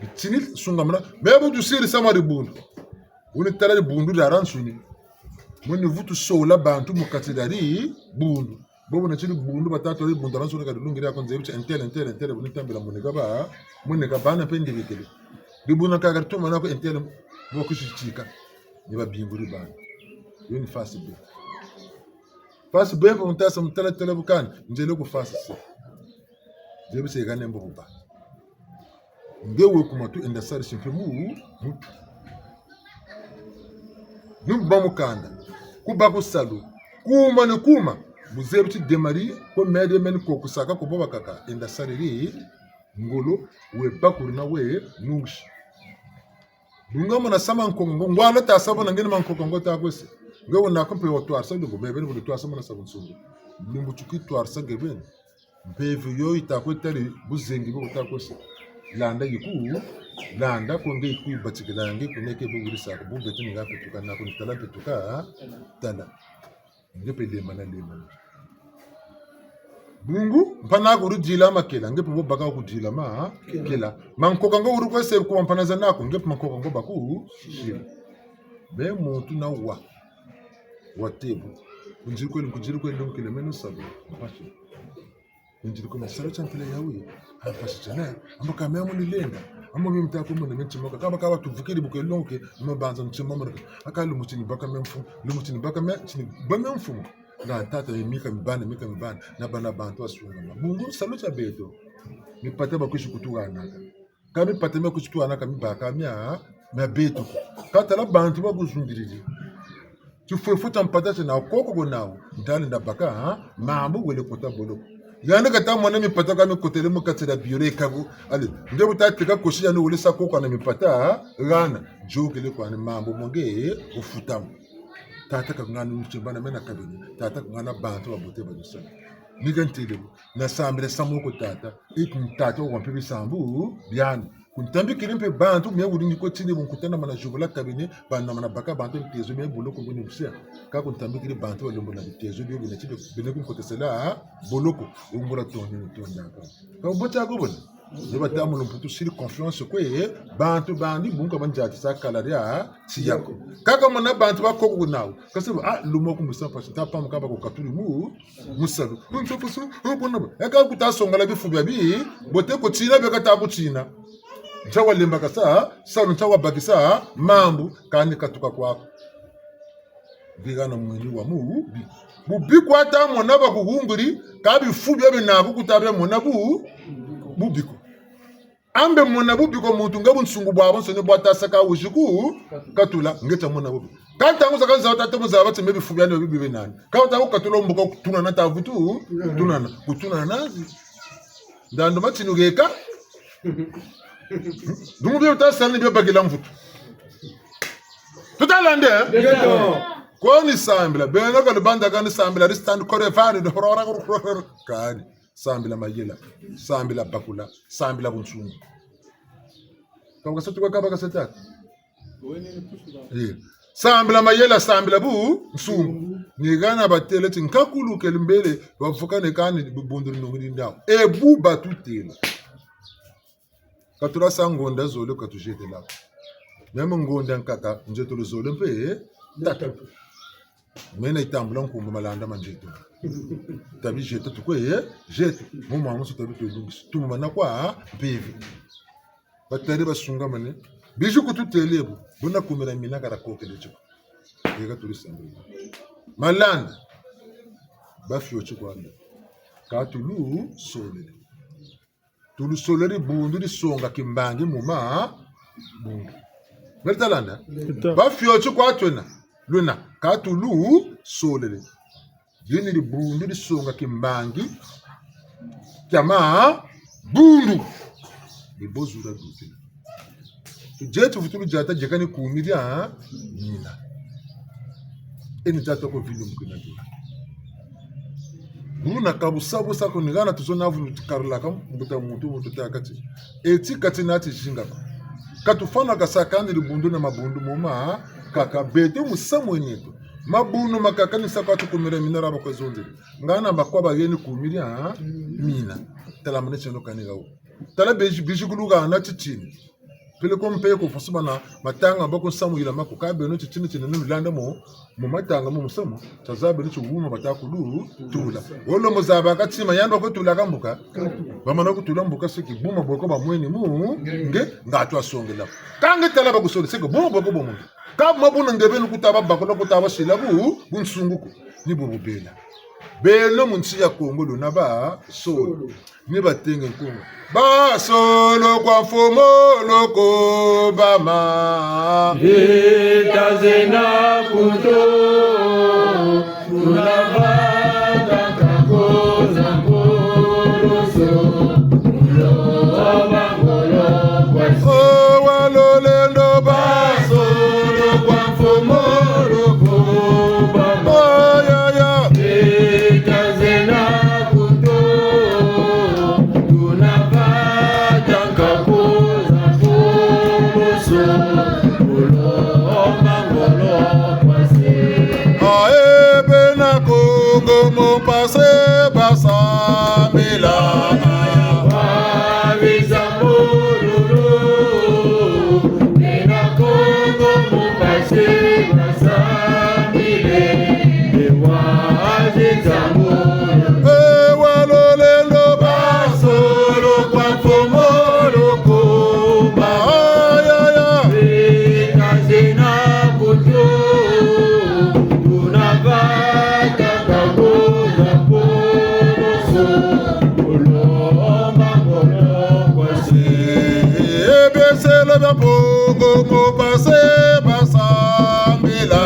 bitini sungamana mebu dusiri samari bundu uni tala bundu daransuni muni vutu sola bantu mukatidari bundu bobo na chini bundu batatu ri bundu daransuni kadulungira konzebicha entele bunitambira munega ba munega bana pende bitele Dibuna kagar tuma na ko entele boku chichika ni ba binguri ba yoni fasi be ko mutasa mutala tele bukan njele ko fasi se jebe se gane mbo ba ngewe kuma tu enda sari simple mutu numba mukanda kuba ko salu kuma muzebti demari ko mede men ko kusaka ko boba kaka enda sari ri ngolo we bakuri na we nungshi Bunga na sama nkongo ngwala ta sabo ngene mankongo ta kwese ngawo na kompe wato arsa ndo bebe ndo to asama na sabun sungu lumbu chuki to arsa geben beve yo itakwetali buzengi bo ta kwese landa yiku landa ko nge ku batikila nge kuneke bo urisa ko bube tuni ngape tuka na ko tala tuka tala nge pele mana Bungu mpana ko rujila makela nge po baka ko jila ma kela mankoka ngo uru kwese ko mpana za nako nge mankoka ngo baku shira be muntu na watebu kunjiri kweli ndo kile meno sabu pashi kunjiri ko masara champele yawe hapashi chana ambaka memu ni lenda amo mimi mtako mo ne chimoka kama kawa tuvukiri buke lonke no banza mchimama akalu mutini baka memfu lumutini baka me chini ba memfu na tata mika mibana na bana bantu asunga mungu saluta beto mipate bakushi kutuwa anaka kami pate me kutuwa anaka mibaka mya beto kata la bantu bakuzungirije tufufuta mpata na koko go nawo ndani ndabaka mambu wele kota bolo yana kata mwana mipata kami kotele mukatira biore kago ale nde butatika koshia no wele sakoko na mipata gana jokele kwa ni mambu monge ufutamu tata kangana mchibana mena kabini tata kangana bantu babote badusa nigantile na sambire samoko tata ikun tata wa pibi sambu biani kuntambi kilimpe bantu me wudini ko tini bon kutana mana jobola kabine banda mana baka bantu tezo me boloko ngoni msia ka kuntambi kili bantu walombo na tezo bi bine chibe bine kun kotesela boloko umbola toni tonda ka bota ko bon je batamu no putu siri confiance ko e bantu bandi bunka banjati sa kalaria tiyako kaka mana bantu ba ko kunawo kasi lumo ku musa pasi ta pam ka ba ko katuli musalu unso fusu bona ba ka kutasongala bifubya bi bote ko tsina be ka ta kutsina Nchawa lemba kasa, sa nchawa bakisa, mambu, kani katuka kwako. Bigana mwenye wa mubi. Bubi kwa ta monaba kuhunguri, kabi fubi abe na kukutabe monabu, bubiko. Ambe monabu biko mutunga bunsungu bwabo sonye bwata saka ushiku, katula, ngeta monabu. Kanta ngusa kanza watata muza wate mebi fubi ane bibi nani. Kanta katula mbuka kutunana tavutu, kutunana nazi. Ndando machi nugeka, Dungu biyo ta sani biyo bagila mfutu. Tutalande? Ko ni sambila. Bena ka banda ka ni sambila. Stand kore fani do horora kani. Sambila mayela. Sambila bakula. Sambila bunsungu. Kama kasatu kwa kaba kasata. Sambila mayela sambila bu nsungu. Ni gana batele tinkakulu kelimbele wafuka ne kani bunduri nungudi ndao. Bu batutela. Katura sangonda zolo katujete la. Même ngonda nkaka njeto lo zolo mpe tata. Mena itambula nkumbu malanda manjeto. Tabi jeto tukwe jeto. Muma amuso tabi tulungis. Tumana kwa bevi. Batari basunga mane. Biju kututelebu. Buna kumira mina kara koke de chiko. Ega tulisambula. Malanda. Bafio chiko anda. Katulu solele. Tulu soleri bundu di songa kimbangi muma bundu. Bertalanda? Ba fiochu kwa twena. Luna. Katulu soleri. Dini di bundu di songa kimbangi. Kama bundu. Di bozura duti. Tujetu futulu jata jekani kumidia nina. Eni jata ko vilu mkina duti. Muna kabusabu sako nigana tuzona avu karla kam mbuta mutu takati eti kati nati jinga katufana kasakandi libundu na mabundu moma kaka bete musamwe nyeto mabunu makakani sakatu kumira minara bakozonde ngana bakwa bageni kumiria mina tala mane cheno kaniga u tala beji kuluga na chichini pele kompe ko fosubana matanga bako samu ila mako kabe no chichini chini no landa mo matanga mo musamo tazabe no chuguma batakulu tula wolo muzaba katima yando ko tula kambuka bamana ko tula mbuka siki buma boko ba mweni mu nge ngatwa songela kange tala bakusole siko buma boko bomu ka mabuna ngebe no kutaba bakolo kutaba silabu bunsunguko ni bubela belo munsi ya Kongo lona ba solo ni batenge Kongo ba solo kwa fomo loko bama itazena kuto tunavanga kakoza koroso uloba ngolo kwa o walolendo ba solo kwa fomo loko bama Mon passé basa mila avisa mororo nena Kongo mon passé basa mile ewa avisa mororo walolendo basolo kwa fomoro komba ayaya ekazena kuto tunavaka Ebesele ba pongo mo pase basa mila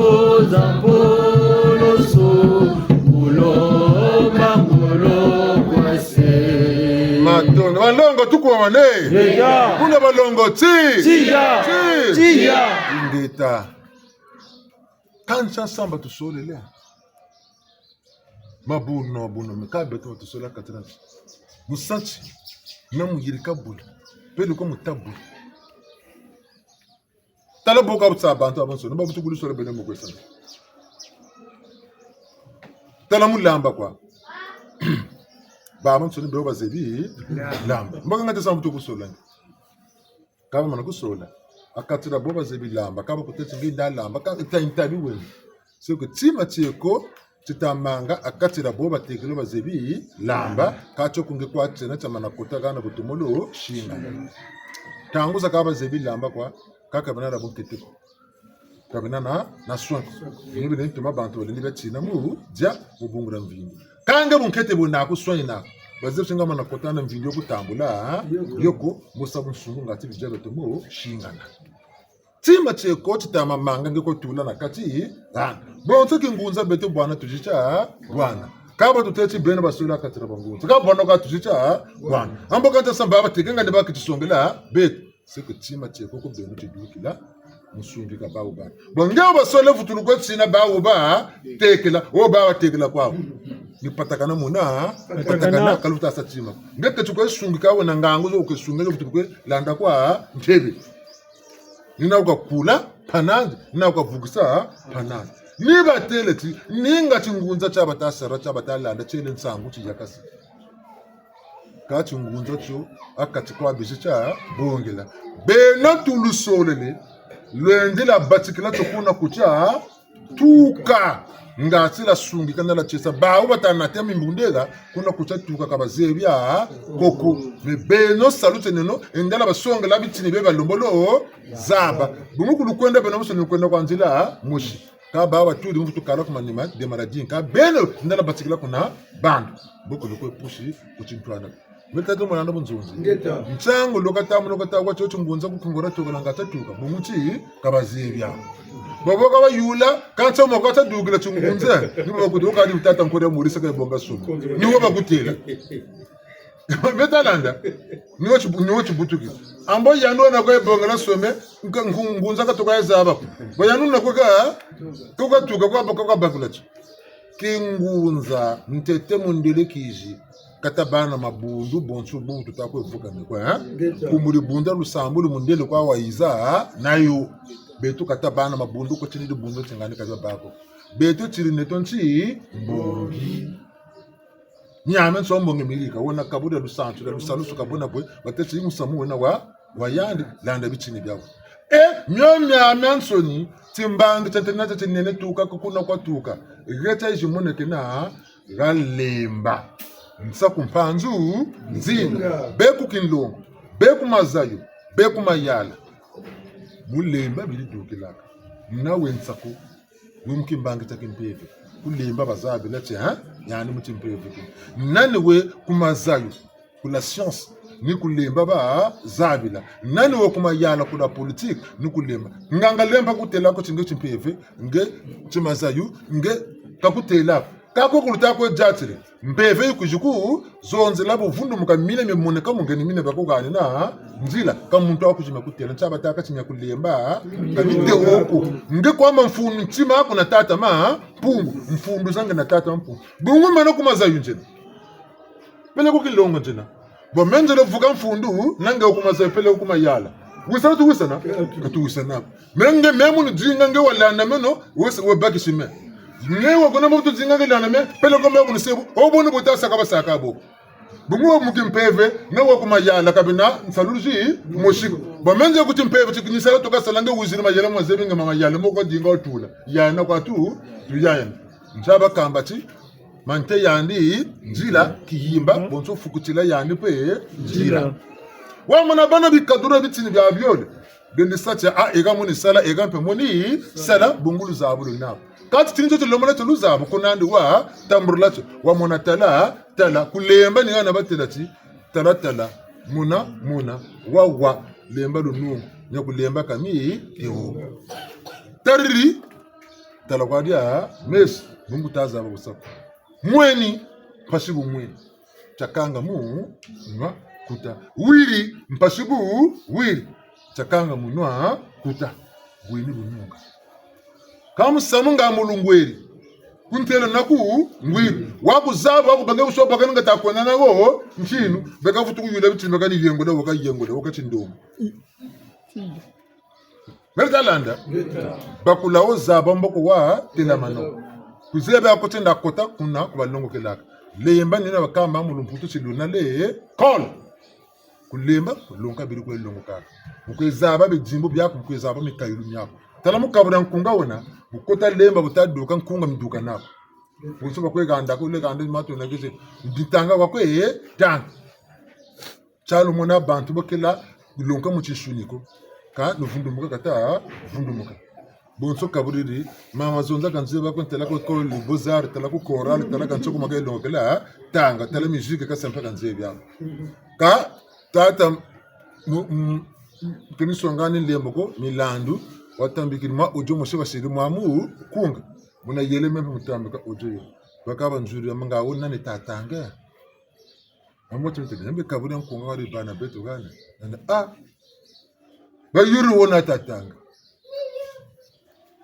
zambo zambo so mulomba mulo kwase matondo balongo tuko wane kuna balongo tia ngeta kancha samba tusolele mabuno mekabe to sola katran musanchi na muyirika bula pele ko mutabu tala boka butsa bantu abanso no babutu gulu solo bene mo kwesa tala mulamba kwa ba abanso ni beba zebi lamba mbanga ngate sambu tukusola kama mana kusola akatira boba zebi lamba kama kutetse nginda lamba ka taintabi wewe siko tima cheko chitamanga akatira boba tekelo bazebi lamba kacho kunge kwa tsena chamana kotagana butumolo shinga tanguza kaba zebi lamba kwa kaka bana rabu ketiko kabina na soin ni bene tuma bantu le libe tsina mu dia mubungura mvinyo kanga bunkete bona ku soin na bazebi singa mana kotana mvinyo kutambula yoko musabu nsungu ngati bijalo tumo shingana tima cheko chitama manga ngeko tula na kati bonso kingunza beto bwana tujicha bwana kaba tuteti bene basula katira bangunza kaba bwana ka tujicha bwana ambo kanta samba batekenga ndeba kitisongela beto seko tima cheko ko bene tidukila musungi ka bawo ba bonga basole futulu ko tsina bawo ba tekela o ba tekela kwao ni patakana muna patakana kaluta satima ngeke tukwe sungi ka wona ngangu zo ke sungi futulu landa kwa ntebe nina ukakula panandi nina ukavugisa panandi niba teleti ninga chingunza chabatasara chabatalanda chele nsangu chijakasi ka chingunza cho akati kwa bisha bongela bena tulusolele lwendi la batikila tokuna kucha tuka ngati la sungi kana la chesa bawo batana temi mbundega kuna kucha tuka kabazebya koko beno salute neno endala basonga la bitini beba lombolo zaba bumukulu kwenda beno musoni kwenda kwanzila mushi ka bawa tudi mfutu kala kuma nima de maradin ka beno ndala batikila kuna bandu bukulu ko pushi kuchintwana metato mwana bunzunzi mchango lokata kwa chocho ngunza kukungora toka ngata tuka bumuchi kabazebya babo kaba yula kancha mo kata dugila chungunza nibo bakuduka ndi utata nkore muri saka bonga sumu niwo bakutela betalanda niwo chibutuki ambo yanu na kwa bonga na some ngunza katoka yazaba bo yanu na kwa tuka kwa bakulachi kingunza ntete mundele kiji katabana mabundu bonsu buntu takwevuka mikwa kumuri bunda lusambu mundele kwa waiza nayo betu katabana mabundu ko chini bundu chingani kaza bako betu chiri netonchi mbongi nyame so mbongi milika wona kabuda lusantu lusalusu kabona bwe batechi musamu wona wayandi landa bichini byawo myomya mansoni timbanga tatena tatenene tuka kuna kwa tuka geta ijimone kena galemba nsaku mpanzu nzinga beku kinlongo beku mazayo beku mayala mulemba bilidukilaka nawe nsaku wumkimbanga takimpeve kulemba bazabe lati yani mutimpeve nani we kumazayo kula science ni kulemba ba zabila nani we kumayala kula politique ni kulemba nganga lemba kutela ko chinge chimpeve nge chimazayo nge kakutela kako kuluta ko jatire mbeve yukujuku zonze labo vundu mukamine memoneka mungeni mine bakogani na nzila kama muntu akujima kutela nchaba taka chinya kulemba kamite woko nge kwamba mfundu nchima ako na tata ma pungu mfundu zange na tata mpungu bungu mana kumazayo njena pele kukilongo njena bo menjele vuga mfundu nange ukumazayo pele kumayala wisana tu wisana katu wisana menge memu njinga nge walana meno webaki shime ngewe kona mtu zinga lana me pele ko me sebu obonu butasa ka basaka bo bungu mukimpeve nawo kumayala kabina nsaluluji moshiko bamenze kuti mpeve tikinyisala to kasala nge wuzira majela mwazebi nge mamayala moko dinga otula yana kwa tu tuyayana njaba kambati mante yandi njila kiyimba bonso fukutila yandi pe njila wa mona bana bikadura bitini bya byole bende sacha ega moni sala ega mpe moni sala bungulu zabulu na kati tini chocho lomona tuluzabu kunandi wa tamburulacho wa mona tala kulemba ni ngana batelati tala muna wa lemba lunungu nyakulemba kami ewo tariri tala kwa dia mes mungu taza babusa mweni mpashibu mweni chakanga mu nwa kuta wiri mpashibu wiri chakanga mu nwa kuta bweni bunyunga kamusamunga mulungweri kuntela naku ngwiri wakuzaba wakubange ushoba kananga takwana nago nchinu beka futu kuyula bitimba kani yengo da wakati ndomo Mertalanda bakulawo zaba mboko wa telamano kuzebe akotenda kota kuna kubalongo kelaka leyemba nina bakamba mulumputu chiluna le kol kulemba kulonka biri kwelongo kaka mukwezaba bijimbo byako mukwezaba mikayilu myako tala mukabura nkunga wona bukota lemba butaduka nkunga mduka nako busoba kweganda ko leganda mato na kise bitanga kwakwe tanga chalo mona bantu bokela kulonka muchishuniko ka nuvundumuka kata vundumuka bonso kaburiri mama zonza kanzeba ko tela ko Beaux-Arts tela ko choral tela kan choko maga elongo kala tanga tela musique ka sempa kanzebya ka tata kini songani lemboko milandu watambikiri ma ojo mose basiri mwamu kunga muna yele membe mutambika ojo bakaba nzuri amanga wona ne tatanga amoto tete nembe kaburi nkunga wari bana beto gana bayuru wona tatanga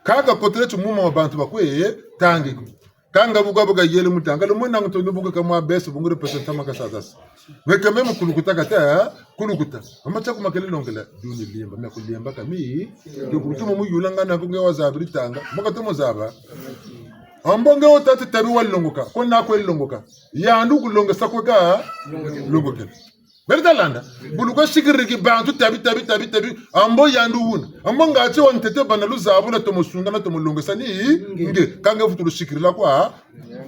kaka kotretu muma wabantu bakwe tangi kanga buga yele mutanga lo mwana ngotondo buga kama beso bungure presenta makasazas weka meme kulukuta kata kulukuta amacha kumakele longela duni limba me kulimba kami yo kutuma mu yulanga na kunge wazabiri tanga makatomo zaba ambonge otati tabi walongoka konna ko longoka ya ndu kulonga sakweka longoka Bertalanda buluko shikiriki bantu tabi ambo yandu wuna ambo ngati ontete banalu zabu na tomosunga na tomolongesa ni nge kanga futulu shikirila kwa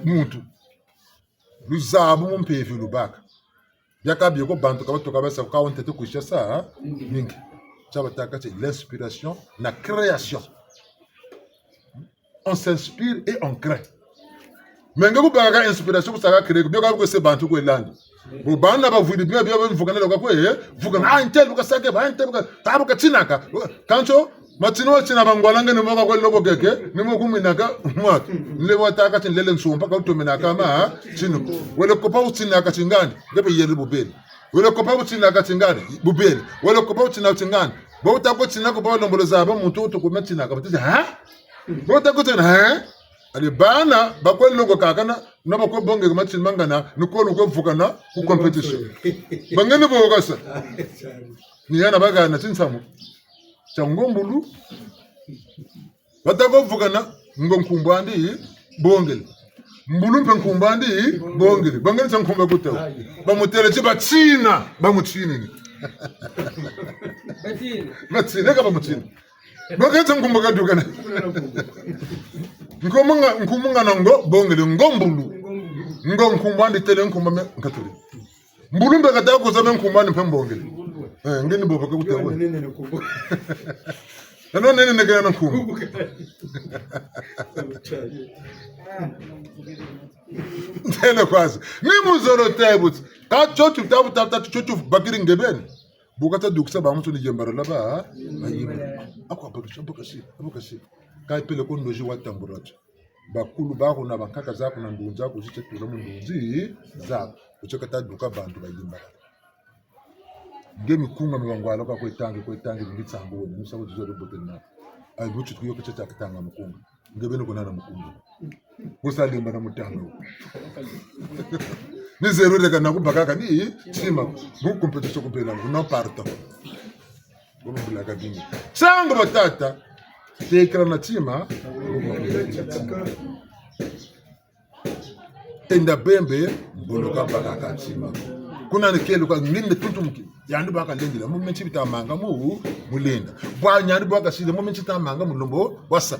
muntu luzabu mumpevi lubaka yakabi ko bantu kabatoka basa ka ontete kushasa ningi chabataka c'est l'inspiration na création on s'inspire et on crée menga kubaka inspiration kusaka créer byoka ko se bantu ko elandi bana bavudi bia bivugana lokwa kwe vugana intel bukasake ba intel buka tinaka kancho matino china bangwalanga ni moka kwa lobo keke ni moku minaka mwatu nle wataka tinlele nsumpa ka utomena kama chino wele kopa utinaka chingani ngebe yeli bubeli wele kopa utinaka chingani bubeli wele kopa utinaka chingani bo utako chinaka ba lombolo zaba muntu utukume chinaka batije ha bo utako tena ha ali bana bakwelongo kakana na bakobonge matini mangana nikolo kwevukana ku competition bangene bokasa ni yana bagana tsinsamu changombulu batakovukana ngonkumbandi bongele mbulu mpe nkumbandi bongele bangene chankumba kutawo bamutele chiba china bamuchini batsine ka bamuchini bangene chankumba kadukana nkumunga nango bongele ngombulu nkumbandi tele nkumba me nkatuli mbulu mbe kata ko zame nkumbandi mpe mbongele ngeni bobo ka kutawo ano nene negana nkumba tele kwazi ni muzoro tebut ka chochu tabu chochu bakiri ngebeni bukata duksa ba mutuni jembara laba ayibu akwa bakashimbokashi kai pele ko ndoji watamburacho bakulu bako na bankaka zako na ndunza ko ziche tula mu ndunzi zako uchoka taduka bantu bayimbara ngemi kunga mwangwala kwa kwetangi ngitsambo wena musako zizoro botena ayibuchi kuyo kecha kitanga mukunga ngebeni konana mukunga musalimba na mutango ni zero reka na kubakaka ni chima bu competition kupela no parto bomo bulaka bingi sango batata tekra na chima tenda bembe boloka bakaka chima kuna nikelo kwa nginde tutumki yandu baka lendila mu menchi bitamanga mu mulenda bwa nyandu baka sile mu menchi tamanga mulombo wasa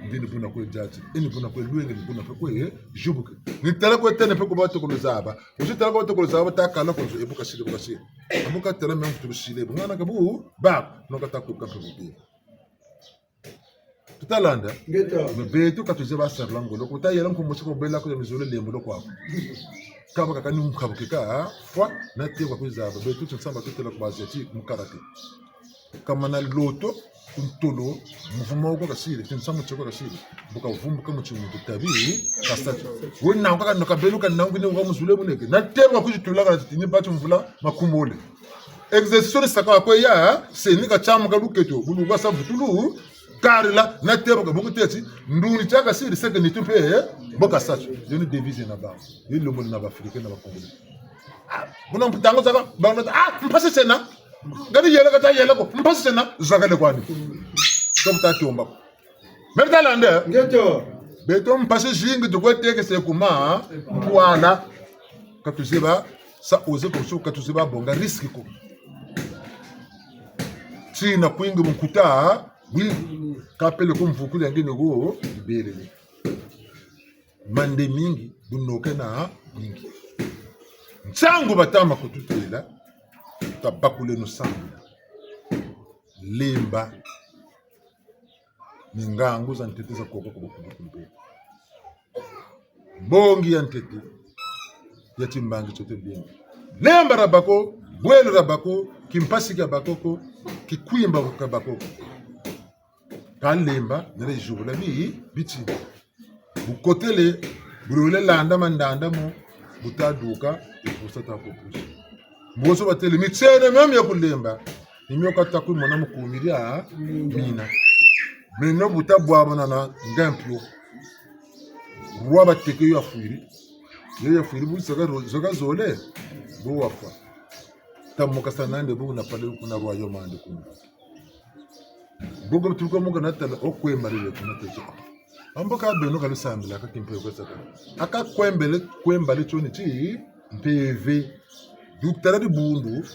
ndini buna kwe jaji ini buna kwe luenge ni buna kwe jubuke ni tala kwe tene pe ko bato ko zaba uji tala ko to zaba ta kala ko ebuka sile buka sile abuka tala men to sile bungana kabu ba no kata ko kampe bubi tutalanda me betu ka tuzeba sarlango lo ko ta yela ko mo ko bela ko mizolo lembo lo kwa kaba kaka ni mkabuke ka fwa na te kwa zaba betu tsamba tutela ko bazeti mukarate kama na loto untolo muvuma uko kasile tinsamu choko kasile buka vumbuka mu chimuntu tabi kasacho wona ukaka nokabeluka nangine uka muzule buneke nateba kuchitula kana tini bacho mvula makumole exercice saka ko ya senika chamu kaluketo buluka sabutulu karila nateba ka bukuteti nduni chaka sile second tupe boka sacho yoni devise na ba yilo mo na ba africain na ba congolais buna mputango zaka bana mpase sena ngani yele kata yele ko mpase sena zakale kwani komta tomba merda lande ngeto beto mpase jingi dukweteke se kuma mpwana katuziba sa oze ko katuziba bonga riski ko tina kwingi mkuta wi kapele ko mvukule ngene go ibere mande mingi bunoke na mingi Nsangu batama kututela tabakule no samba limba ningangu za ntete za koko kumbe bongi ya ntete ya timbangi chote bien lemba rabako bwelo rabako kimpasi ka bakoko kikwimba ka bakoko kalemba nere jubula bi biti bukotele burule landa mandanda mo butaduka iposata kopusha mboso batele mitsene meme ya kulemba nimyoka takwi mona mukumiria mina meno butabwa na ngampyo ruwa bateke yo afiri busaka zoka zole bo wafa tamuka sanande bo na pale kuna ruwa yo mande kuna bogo tuko muka natala okwemarire kuna techo amboka beno kalusambila akakimpe kwesaka akakwembale choni chi PV duktara di bundu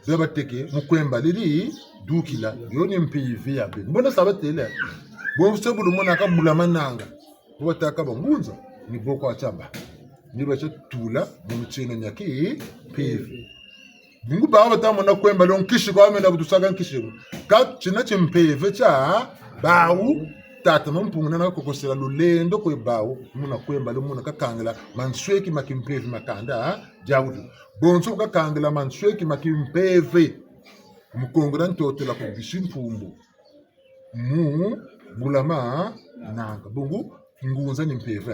beba teke mukwembale li dukila yoni PV ya be mbona sabatele bo sebulu mona ka mulama nanga bo taka bangunza ni boko achamba ni bacha tula mu mchino nyaki PV Mungu baba tamu na kwembale onkishi kwa amena butusaka nkishi ka china chimpeve cha bawu tata mampunguna na kokosela lulendo kwe bawo muna kwemba le muna kakangela mansweki makimpevi makanda jawudu bonso kakangela mansweki makimpevi mukongora ntotela ko bishimfumbu mu bulama nanga bungu ngunza ni mpevi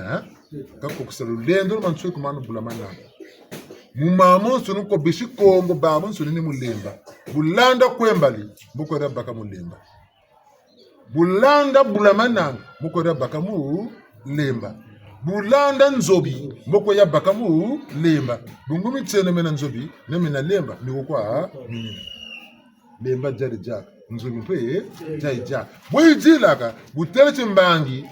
kakokosela lulendo mansweki manu bulama nanga mumamo sunu ko bishikongo babo sunu ni mulemba bulanda kwembali mukora baka mulemba bulanda bulamanang moko ya bakamu lemba bulanda nzobi moko ya bakamu lemba bungumi tsene mena nzobi na mena lemba ni kwa minina lemba jari jak nzobi pe jai jak boy jilaka butele chimbangi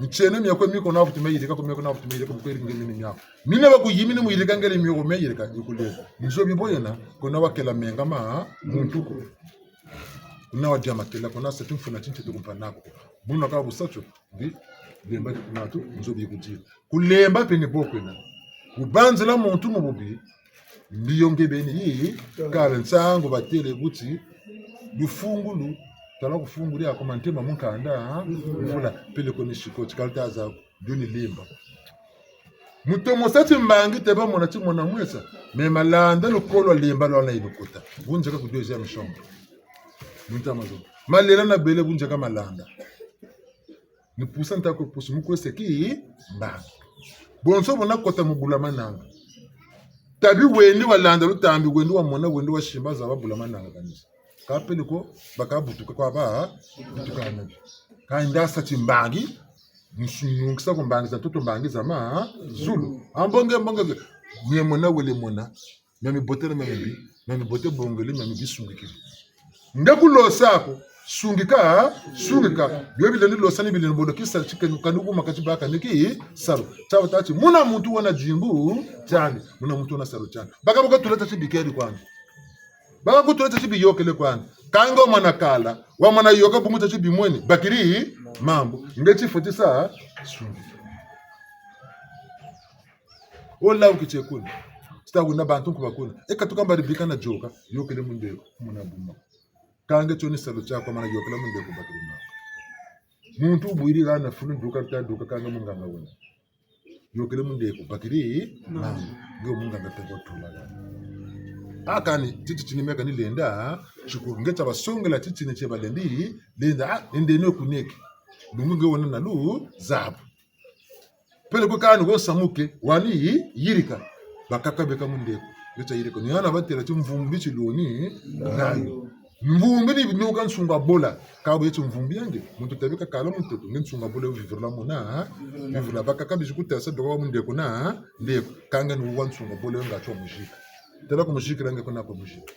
mchene myako miko na futu meyirika ko miko na futu meyirika ko kweri ngene myako mina ba kuyimi ni muyirika ngere myoko meyirika ikulela nzobi boyena kona wakela menga ma muntuko na wadia makela kona setu mfuna chinche tukumpanako muna ka busacho bi lemba kunatu nzobi kujira kulemba pene bokwena kubanzela muntu mububi ndiyo ngebeni yi kale nsango batele buti lufungulu tala kufunguli akoma ntema munkanda mvula pele koni shikoti kaltaza duni lemba mutomo sati mbangi teba mona chimona mwesa me malanda lokolo lemba lona ilokota bunjaka ku deuxième chambre Muntamazo. Malela na bele bunja kama landa. Ni pusa ntako pusu mukwese ki mbangi. Bonso bona kota mubulama nanga. Tabi wendi wa landa lutambi wendi wa mona wendi wa shimba za wabulama nanga kanisa. Kapele ko baka butuka kwa ba butuka nabi. Kaindasa chimbangi nungisa ko mbangi za toto mbangi za ma zulu. Ambonge nye mona wele mona. Mami botere mami bote bongeli mami bisungikiri. Ndakulo sako sungika yobile ni losani bile nbodo kisa chicken kanuku makati baka niki saro chawo tachi muna muntu wana jimbu chani muna muntu wana saro chani baka tuleta chibikeri kwani baka tuleta chibiyokele kwani kango mwana kala wa mwana yoka bumuta chibimweni bakiri mambo ngechi fotisa sungika ola ukichekuni sitagunda bantu kubakuna ekatukamba ribika na joka yokele munde muna buma kange choni salo chako mana yokela munde kubakiri mako muntu ubwiri gana funu duka kanga munganga wona yokele munde kubakiri mako ngo munganga teko tula akani titi chinimeka ni lenda chikungecha basongela titi ne chebalendi lenda ende no kuneki lungu wona nalu zabu pele ko kani go samuke wani yirika bakaka beka mundeko yecha yiriko ni ana batera chumvumbi chiloni ngayo mvumbi ni binuka nsunga bola kabo yecha mvumbi yange muntu tabeka kala muntu nsunga bola vivre la mona vivre la bakaka bijukutesa dogo mundeko na ndeko kanga ni wansunga bola ngacho mujika tela ko mujika range kuna ko mujika